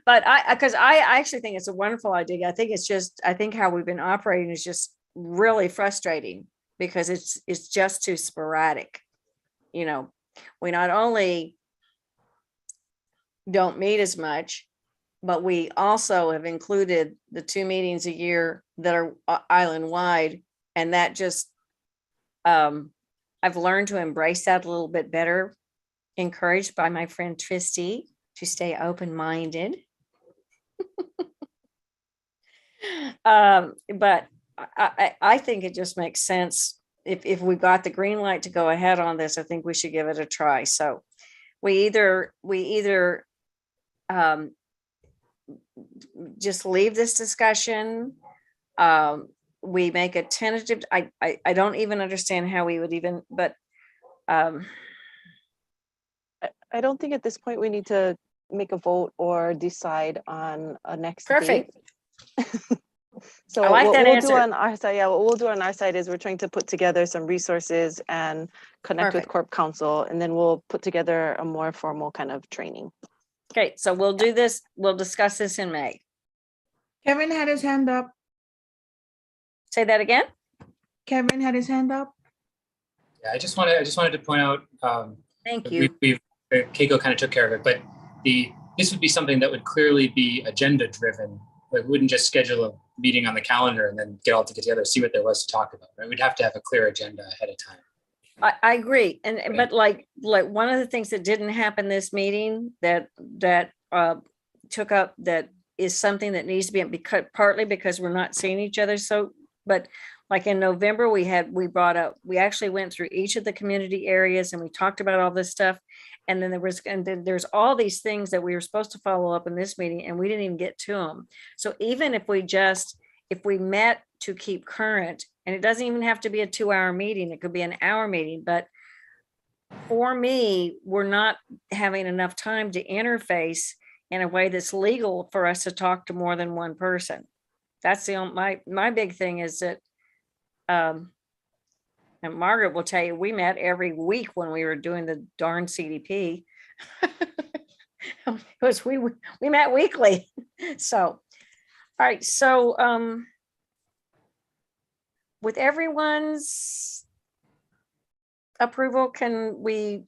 But because I actually think it's a wonderful idea. I think how we've been operating is just really frustrating because it's just too sporadic. You know, we not only don't meet as much, but we also have included the 2 meetings a year that are island wide. And that just, I've learned to embrace that a little bit better, encouraged by my friend Tristy to stay open-minded. But I think it just makes sense. If we got the green light to go ahead on this, I think we should give it a try. So we either just leave this discussion. We make a tentative, I don't even understand how we would even, but I don't think at this point we need to make a vote or decide on a next date. Perfect. So I like what that we'll answer. do on our side, what we'll do on our side is we're trying to put together some resources and connect with Perfect. Corp Council, and then we'll put together a more formal kind of training. Okay, so we'll do this. We'll discuss this in May. Kevin had his hand up. Say that again. Kevin had his hand up. Yeah, I just wanted to point out. Thank you. Keiko kind of took care of it, but this would be something that would clearly be agenda driven. Like, we wouldn't just schedule a meeting on the calendar and then get together, see what there was to talk about. Right? We'd have to have a clear agenda ahead of time. I agree. But like one of the things that didn't happen this meeting that took up, that is something that needs to be, because partly because we're not seeing each other. So, but like in November, we actually went through each of the community areas and we talked about all this stuff. And then there's all these things that we were supposed to follow up in this meeting and we didn't even get to them. So even if we met to keep current, and it doesn't even have to be a 2-hour meeting, it could be an hour meeting, but for me, we're not having enough time to interface in a way that's legal for us to talk to more than one person. That's my big thing is that And Margaret will tell you, we met every week when we were doing the darn CDP. Because we met weekly. So, all right. So with everyone's approval, can we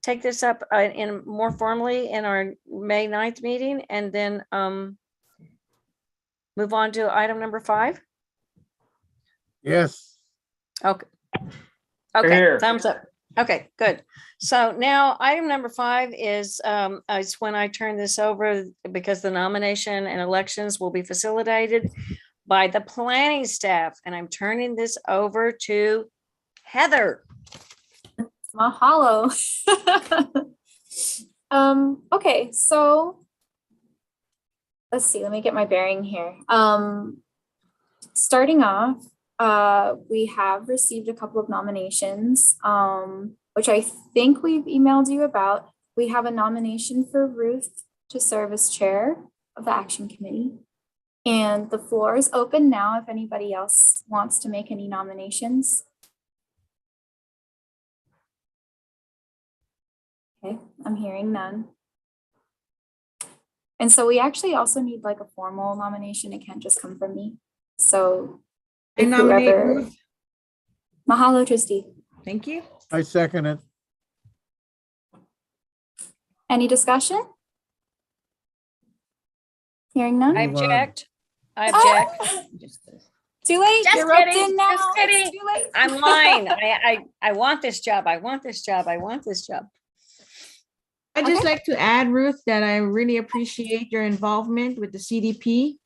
take this up in more formally in our May 9th meeting and then move on to item number 5? Yes. Okay. Okay, Here. thumbs up. Okay, good. So now item number 5 is when I turn this over, because the nomination and elections will be facilitated by the planning staff. And I'm turning this over to Heather. Mahalo. Okay, so let's see, let me get my bearing here. Starting off, we have received a couple of nominations, which I think we've emailed you about. We have a nomination for Ruth to serve as chair of the action committee. And the floor is open now if anybody else wants to make any nominations. Okay, I'm hearing none. And so we actually also need like a formal nomination. It can't just come from me. So I if nominate whoever- Ruth. Mahalo, Trustee. Thank you. I second it. Any discussion? Hearing none? I Move on. object. I object. Too late. Just You're roped kidding, in now. just It's kidding. too late. I'm lying. I want this job. I want this job. I want this job. I'd just Okay. like to add, Ruth, that I really appreciate your involvement with the CDP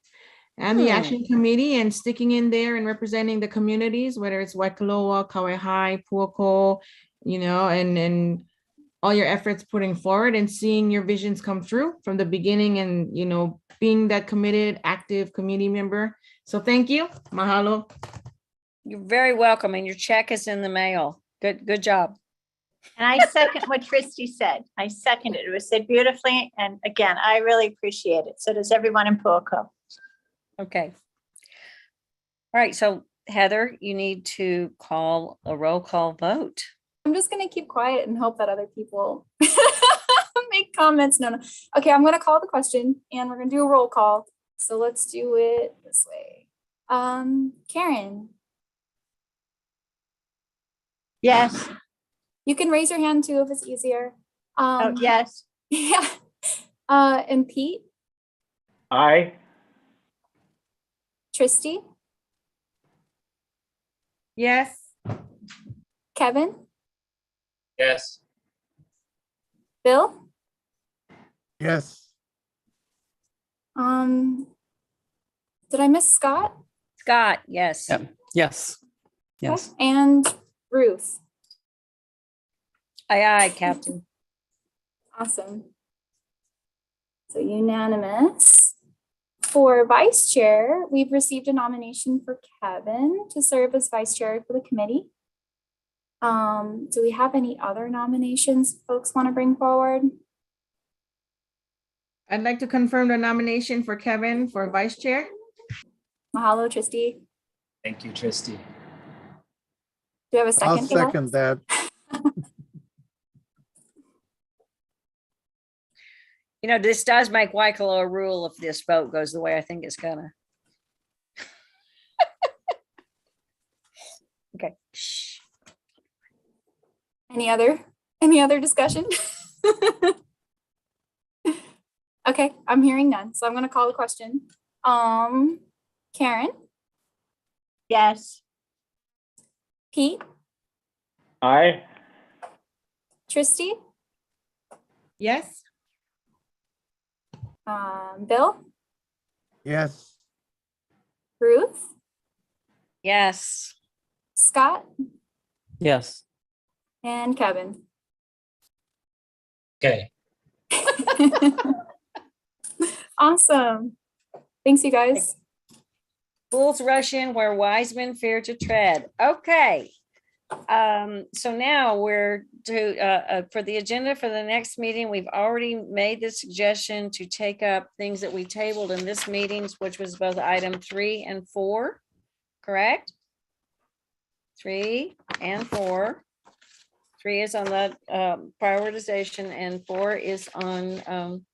and the Action Committee and sticking in there and representing the communities, whether it's Waikoloa, Kauai High, Puako, and all your efforts putting forward and seeing your visions come through from the beginning and, being that committed, active community member. So thank you. Mahalo. You're very welcome. And your check is in the mail. Good job. And I second what Christy said. I second it. It was said beautifully. And again, I really appreciate it. So does everyone in Puako. Okay. All right. So Heather, you need to call a roll call vote. I'm just gonna keep quiet and hope that other people make comments. No. Okay, I'm gonna call the question and we're gonna do a roll call. So let's do it this way. Karen, Yes. you can raise your hand too if it's easier. Oh, yes. Yeah. And Pete, Aye. Tristy, Yes. Kevin, Yes. Bill, Yes. did I miss Scott? Scott, yes. Yep. Yes. Yes. Okay, and Ruth. Aye, Captain. Awesome. So unanimous. For vice chair, we've received a nomination for Kevin to serve as vice chair for the committee. Do we have any other nominations folks want to bring forward? I'd like to confirm the nomination for Kevin for vice chair. Mahalo, Tristy. Thank you, Tristy. Do you have a second? I'll Bill? second that. This does make Waikoloa a rule if this vote goes the way I think it's gonna. Okay. Shh. Any other discussion? Okay, I'm hearing none, so I'm gonna call the question. Karen, Yes. Pete, Aye. Tristy, Yes. Bill, Yes. Ruth, Yes. Scott, Yes. and Kevin. Okay. Awesome. Thanks, you guys. Fools rush in where wise men fear to tread. Okay. So now we're to for the agenda for the next meeting, we've already made the suggestion to take up things that we tabled in this meetings, which was both item 3 and 4, correct? 3 and 4. 3 is on the prioritization and 4 is on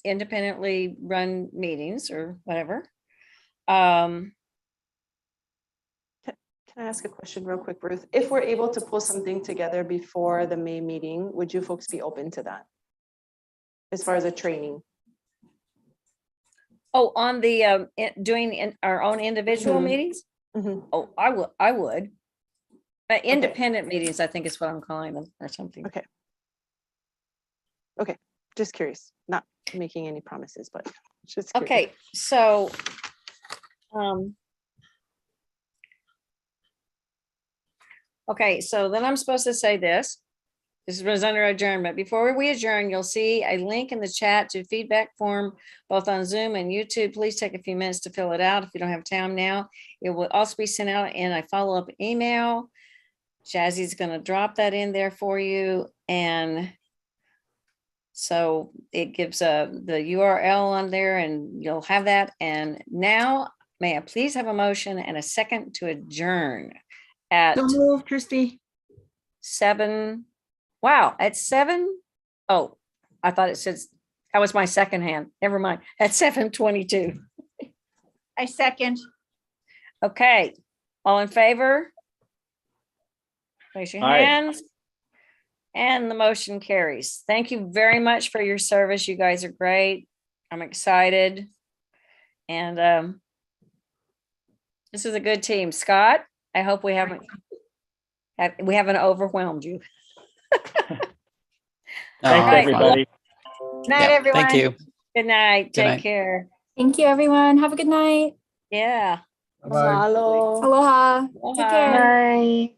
independently run meetings or whatever. Can I ask a question real quick, Ruth? If we're able to pull something together before the May meeting, would you folks be open to that? As far as a training? Oh, on the doing in our own individual Mhm. meetings? Mhm. Oh, I would. Independent meetings, I think is what I'm calling them or something. Okay. Okay, just curious, not making any promises, but just curious. Okay, so okay, so then I'm supposed to say this. This was under adjournment. Before we adjourn, you'll see a link in the chat to feedback form, both on Zoom and YouTube. Please take a few minutes to fill it out if you don't have time now. It will also be sent out in a follow-up email. Jazzy's going to drop that in there for you. And so it gives the URL on there and you'll have that. And now may I please have a motion and a second to adjourn at So move, Christy. 7. Wow, at 7. Oh, I thought it says that was my second hand. Never mind. At 7:22. I second. Okay, all in favor? Raise your Aye. hands. And the motion carries. Thank you very much for your service. You guys are great. I'm excited. And this is a good team. Scott, I hope we haven't overwhelmed you. Thanks, everybody. Night, everyone. Thank you. Good night. Good Take night. care. Thank you, everyone. Have a good night. Yeah. Bye-bye. Mahalo. Aloha. Take Aloha. care. Bye.